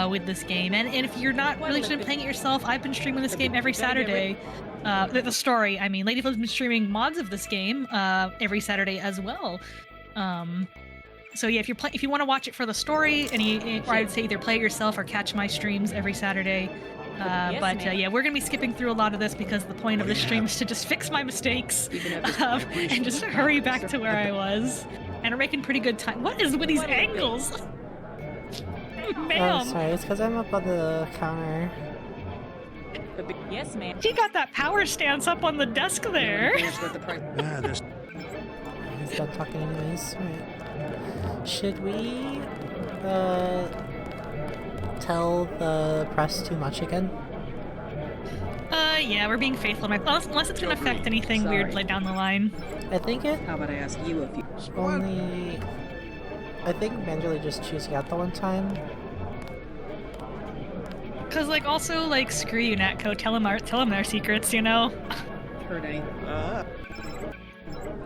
with this game. And if you're not really interested in playing it yourself, I've been streaming this game every Saturday. The story, I mean, Lady Flip's been streaming mods of this game every Saturday as well. So yeah, if you want to watch it for the story, or I'd say either play it yourself or catch my streams every Saturday. Yeah, we're gonna be skipping through a lot of this because the point of this stream is to just fix my mistakes and just hurry back to where I was. And we're making pretty good time. What is with these angles? Ma'am! Oh, sorry, it's because I'm up on the counter. Yes, ma'am. He got that power stance up on the desk there. Yeah, there's... He's done talking anyways. Right. Should we tell the press too much again? Yeah, we're being faithful. Unless it's gonna affect anything weird like down the line. I think it... How about I ask you if you... Only... I think manually just choosing out the one time. Cause like also like screw you, Natco. Tell them their secrets, you know. Heard any?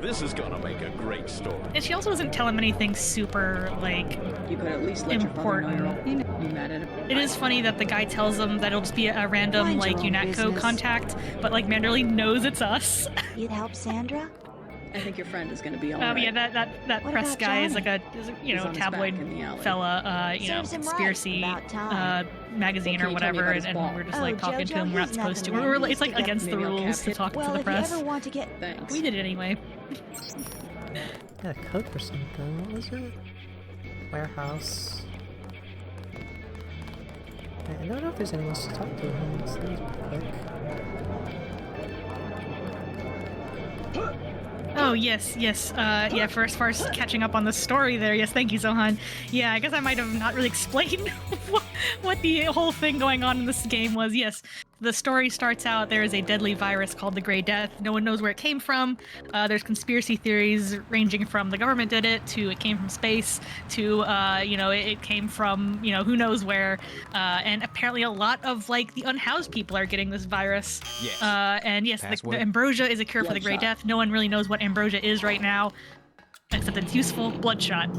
This is gonna make a great story. And she also doesn't tell him anything super like you could at least let important. Your father know you mad at him. It is funny that the guy tells them that it'll just be a random like UNATCO contact, but like Manderly knows it's us. You'd help Sandra? I think your friend is going to be alright. Yeah, that press guy is like a tabloid fella, conspiracy magazine or whatever, and we're just like talking to him. We're not supposed to. It's like against the rules to talk to the press. If you ever want to get... We did it anyway. Got a code for something. What was it? Warehouse. I don't know if there's anyone else to talk to. Let's do this quick. Oh, yes. Yeah, for as far as catching up on the story there, yes, thank you, Zohan. Yeah, I guess I might have not really explained what the whole thing going on in this game was. Yes, the story starts out, there is a deadly virus called the Grey Death. No one knows where it came from. There's conspiracy theories ranging from the government did it, to it came from space, to, it came from, who knows where. And apparently a lot of, like, the unhoused people are getting this virus. Yes. And yes, the ambrosia is a cure for the Grey Death. No one really knows what ambrosia is right now, except it's useful. Bloodshot.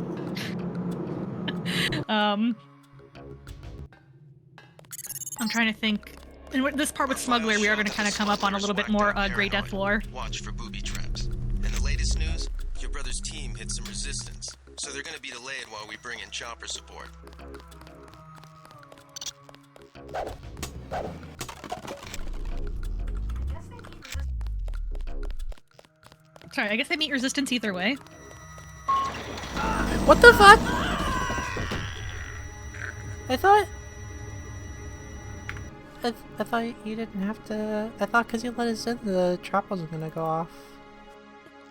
I'm trying to think. In this part with Smuggler, we are going to kind of come up on a little bit more Grey Death lore. Watch for booby traps. In the latest news, your brother's team hit some resistance, so they're going to be delayed while we bring in chopper support. Sorry, I guess they meet resistance either way. What the fuck? I thought you didn't have to. I thought because you let us in, the trap wasn't gonna go off.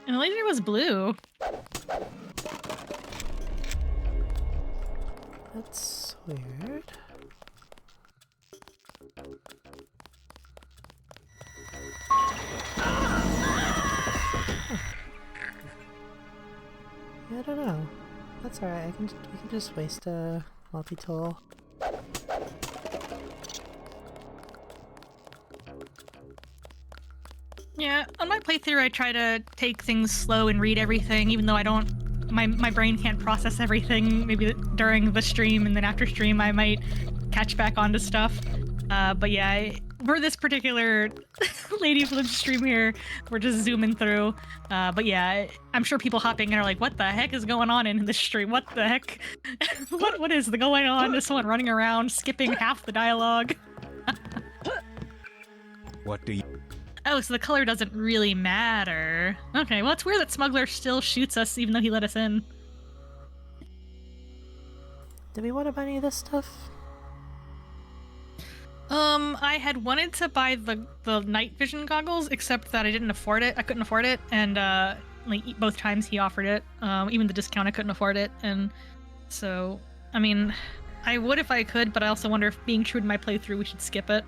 And the laser was blue. That's weird. Yeah, I don't know. That's alright. We can just waste a multi-tool. Yeah, on my playthrough I try to take things slow and read everything, even though I don't... My brain can't process everything. Maybe during the stream and then after stream I might catch back onto stuff. But yeah, for this particular Lady Flip stream here, we're just zooming through. But yeah, I'm sure people hopping in are like, what the heck is going on in this stream? What the heck? What is going on? Is someone running around, skipping half the dialogue? What do you... Oh, so the color doesn't really matter. Okay, well, it's weird that Smuggler still shoots us even though he let us in. Do we want to buy any of this stuff? I had wanted to buy the night vision goggles, except that I didn't afford it. I couldn't afford it, and like both times he offered it. Even the discount, I couldn't afford it, and so I mean, I would if I could, but I also wonder if being true to my playthrough, we should skip it.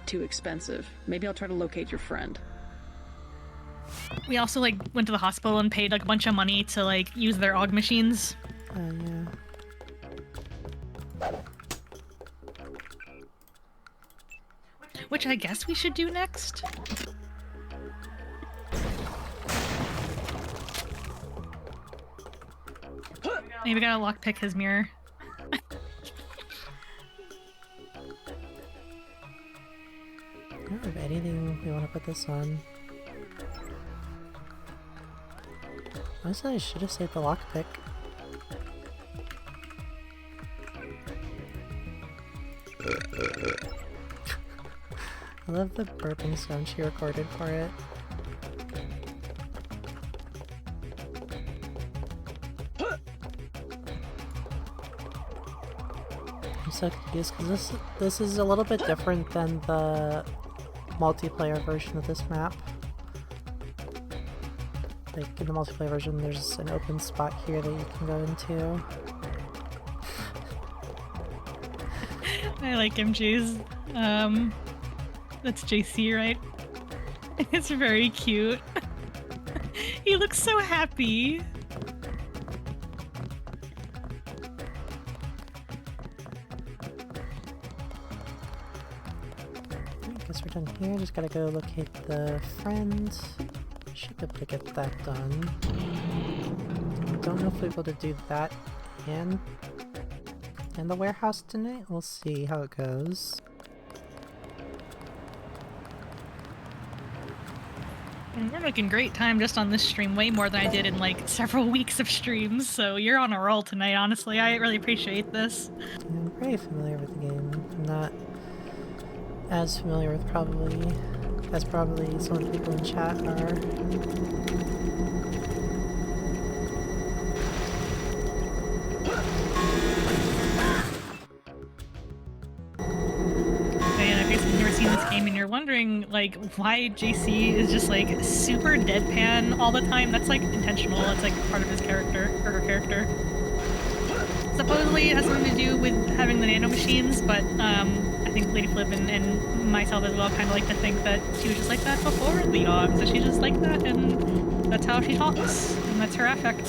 Too expensive. Maybe I'll try to locate your friend. We also like went to the hospital and paid like a bunch of money to like use their AUG machines. Yeah. Which I guess we should do next. Maybe we gotta lockpick his mirror. Do you have anything we want to put this on? Honestly, I should have saved the lockpick. I love the burping sound she recorded for it. I'm so confused because this is a little bit different than the multiplayer version of this map. Like in the multiplayer version, there's an open spot here that you can go into. I like MJ's. That's JC, right? It's very cute. He looks so happy. I guess we're done here. Just gotta go locate the friend. Should be able to get that done. Don't know if we'll be able to do that and the warehouse tonight. We'll see how it goes. And we're making great time just on this stream, way more than I did in like several weeks of streams, so you're on a roll tonight, honestly. I really appreciate this. I'm pretty familiar with the game. I'm not as familiar with probably some of the people in chat are. This game and you're wondering like why JC is just like super deadpan all the time. That's like intentional. That's like part of his character or her character. Supposedly it has something to do with having the nanomachines, but I think Lady Flip and myself as well kind of like to think that she was just like that before the Yogs, that she's just like that, and that's how she talks, and that's her affect.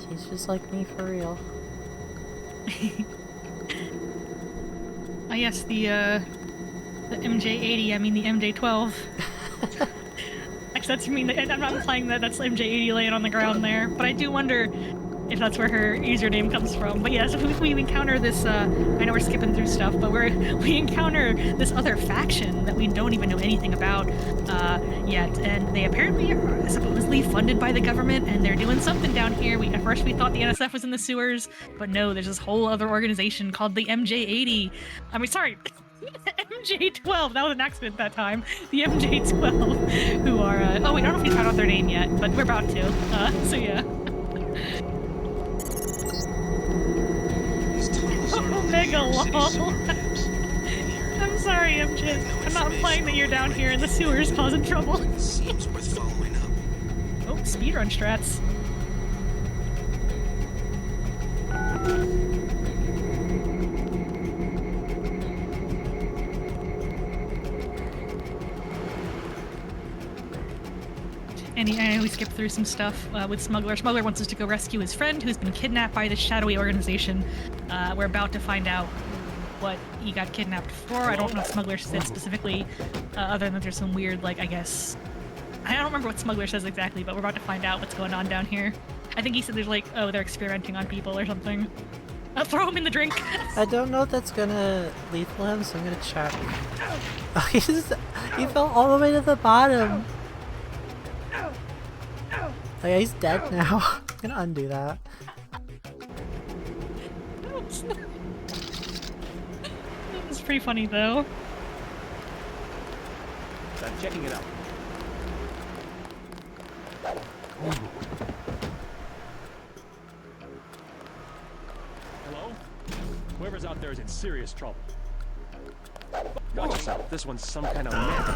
She's just like me for real. Oh yes, the MJ80, I mean the MJ12. Actually, that's, I'm not implying that that's MJ80 laying on the ground there, but I do wonder if that's where her username comes from. But yeah, so we encounter this, I know we're skipping through stuff, but we encounter this other faction that we don't even know anything about yet, and they apparently are supposedly funded by the government, and they're doing something down here. At first we thought the NSF was in the sewers, but no, there's this whole other organization called the MJ80. I mean, sorry, MJ12, that was an accident that time. The MJ12, who are, oh wait, I don't know if we found out their name yet, but we're about to, so yeah. Omega lol. I'm sorry, MJ. I'm not implying that you're down here in the sewers causing trouble. Seems worth following up. Oh, speedrun strats. And we skipped through some stuff with Smuggler. Smuggler wants us to go rescue his friend who's been kidnapped by this shadowy organization. We're about to find out what he got kidnapped for. I don't know if Smuggler said specifically, other than that there's some weird, like, I guess... I don't remember what Smuggler says exactly, but we're about to find out what's going on down here. I think he said there's like, oh, they're experimenting on people or something. Throw him in the drink! I don't know if that's gonna lethal him, so I'm gonna check. Oh, he fell all the way to the bottom! Oh yeah, he's dead now. I'm gonna undo that. It's pretty funny though. I'm checking it out. Hello? Whoever's out there is in serious trouble. Watch yourself. This one's some kind of man.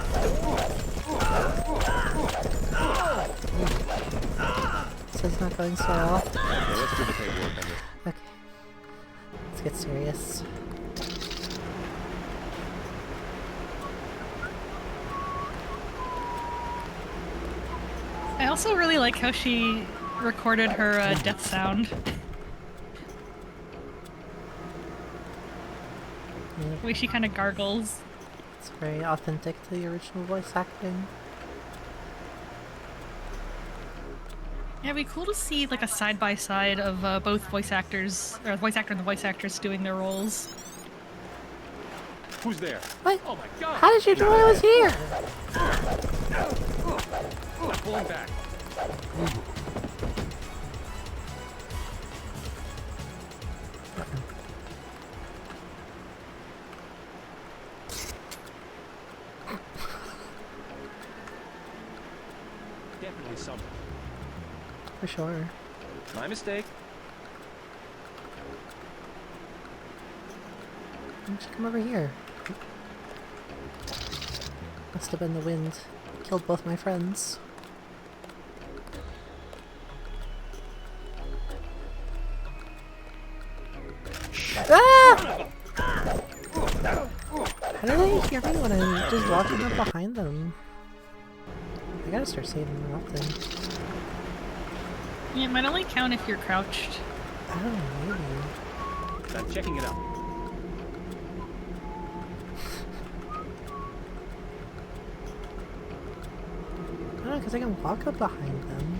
This is not going so well. Okay, let's do the paperwork on this. Okay. Let's get serious. I also really like how she recorded her death sound. The way she kind of gargles. It's very authentic to the original voice acting. Yeah, it'd be cool to see like a side-by-side of both voice actors, or the voice actor and the voice actress doing their roles. Who's there? What? Oh my god! How did you know I was here? I'm pulling back. Definitely something. For sure. My mistake. Why don't you come over here? Must have been the wind. Killed both my friends. Ah! How do they hear me when I'm just walking up behind them? I gotta start saving more often. Yeah, it might only count if you're crouched. I don't know, maybe. I'm checking it out. I don't know, because I can walk up behind them.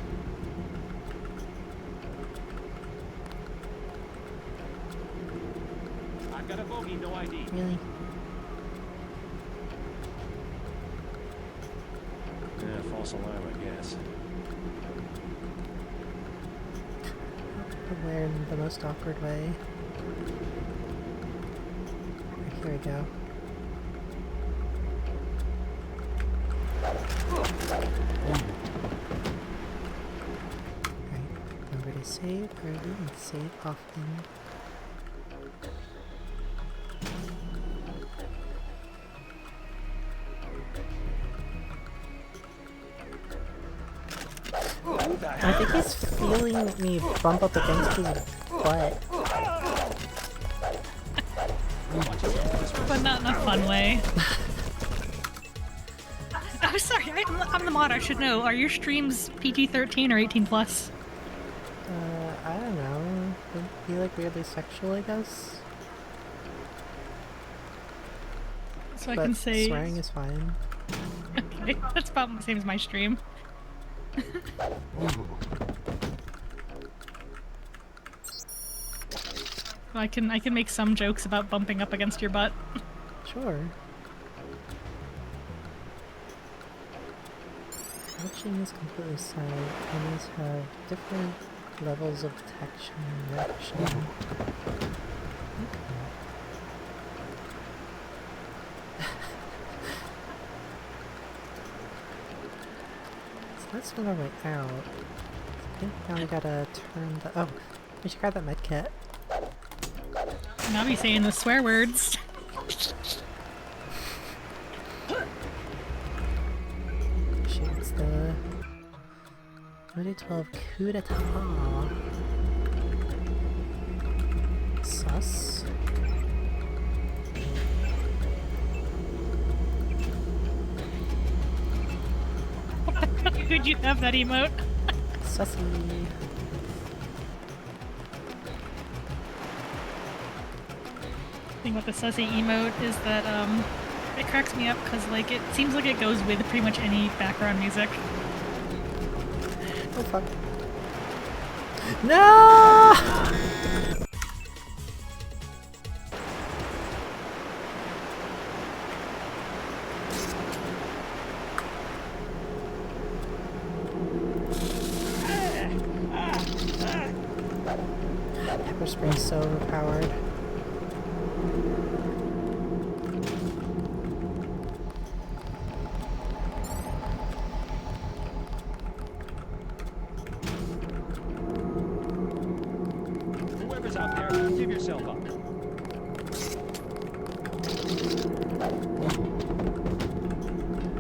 I've got a bogey, no ID. Really? Yeah, false alarm, I guess. Where in the most awkward way? Here we go. Alright, remember to save early and save often. I think he's feeling me bump up against his butt. But not in a fun way. Oh, sorry, I'm the mod, I should know. Are your streams PG-13 or 18+? I don't know. Would be like weirdly sexual, I guess. So but I can say... swearing is fine. Okay, that's about the same as my stream. I can make some jokes about bumping up against your butt. Sure. Watching is completely silent. Enemies have different levels of detection and reaction. So that's not our way out. I think now we gotta turn the... Oh! We should grab that med kit. Now be saying the swear words. Shoots the 2012 coup d'etat. Sus. Could you have that emote? Sussy. The thing about the sussy emote is that it cracks me up because like it seems like it goes with pretty much any background music. Oh fuck. No! Pepper spray is so overpowered. Whoever's out there, give yourself up.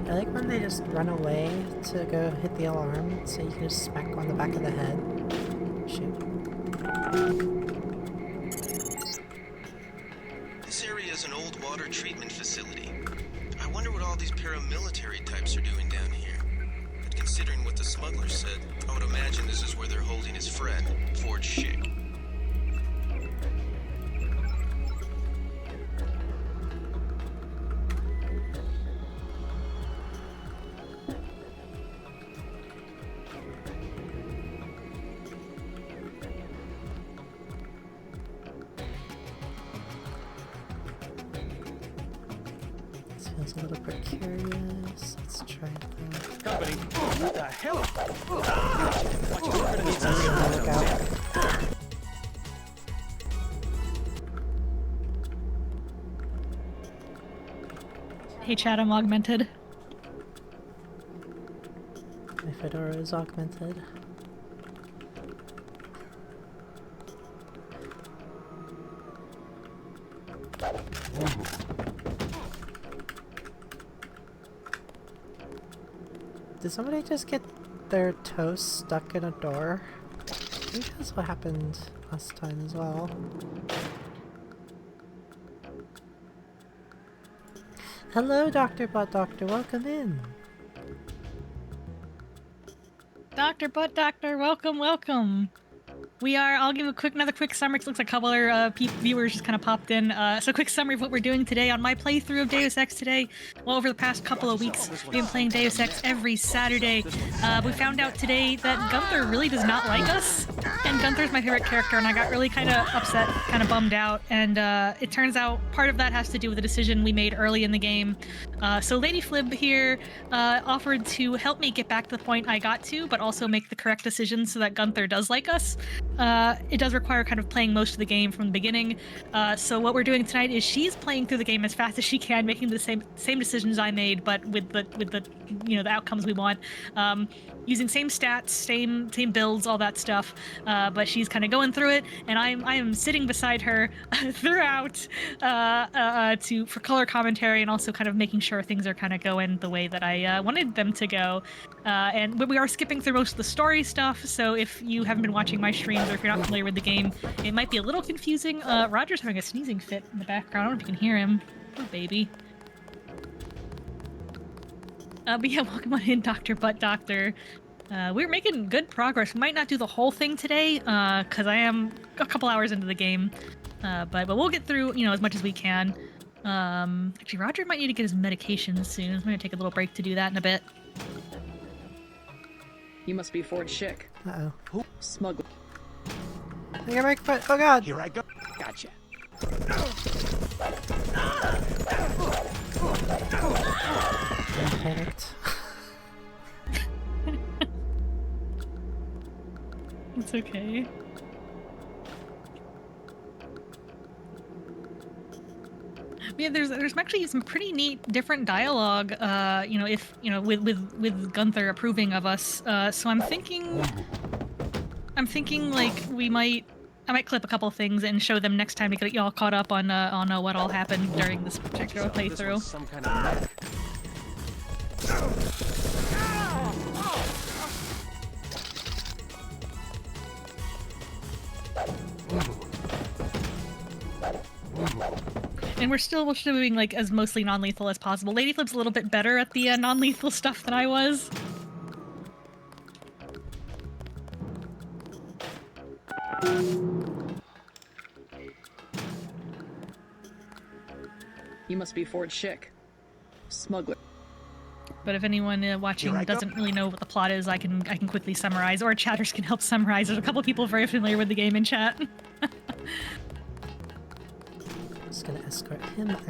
I like when they just run away to go hit the alarm, so you can just smack on the back of the head. Shoot. This area is an old water treatment facility. I wonder what all these paramilitary types are doing down here. But considering what the smuggler said, I would imagine this is where they're holding his friend, Forge Schick. This feels a little precarious. Let's try that. Company, what the hell? Watch your Look out. Hey chat, I'm augmented. My fedora is augmented. Did somebody just get their toe stuck in a door? I think that's what happened last time as well. Hello, Dr. Butt Doctor, welcome in. Dr. Butt Doctor, welcome, welcome. I'll give another quick summary. It looks like a couple other viewers just kind of popped in. So quick summary of what we're doing today on my playthrough of Deus Ex today. Well, over the past couple of weeks, we've been playing Deus Ex every Saturday. We found out today that Gunther really does not like us. And Gunther's my favorite character, and I got really kind of upset, kind of bummed out. And it turns out part of that has to do with the decision we made early in the game. So Lady Flib here offered to help me get back to the point I got to, but also make the correct decision so that Gunther does like us. it does require kind of playing most of the game from the beginning. So what we're doing tonight is she's playing through the game as fast as she can, making the same decisions I made, but with the the outcomes we want. Using same stats, same builds, all that stuff. But she's kind of going through it, and I am sitting beside her throughout for color commentary and also kind of making sure things are kind of going the way that I wanted them to go. And we are skipping through most of the story stuff, so if you haven't been watching my streams or if you're not familiar with the game, it might be a little confusing. Roger's having a sneezing fit in the background. I don't know if you can hear him. Poor baby. But yeah, welcome on in, Dr. Butt Doctor. We're making good progress. We might not do the whole thing today, because I am a couple hours into the game. But we'll get through, as much as we can. Actually, Roger might need to get his medication soon. I'm gonna take a little break to do that in a bit. You must be Ford Schick. Uh-oh. Who? Smuggler. I got my foot. Oh god! Here I go. Gotcha. I panicked. It's okay. Yeah, there's actually some pretty neat different dialogue, with Gunther approving of us. So I'm thinking like I might clip a couple things and show them next time to get y'all caught up on what all happened during this particular playthrough. Some kind of mech. And we're still doing like as mostly non-lethal as possible. Lady Flip's a little bit better at the non-lethal stuff than I was. You must be Ford Schick. Smuggler. But if anyone watching doesn't really know what the plot is, I can quickly summarize, or chatters can help summarize. There's a couple people very familiar with the game in chat. Just gonna escort him out.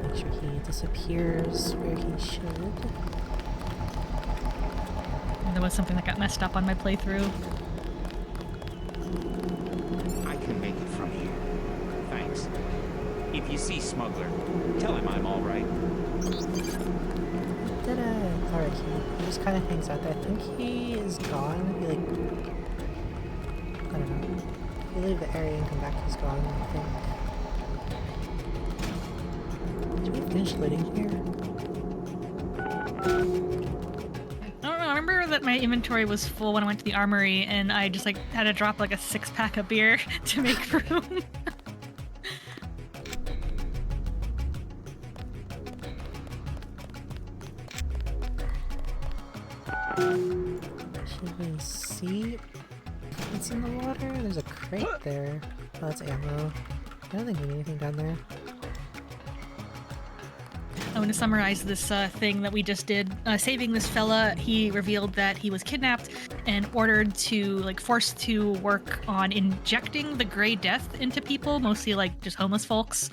Make sure he disappears where he should. There was something that got messed up on my playthrough. I can make it from here. Thanks. If you see Smuggler, tell him I'm alright. Did it! Alright, he just kind of hangs out there. I think he is gone. He I don't know. If you leave the area and come back, he's gone, I think. Did we finish looting here? I don't know, I remember that my inventory was full when I went to the armory, and I just had to drop like a 6-pack of beer to make room. Should we see what's in the water? There's a crate there. Oh, that's ammo. I don't think we need anything down there. I'm going to summarize this thing that we just did. Saving this fella, he revealed that he was kidnapped and ordered to, forced to work on injecting the Grey Death into people, mostly just homeless folks.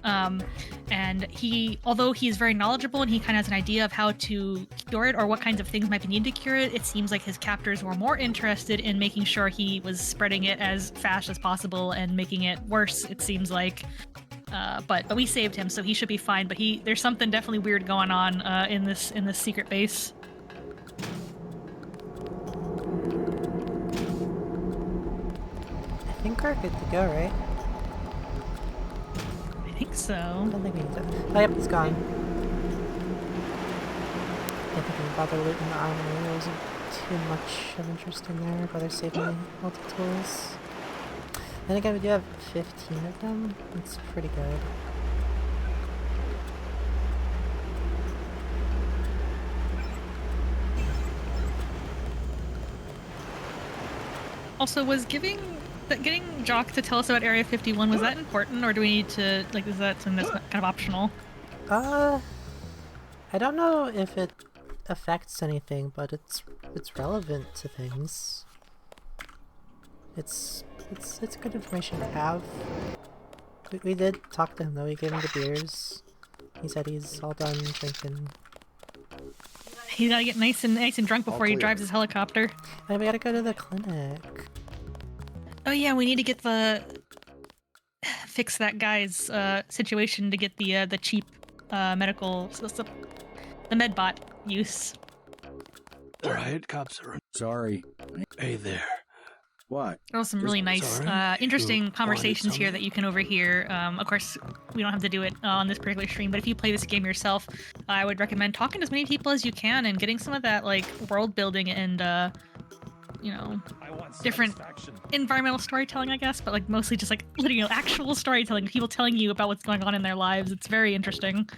And although he's very knowledgeable and he kind of has an idea of how to cure it or what kinds of things might be needed to cure it, it seems like his captors were more interested in making sure he was spreading it as fast as possible and making it worse, it seems like. But we saved him, so he should be fine. But there's something definitely weird going on in this secret base. I think we're good to go, right? I think so. I don't think we need to. Oh, yep, he's gone. I don't think we bother looting the armory. There wasn't too much of interest in there. Rather saving multi-tools. Then again, we do have 15 of them. That's pretty good. Also, was getting Jock to tell us about Area 51, was that important, or do we need to, is that something that's kind of optional? I don't know if it affects anything, but it's relevant to things. It's good information to have. We did talk to him though, we gave him the beers. He said he's all done drinking. He's gotta get nice and drunk before he clear. drives his helicopter. And we gotta go to the clinic. Oh yeah, we need to get fix that guy's situation to get the cheap medical the medbot use. The riot cops are... Sorry. Hey there. What? There was some really nice, sorry. interesting You conversations wanted here that you can overhear. Of course, we don't have to do it on this particular stream, but if you play this game yourself, I would recommend talking to as many people as you can and getting some of that, like, world building and, you know, different environmental storytelling, I guess, but, like, mostly just, like, you know, actual storytelling, people telling you about what's going on in their lives. It's very interesting.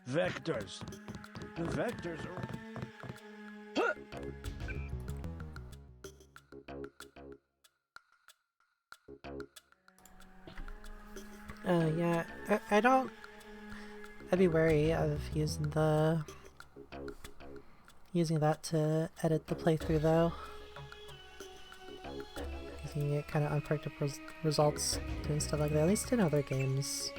Vectors. The vectors are... Yeah, I don't... I'd be wary of using that to edit the playthrough, though. You can get kind of unpredictable results doing stuff like that, at least in other games.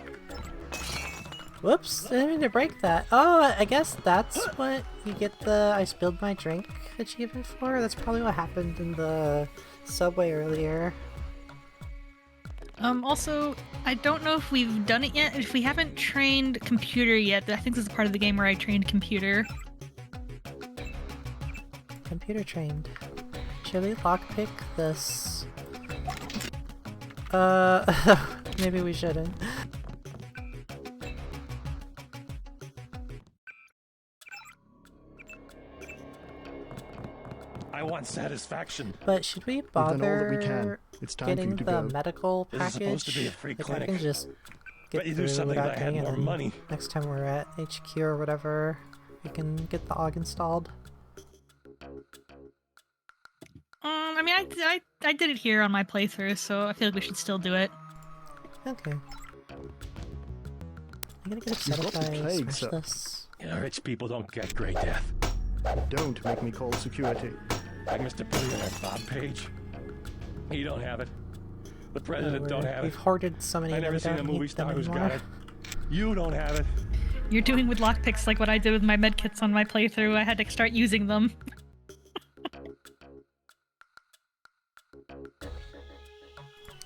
Whoops, I didn't mean to break that. Oh, I guess that's what you get the I spilled my drink achievement for? That's probably what happened in the subway earlier. Also, I don't know if we've done it yet. If we haven't trained computer yet, I think this is part of the game where I trained computer. Computer trained. Should we lockpick this? Maybe we shouldn't. I want satisfaction. But should we We've done all that bother we can. It's time for getting you to the go. medical This is supposed to package? be a free Like, clinic. I can just get Bet you through do something without if I had getting it, more and money. next time we're at HQ or whatever, we can get the AUG installed. I mean, I did it here on my playthrough, so I feel like we should still do it. Okay. I'm gonna get upset You've if got the I plague, smash sir. this. You know, rich people don't get great death. Don't make me call security. Like Mr. Billionaire Bob Page. You don't have it. The president don't have We've it. hoarded so many I of never them, seen a don't movie need them star who's anymore. got it. You don't have it. You're doing with lockpicks like what I did with my medkits on my playthrough. I had to start using them.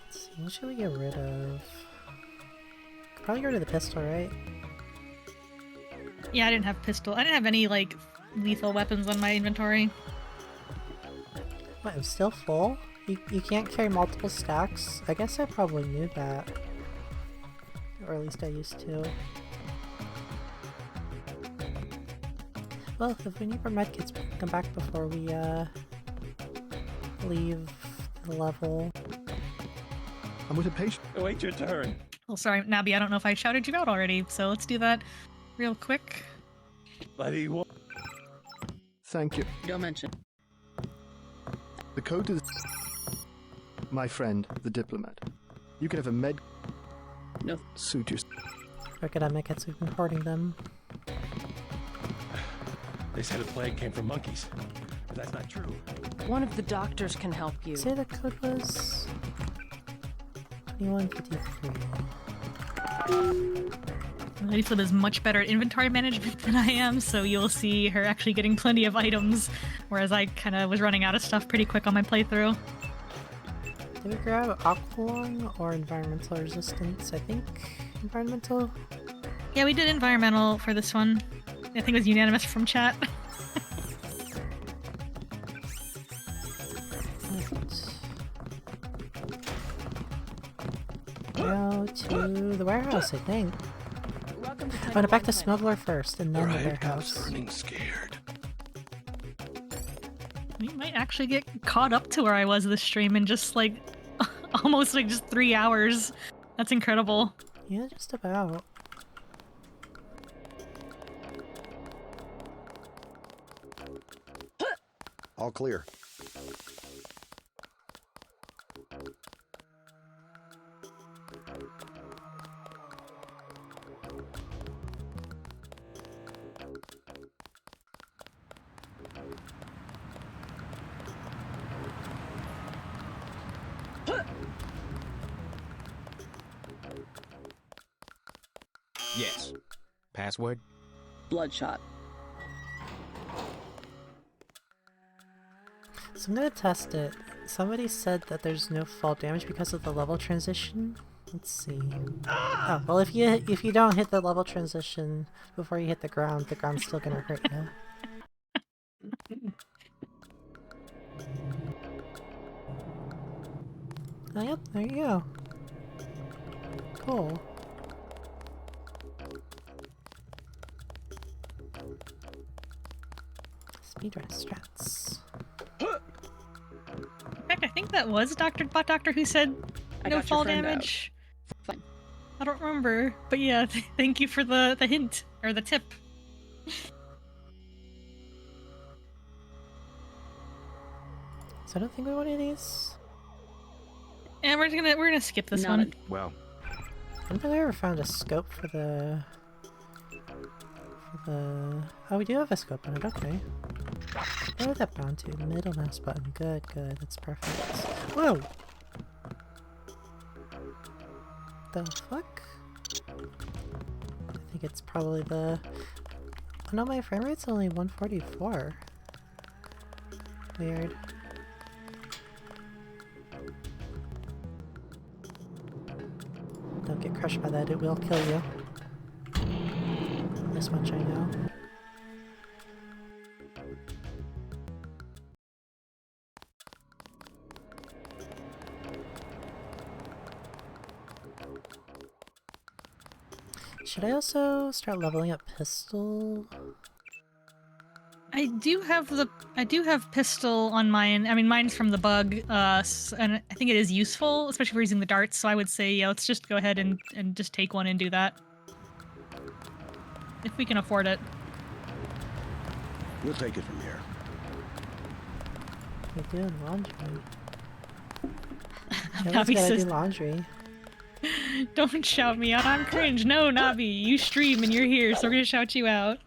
Let's see, what should we get rid of? Probably get rid of the pistol, right? Yeah, I didn't have pistol. I didn't have any, like, lethal weapons on my inventory. What, it was still full? You can't carry multiple stacks? I guess I probably knew that. Or at least I used to. Well, if we need more medkits, come back before we, leave the level. I'm with a patient. Wait your turn. Well, sorry, Nabi, I don't know if I shouted you out already, so let's do that real quick. Bloody what? Thank you. Don't mention. The code is... My friend, the diplomat. You can have a med... No. Suit your... Academic, it's we've been hoarding them. They said the plague came from monkeys. But that's not true. One of the doctors can help you. Say the code was... 2153. Lady Flip is much better at inventory management than I am, so you'll see her actually getting plenty of items, whereas I kind of was running out of stuff pretty quick on my playthrough. Did we grab Aqualung or environmental resistance? I think environmental? Yeah, we did environmental for this one. I think it was unanimous from chat. Go to the warehouse, I think. Oh, no, back to Smuggler first, and then the warehouse. Running scared. We might actually get caught up to where I was this stream in just like almost like just 3 hours. That's incredible. Yeah, just about. All clear. Yes. Password? Bloodshot. So I'm gonna test it. Somebody said that there's no fall damage because of the level transition. Let's see. Oh, well if you don't hit the level transition before you hit the ground's still gonna hurt you. Oh yep, there you go. Cool. Speedrun strats. In fact, I think that was Doctor who said I no got your fall friend damage. out. Fine. I don't remember, but yeah, thank you for the hint or the tip. So I don't think we want any of these. And we're gonna skip this one. Well, I don't think I ever found a scope for the. Oh, we do have a scope on it. Okay. What would that bound to? Middle mouse button. Good, good. That's perfect. Whoa! The fuck? I think it's probably the. Oh no, my frame rate's only 144. Weird. Don't get crushed by that, it will kill you. This much I know. Should I also start leveling up pistol? I do have pistol on mine. I mean, mine's from the bug, and I think it is useful, especially for using the darts. So I would say, yeah, let's just go ahead and just take one and do that, if we can afford it. We'll take it from here. We're doing laundry. Navi Navi's gotta says, do laundry. "Don't shout me out. I'm cringe." No, Navi, you stream and you're here, so we're gonna shout you out.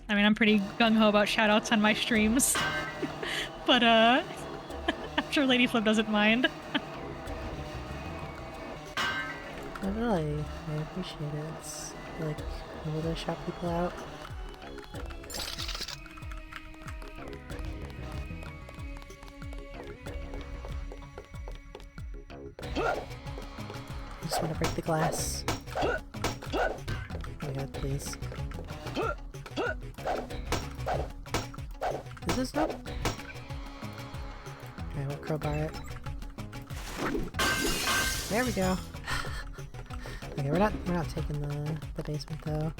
I mean, I'm pretty gung-ho about shoutouts on my streams. But, I'm sure Lady Flip doesn't mind. Really, I appreciate it. It's like, able to shout people out. I just want to break the glass. Oh my god, please. Is this up? Okay, we'll crowbar it. There we go. Okay, we're not taking the basement though.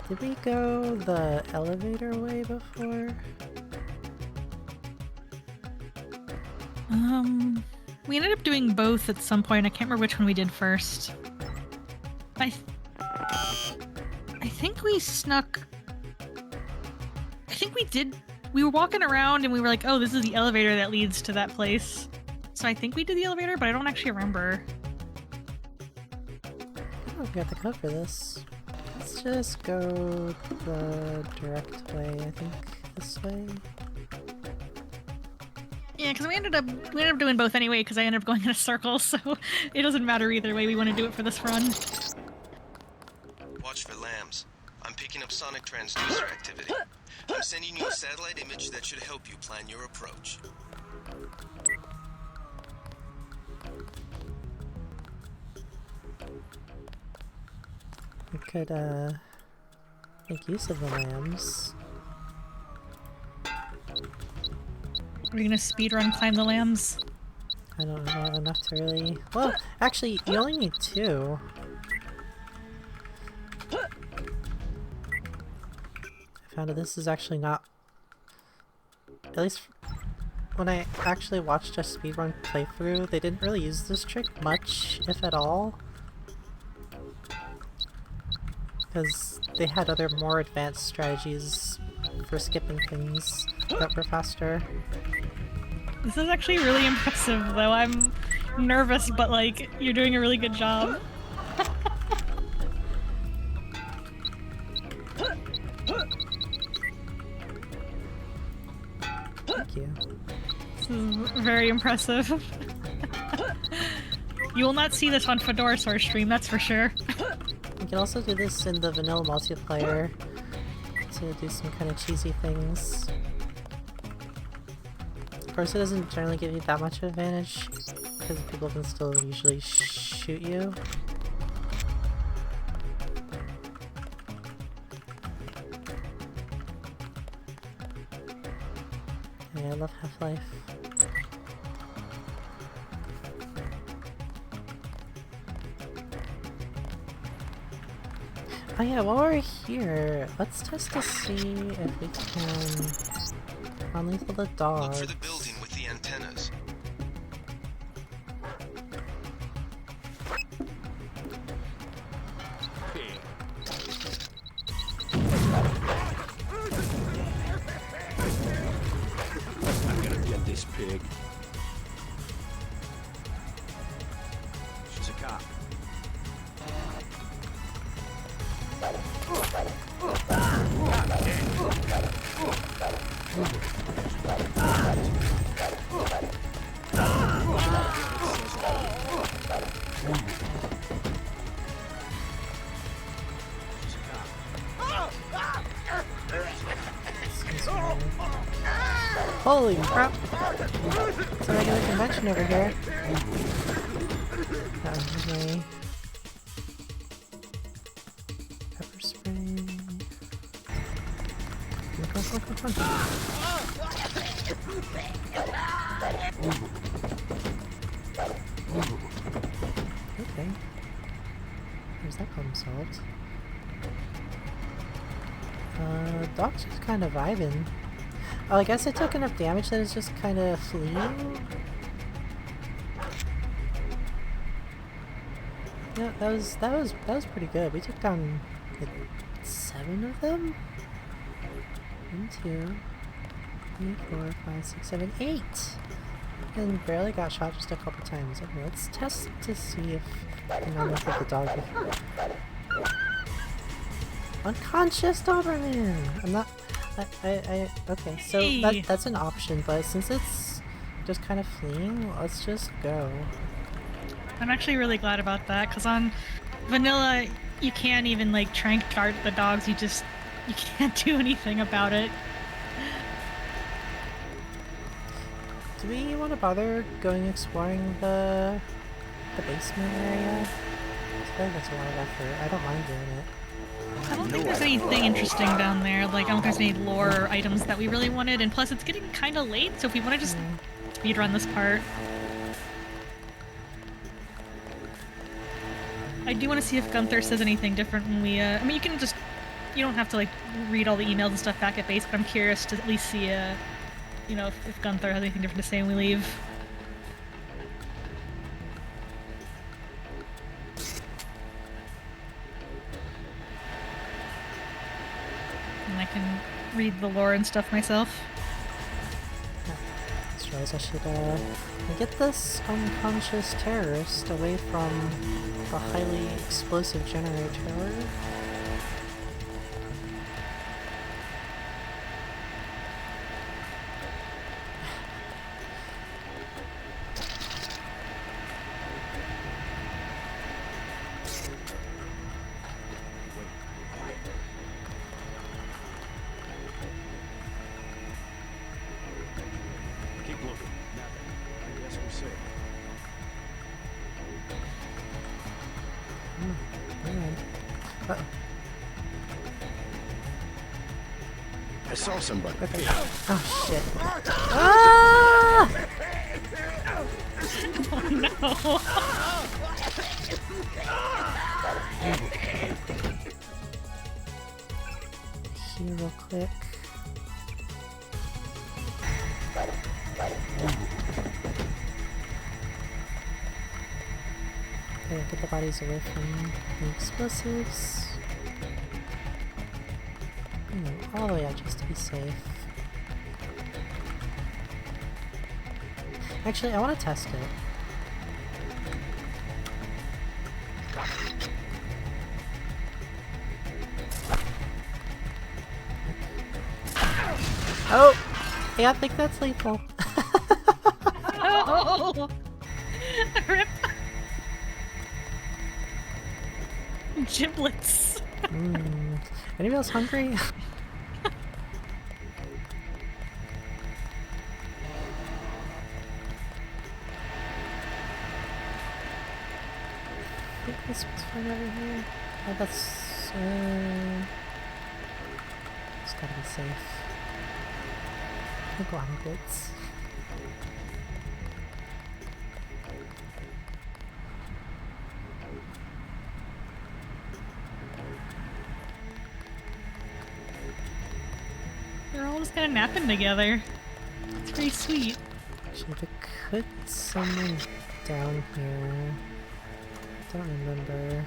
Did we go the elevator way before? We ended up doing both at some point. I can't remember which one we did first. I think we snuck... I think we did... We were walking around and we were like, oh, this is the elevator that leads to that place. So I think we did the elevator, but I don't actually remember. I don't know if we got the code for this. Let's just go the direct way, I think. This way. Yeah, because we ended up doing both anyway, because I ended up going in a circle, so it doesn't matter either way. We want to do it for this run. Watch for lambs. I'm picking up sonic transducer activity. I'm sending you a satellite image that should help you plan your approach. We could, make use of the lambs. Are we gonna speedrun climb the lambs? I don't have enough to really... Well, actually, you only need 2. I found that this is actually not... At least when I actually watched a speedrun playthrough, they didn't really use this trick much, if at all. Because they had other more advanced strategies for skipping things that were faster. This is actually really impressive, though. I'm nervous, but like, you're doing a really good job. Thank you. This is very impressive. You will not see this on Fedora Source stream, that's for sure. You can also do this in the vanilla multiplayer to do some kind of cheesy things. Of course, it doesn't generally give you that much advantage because people can still usually shoot you. Yeah, I love Half-Life. Oh yeah, while we're here, let's test to see if we can unlethal the dogs. Look for the building with the antennas. I'm gonna get this pig. She's a cop. Holy crap! It's a regular convention over here. Okay. Pepper spray. Come on. Okay. There's that problem solved. Dog's just kind of vibing. Oh, I guess I took enough damage that it's just kind of fleeing. Yeah, that was pretty good. We took down like 7 of them. 1, 2, 3, 4, 5, 6, 7, 8, and barely got shot just a couple times. Okay, let's test to see if I can unlock the dog. Unconscious Doberman. I'm not. Okay, so that's an option, but since it's just kind of fleeing, let's just go. I'm actually really glad about that, because on vanilla, you can't even like trank guard the dogs, you can't do anything about it. Do we want to bother going exploring the basement area? I feel like that's a lot of effort. I don't mind doing it. I don't think there's anything interesting down there. Like, I don't think there's any lore items that we really wanted, and plus it's getting kind of late, so if we want to just speedrun this part. I do want to see if Gunther says anything different when we, I mean, you don't have to, like, read all the emails and stuff back at base, but I'm curious to at least see, you know, if Gunther has anything different to say when we leave. And I can read the lore and stuff myself. I just realized I should get this unconscious terrorist away from the highly explosive generator. I saw somebody. Okay. Oh shit. Ah! Oh no. Here real quick. Okay, get the bodies away from the explosives. All the way out just to be safe. Actually, I want to test it. Oh! Yeah, I think that's lethal. Oh! Rip! Giblets. Anybody else hungry? I think this was fine over here. Oh, that's it's gotta be safe. Iguana bits. They're all just kind of napping together. It's pretty sweet. Actually, there could someone down here. Don't remember.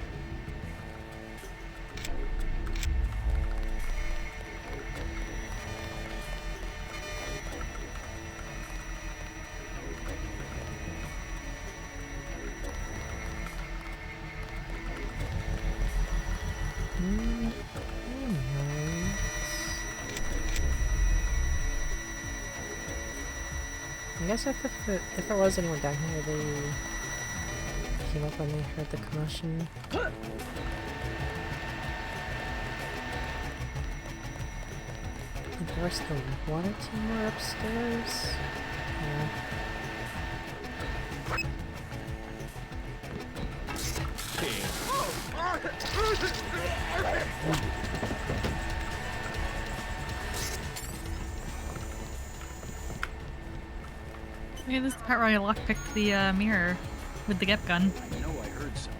I guess if there was anyone down here, they came up when they heard the commotion. I think there were still one or two more upstairs. Yeah. Okay, this is the part where I lockpicked the mirror with the Gep gun. I know I heard something.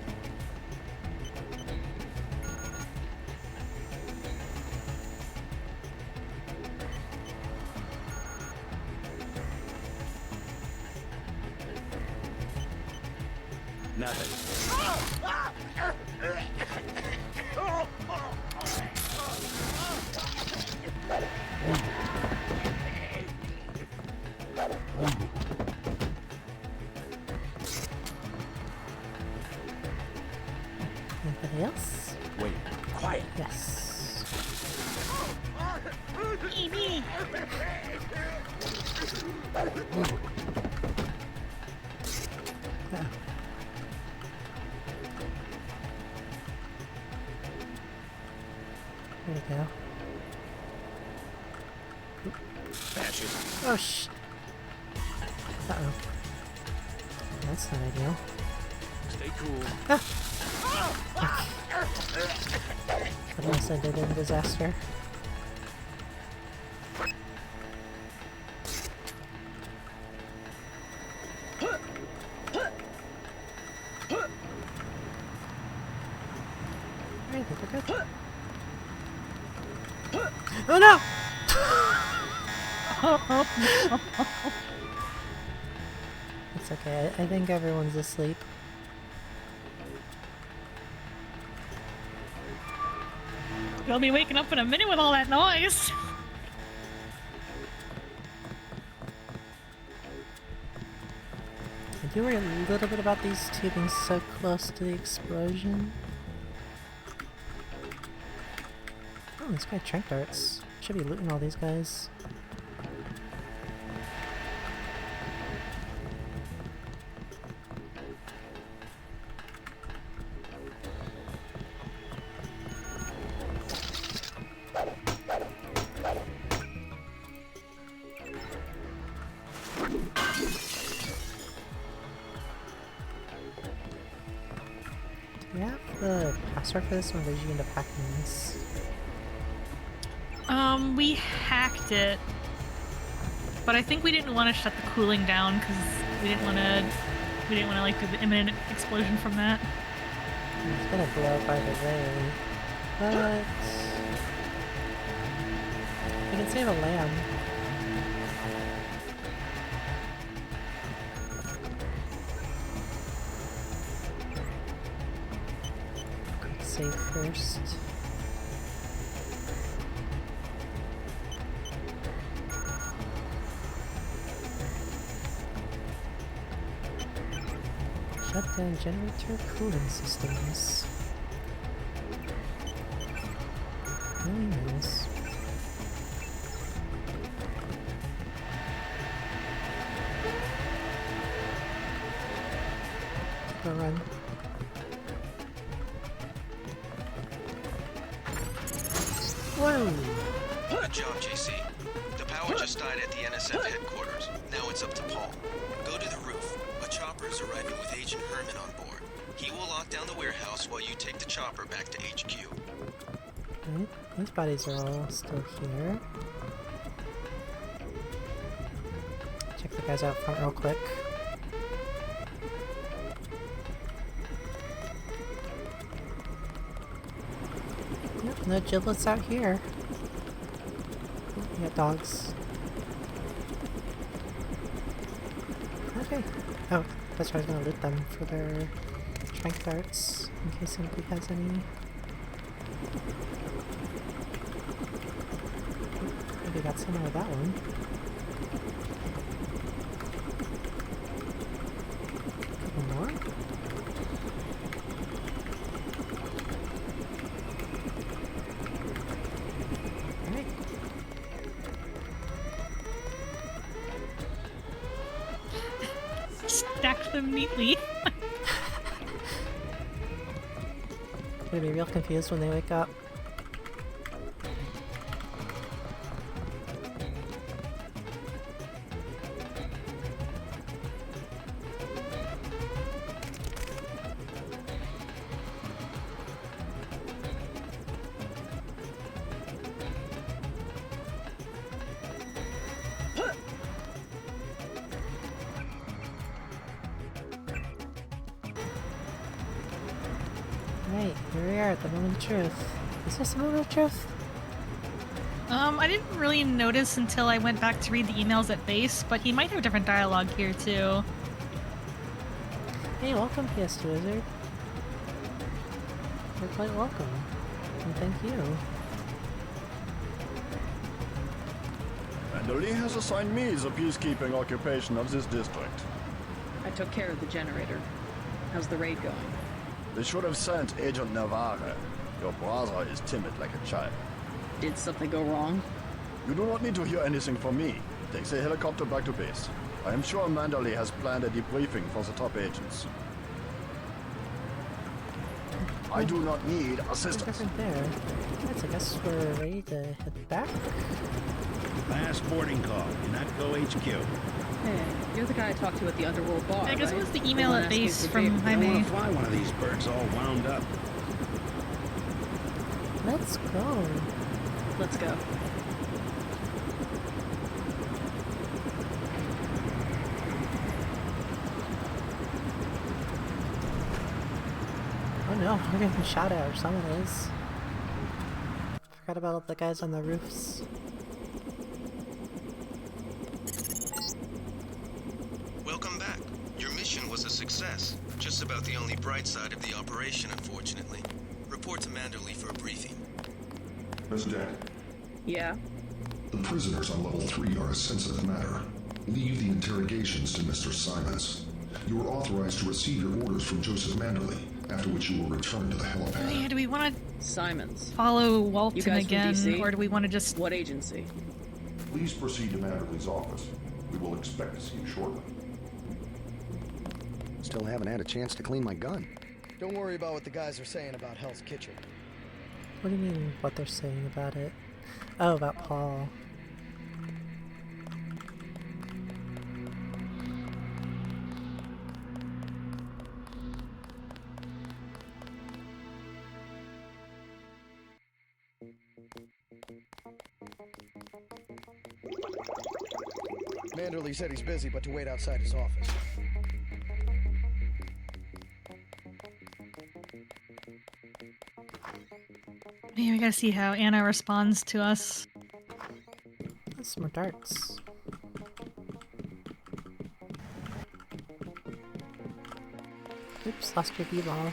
Anybody else? Wait, quiet. Yes. Amy. There we go. Oh sh. Uh-oh. That's not ideal. Stay cool. That almost ended in disaster. I think we're good. Oh no! It's okay, I think everyone's asleep. You'll be waking up in a minute with all that noise. I do worry a little bit about these two being so close to the explosion. Oh, this guy trank darts. Should be looting all these guys. Do you have the password for this one, or did you end up hacking this? We hacked it, but I think we didn't want to shut the cooling down because we didn't want to like do the imminent explosion from that. It's gonna blow up either way, but we can save a lamb. Quick save first. Shut down generator cooling systems. Really nice. Keep a run. job, JC. The power just died at the NSF headquarters. Now it's up to Paul. Go to the roof. A chopper is arriving with Agent Herman on board. He will lock down the warehouse while you take the chopper back to HQ. Right, these bodies are all still here. Check the guys out front real quick. Yep, no giblets out here. We got dogs. Okay. Oh, that's why I was gonna loot them for their strength darts, in case anybody has any. Maybe got some out of that one. Couple more. Alright. Stack them neatly. Gonna be real confused when they wake up. Right, here we are at the moment of truth. Is this the moment of truth? I didn't really notice until I went back to read the emails at base, but he might have different dialogue here too. Hey, welcome, PS2 Wizard. You're quite welcome. And thank you. Manderly has assigned me the peacekeeping occupation of this district. I took care of the generator. How's the raid going? They should have sent Agent Navarre. Your brother is timid like a child. Did something go wrong? You do not need to hear anything from me. Take the helicopter back to base. I am sure Manderly has planned a debriefing for the top agents. I do not need assistance. Different there. Right, so I guess we're ready to head back. Last boarding call. Do not go HQ. Hey, you're the guy I talked to at the Underworld bar, I guess right? it was the email at asking base for from favors. I want Jaime. to fly one of these birds all wound up. Let's go. Let's go. Oh no, we're getting shot at, or someone is. Forgot about all the guys on the roofs. Welcome back. Your mission was a success. Just about the only bright side of the operation, unfortunately. Report to Manderly for a briefing. President, Yeah? the prisoners on level 3 are a sensitive matter. Leave the interrogations to Mr. Simons. You are authorized to receive your orders from Joseph Manderly, after which you will return to the Oh helipad. yeah, do we want to Simons. follow You Walton guys from again, DC? or do we want to just... What agency? Please proceed to Manderly's office. We will expect to see you shortly. Still haven't had a chance to clean my gun. Don't worry about what the guys are saying about Hell's Kitchen. What do you mean, what they're saying about it? Oh, about Paul. Manderly said he's busy, but to wait outside his office. Yeah, we gotta see how Anna responds to us. That's some more darts. Oops, lost your B-ball.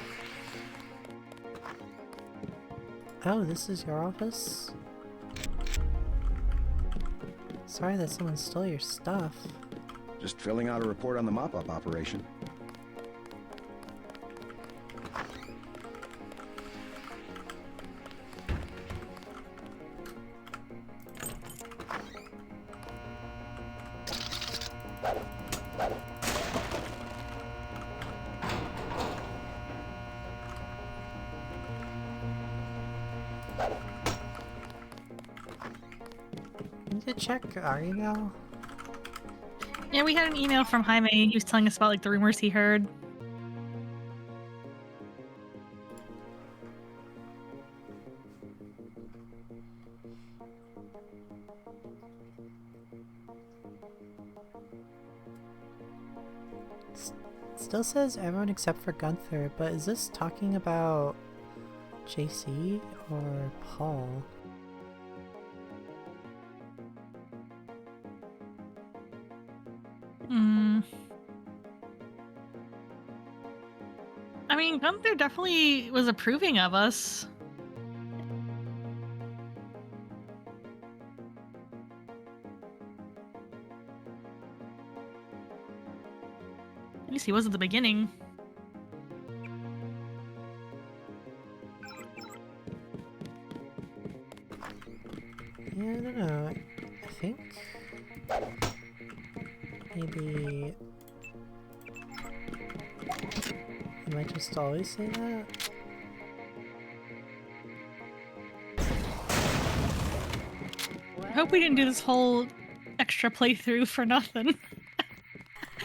Oh, this is your office? Sorry that someone stole your stuff. Just filling out a report on the mop-up operation. to check our email? Yeah, we had an email from Jaime. He was telling us about like the rumors he heard. Still says everyone except for Gunther, but is this talking about JC or Paul? I mean, Gunther definitely was approving of us. At least he was at the beginning. Yeah, I don't know. I think maybe he might just always say that. I hope we didn't do this whole extra playthrough for nothing.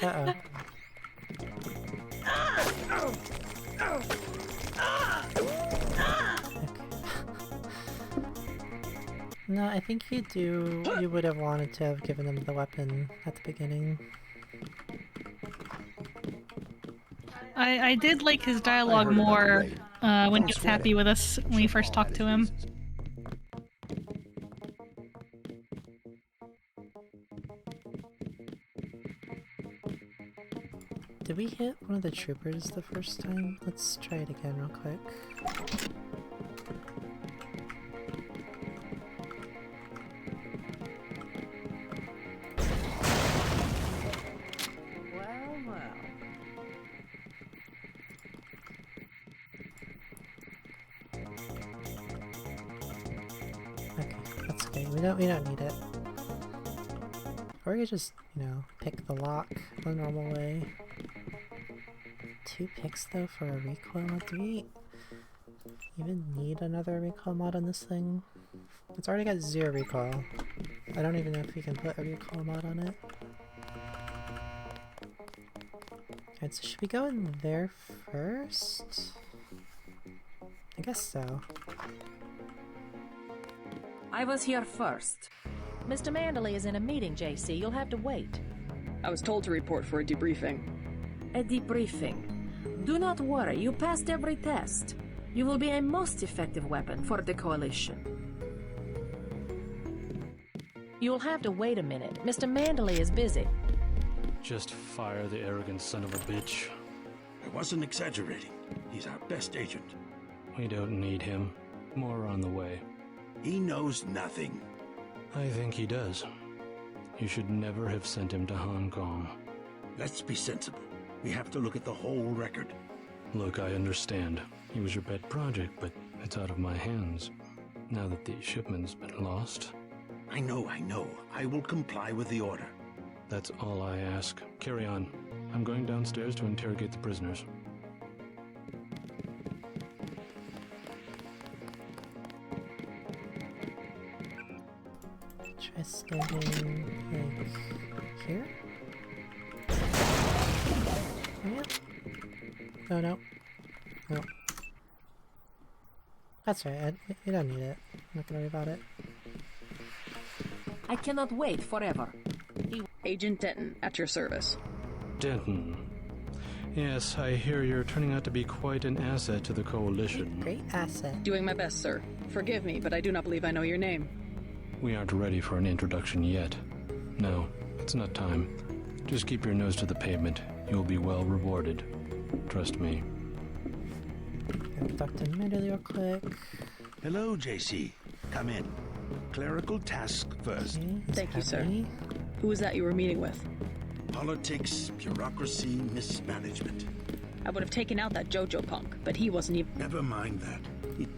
Uh-oh. No, I think you would have wanted to have given him the weapon at the beginning. I did like his dialogue more when he was happy with us when we first talked to him. Did we hit one of the troopers the first time? Let's try it again real quick. Okay, that's okay. We don't need it. Or we could just, you know, pick the lock the normal way. 2 picks though for a recoil mod. Do we even need another recoil mod on this thing? It's already got 0 recoil. I don't even know if we can put a recoil mod on it. Alright, so should we go in there first? I guess so. I was here first. Mr. Manderley is in a meeting, JC. You'll have to wait. I was told to report for a debriefing. A debriefing. Do not worry, you passed every test. You will be a most effective weapon for the Coalition. You'll have to wait a minute. Mr. Manderley is busy. Just fire the arrogant son of a bitch. I wasn't exaggerating. He's our best agent. We don't need him. More on the way. He knows nothing. I think he does. You should never have sent him to Hong Kong. Let's be sensible. We have to look at the whole record. Look, I understand. He was your pet project, but it's out of my hands. Now that the shipment's been lost. I know. I will comply with the order. That's all I ask. Carry on. I'm going downstairs to interrogate the prisoners. Try standing like here? Oh, yeah. Oh no. No. That's right, you don't need it. I'm not gonna worry about it. I cannot wait forever. Agent Denton, at your service. Denton. Yes, I hear you're turning out to be quite an asset to the Coalition. Great asset. Doing my best, sir. Forgive me, but I do not believe I know your name. We aren't ready for an introduction yet. No, it's not time. Just keep your nose to the pavement. You'll be well rewarded. Trust me. Gonna talk to Manderley real quick. Hello, JC. Come in. Clerical task first. Okay, Thank you, sir. Who was that you were meeting with? Politics, bureaucracy, mismanagement. I would have taken out that Jojo punk, but he wasn't even... Never mind that.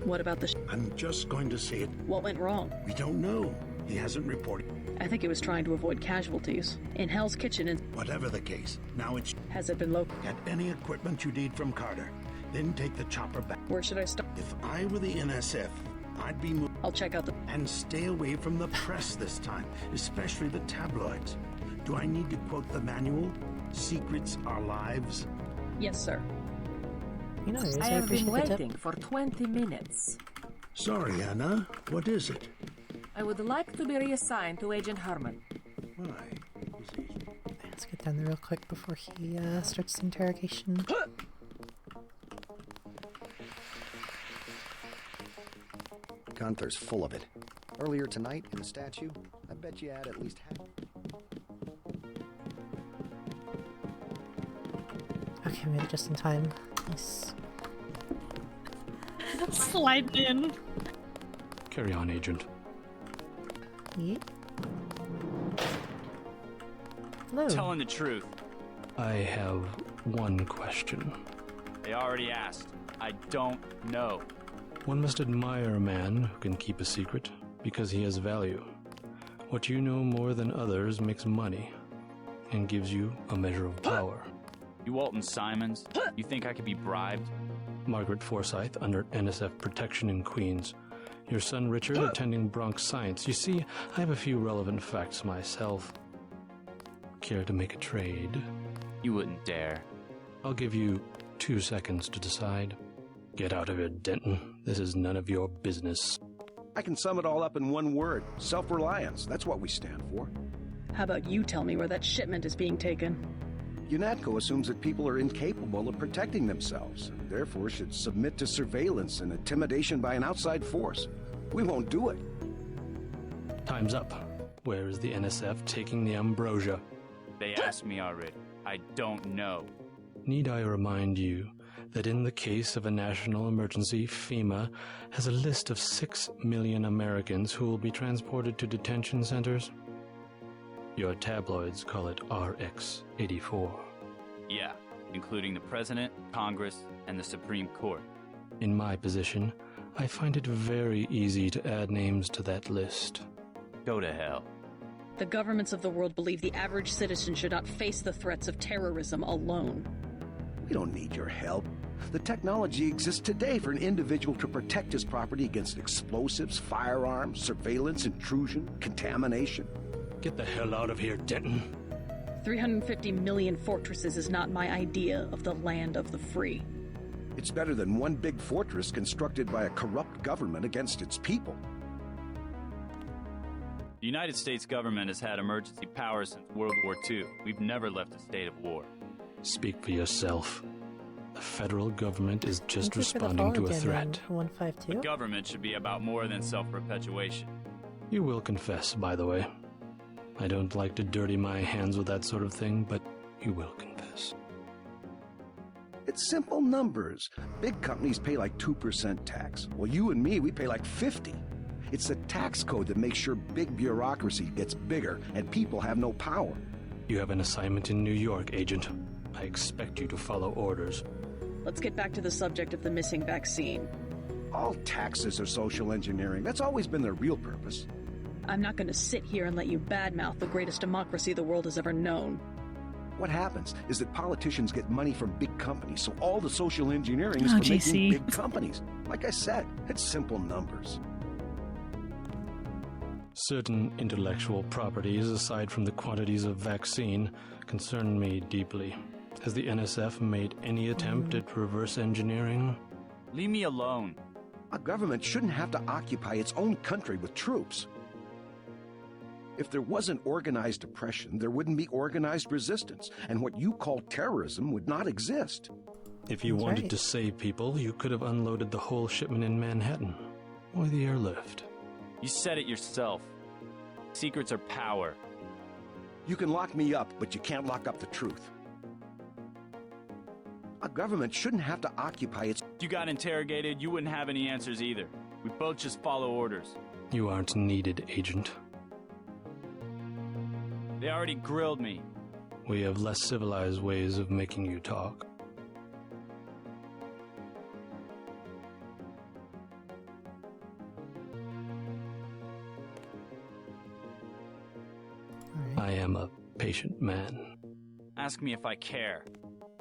What about the I'm just going to say it. What went wrong? We don't know. He hasn't reported. I think it was trying to avoid casualties. In Hell's Kitchen and... Whatever the case, now it's... Has it been local? Get any equipment you need from Carter. Then take the chopper back. Where should I start? If I were the NSF, I'd be I'll check out the... And stay away from the press this time, especially the tabloids. Do I need to quote the manual? Secrets are lives? Yes, sir. You know, I have been waiting for 20 minutes. Sorry, Anna. What is it? I would like to be reassigned to Agent Harmon. Why? Let's get down there real quick before he starts the interrogation. Gunther's full of it. Earlier tonight, in the statue, I bet you had at least half. Okay, made it just in time. Nice. Slide in. Carry on, Agent. Yeah. Hello. Telling the truth. I have one question. They already asked. I don't know. One must admire a man who can keep a secret because he has value. What you know more than others makes money and gives you a measure of power. You Walton Simons? You think I could be bribed? Margaret Forsyth under NSF protection in Queens. Your son Richard attending Bronx Science. You see, I have a few relevant facts myself. Care to make a trade? You wouldn't dare. I'll give you 2 seconds to decide. Get out of here, Denton. This is none of your business. I can sum it all up in one word. Self-reliance. That's what we stand for. How about you tell me where that shipment is being taken? UNATCO assumes that people are incapable of protecting themselves, and therefore should submit to surveillance and intimidation by an outside force. We won't do it. Time's up. Where is the NSF taking the ambrosia? They asked me already. I don't know. Need I remind you that in the case of a national emergency, FEMA has a list of 6 million Americans who will be transported to detention centers? Your tabloids call it RX-84. Yeah, including the President, Congress, and the Supreme Court. In my position, I find it very easy to add names to that list. Go to hell. The governments of the world believe the average citizen should not face the threats of terrorism alone. We don't need your help. The technology exists today for an individual to protect his property against explosives, firearms, surveillance, intrusion, contamination. Get the hell out of here, Denton. 350 million fortresses is not my idea of the land of the free. It's better than one big fortress constructed by a corrupt government against its people. The United States government has had emergency powers since World War II. We've never left a state of war. Speak for yourself. The federal government is just Thank you for the responding to follow a again, threat. 152. The government should be about more than self-perpetuation. You will confess, by the way. I don't like to dirty my hands with that sort of thing, but you will confess. It's simple numbers. Big companies pay like 2% tax. Well, you and me, we pay like 50. It's the tax code that makes sure big bureaucracy gets bigger and people have no power. You have an assignment in New York, Agent. I expect you to follow orders. Let's get back to the subject of the missing vaccine. All taxes are social engineering. That's always been their real purpose. I'm not going to sit here and let you badmouth the greatest democracy the world has ever known. What happens is that politicians get money from big companies, so all the social engineering is Oh, for making GC. big companies. Like I said, it's simple numbers. Certain intellectual properties, aside from the quantities of vaccine, concern me deeply. Has the NSF made any attempt at reverse engineering? Leave me alone. A government shouldn't have to occupy its own country with troops. If there wasn't organized oppression, there wouldn't be organized resistance, and what you call terrorism would not exist. If you That's wanted right. to save people, you could have unloaded the whole shipment in Manhattan. Or the airlift. You said it yourself. Secrets are power. You can lock me up, but you can't lock up the truth. A government shouldn't have to occupy its... If you got interrogated, you wouldn't have any answers either. We both just follow orders. You aren't needed, Agent. They already grilled me. We have less civilized ways of making you talk. I am a patient man, Ask me if I care.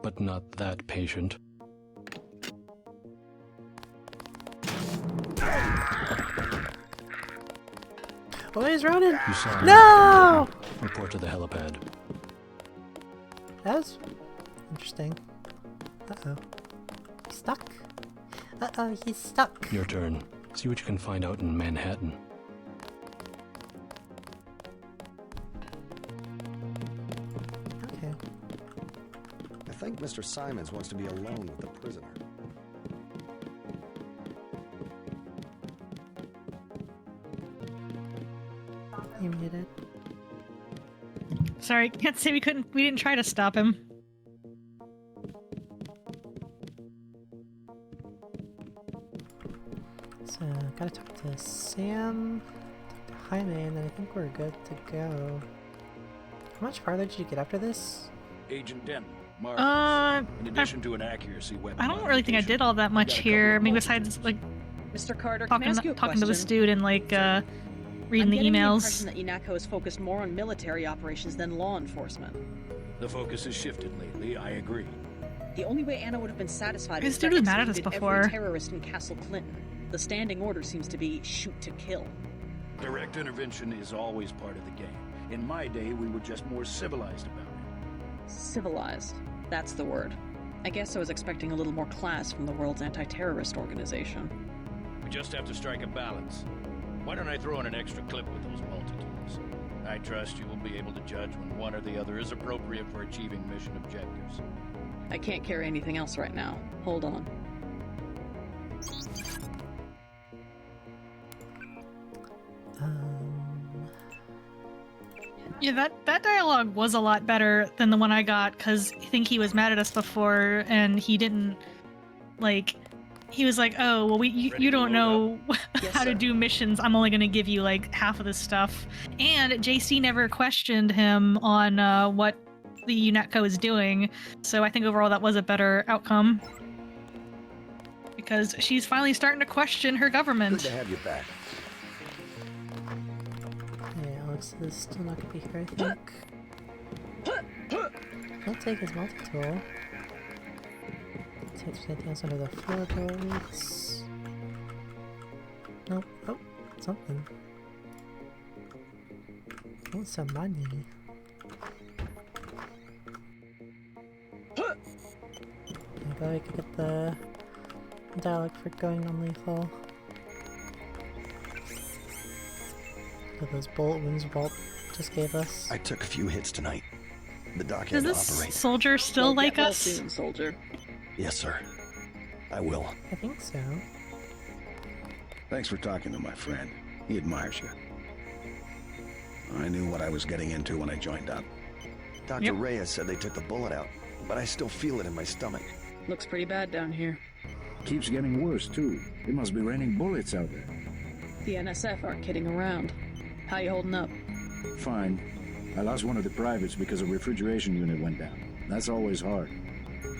but not that patient. Oh, he's running! You saw No! Report to the helipad. That was interesting. Uh-oh. He's stuck. Uh-oh, he's stuck. Your turn. See what you can find out in Manhattan. Okay. I think Mr. Simons wants to be alone with the prisoner. You muted. Sorry, can't say we didn't try to stop him. So, gotta talk to Sam, talk to Jaime, and then I think we're good to go. How much farther did you get after this? Agent Denton, Mark. In I addition to an accuracy weapon, don't really think I did all that much here. I mean, besides, like, Mr. Carter, can I talking ask you a to this question? dude and, like, reading I'm the getting emails. the impression that UNATCO is focused more on military operations than law enforcement. the focus has shifted lately. I agree. The only way Anna would have been satisfied This is dude to was mad at us execute before. every terrorist in Castle Clinton. The standing order seems to be shoot to kill. Direct intervention is always part of the game. In my day, we were just more civilized about it. Civilized. That's the word. I guess I was expecting a little more class from the world's anti-terrorist organization. We just have to strike a balance. Why don't I throw in an extra clip with those multi-tools? I trust you will be able to judge when one or the other is appropriate for achieving mission objectives. I can't carry anything else right now. Hold on. Yeah, that dialogue was a lot better than the one I got, because I think he was mad at us before, and he didn't, like, he was like, oh, well, you don't know how to do missions, I'm only going to give you, like, half of this stuff. And JC never questioned him on what the UNATCO is doing, so I think overall that was a better outcome. Because she's finally starting to question her government. Good to have you back. Yeah, Alex is still not gonna be here, I think. He'll take his multi-tool. See if there's anything else under the floorboards. Nope. Oh, something. Oh, some money. I thought we could get the dialogue for going non-lethal. Look at those bullet wounds Walt just gave us. I took a few hits tonight. The doc Does had to this operate. soldier still like Well us? soon, soldier. Yes, sir. I will. I think so. Thanks for talking to my friend. He admires you. I knew what I was getting into when I joined up. Dr. Reyes said they took the bullet out, but I still feel it in my stomach. Looks pretty bad down here. Keeps getting worse, too. It must be raining bullets out there. The NSF aren't kidding around. How you holding up? Fine. I lost one of the privates because a refrigeration unit went down. That's always hard.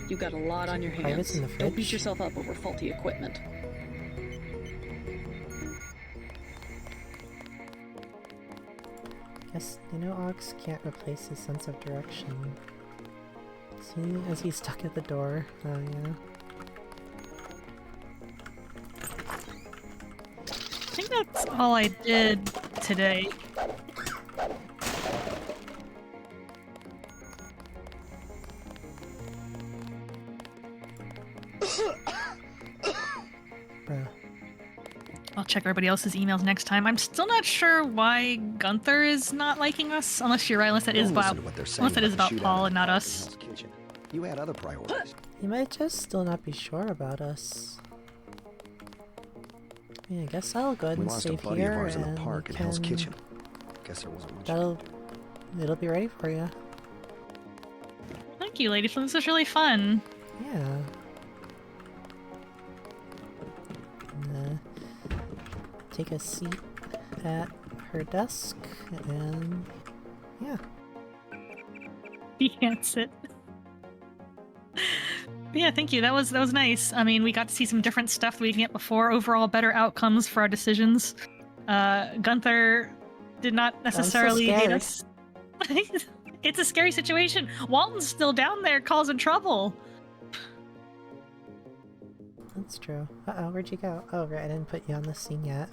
You got a lot on your Privates hands. in the Don't beat fridge? yourself up over faulty equipment. Guess, Ox can't replace his sense of direction. See, as he's stuck at the door. Oh, yeah. I think that's all I did today. Bruh. I'll check everybody else's emails next time. I'm still not sure why Gunther is not liking us, unless you're right, unless that is Don't listen about to what they're saying unless that is about about the Paul shootout and not in us. Hell's Kitchen. You had other priorities. He might just still not be sure about us. Yeah, I guess I'll go ahead We and lost a save buddy of here ours in and the park we in Hell's can- Kitchen. Guess there wasn't much. It'll be ready for you. Thank you, ladies. This was really fun. Yeah. Take a seat at her desk and yeah. He can't sit. But yeah, thank you. That was nice. I mean, we got to see some different stuff that we didn't get before. Overall, better outcomes for our decisions. Gunther did not necessarily hate scared. us. It's a scary situation. Walton's still down there causing trouble. That's true. Uh-oh, where'd you go? Oh, right, I didn't put you on the scene yet.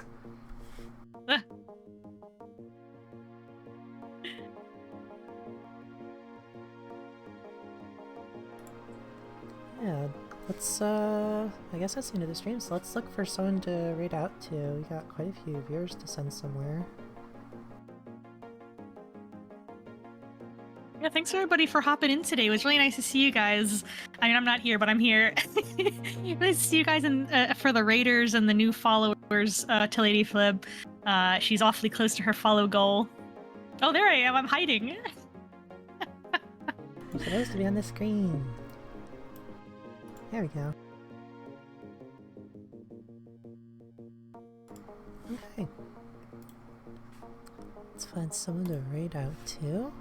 Yeah, let's, I guess that's the end of the stream, so let's look for someone to raid out to. We got quite a few viewers to send somewhere. Yeah, thanks everybody for hopping in today. It was really nice to see you guys. I mean, I'm not here, but I'm here. Nice to see you guys for the raiders and the new followers to Lady Flib. She's awfully close to her follow goal. Oh, there I am. I'm hiding. You're supposed to be on the screen. There we go. Okay. Let's find someone to raid out to.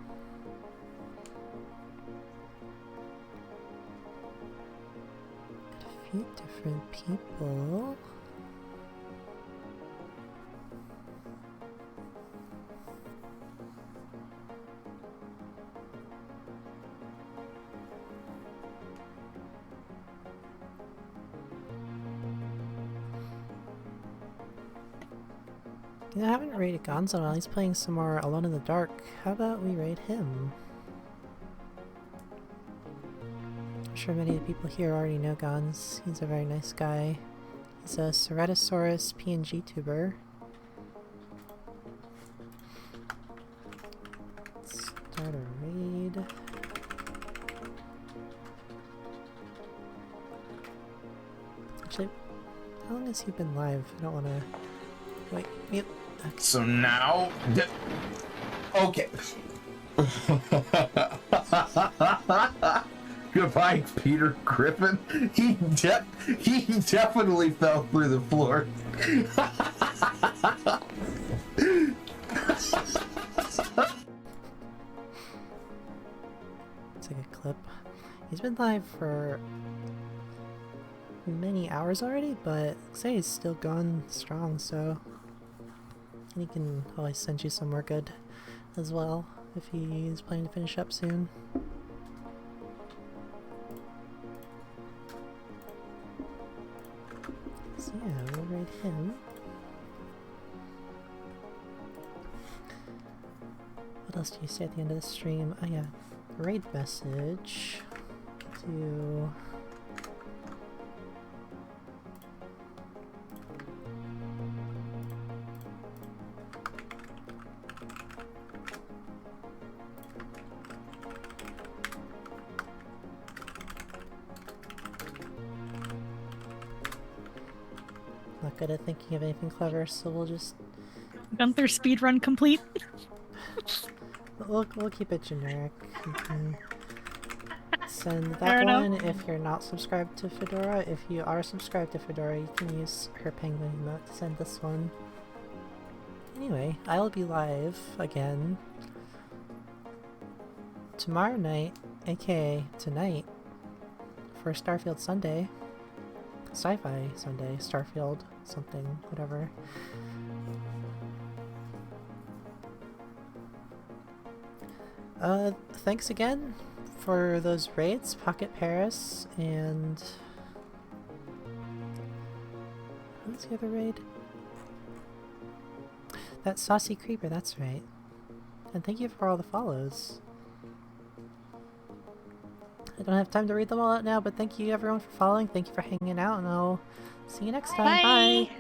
Got a few different people. I haven't raided Gonzo while he's playing some more Alone in the Dark. How about we raid him? I'm sure many of the people here already know Gons. He's a very nice guy. He's a Ceratosaurus PNG tuber. Let's start a raid. Actually, how long has he been live? I don't want to... Wait, mute. Okay. So now... Okay. Goodbye, Peter Griffin. He definitely fell through the floor. It's like a clip. He's been live for many hours already, but looks like he's still going strong, so he can always send you somewhere good as well if he's planning to finish up soon. So yeah, we'll raid him. What else do you say at the end of the stream? Oh yeah, raid message to... Not good at thinking of anything clever, so we'll just... Gunther speedrun complete. We'll keep it generic. You can send that one if you're not subscribed to Fedora. If you are subscribed to Fedora, you can use her penguin emote to send this one. Anyway, I'll be live again tomorrow night, aka tonight, for Starfield Sunday. Sci-Fi Sunday, Starfield, something, whatever. Thanks again for those raids, Pocket Paris, and... What's the other raid? That Saucy Creeper, that's right. And thank you for all the follows. I don't have time to read them all out now, but thank you everyone for following, thank you for hanging out, and I'll see you next time. Bye!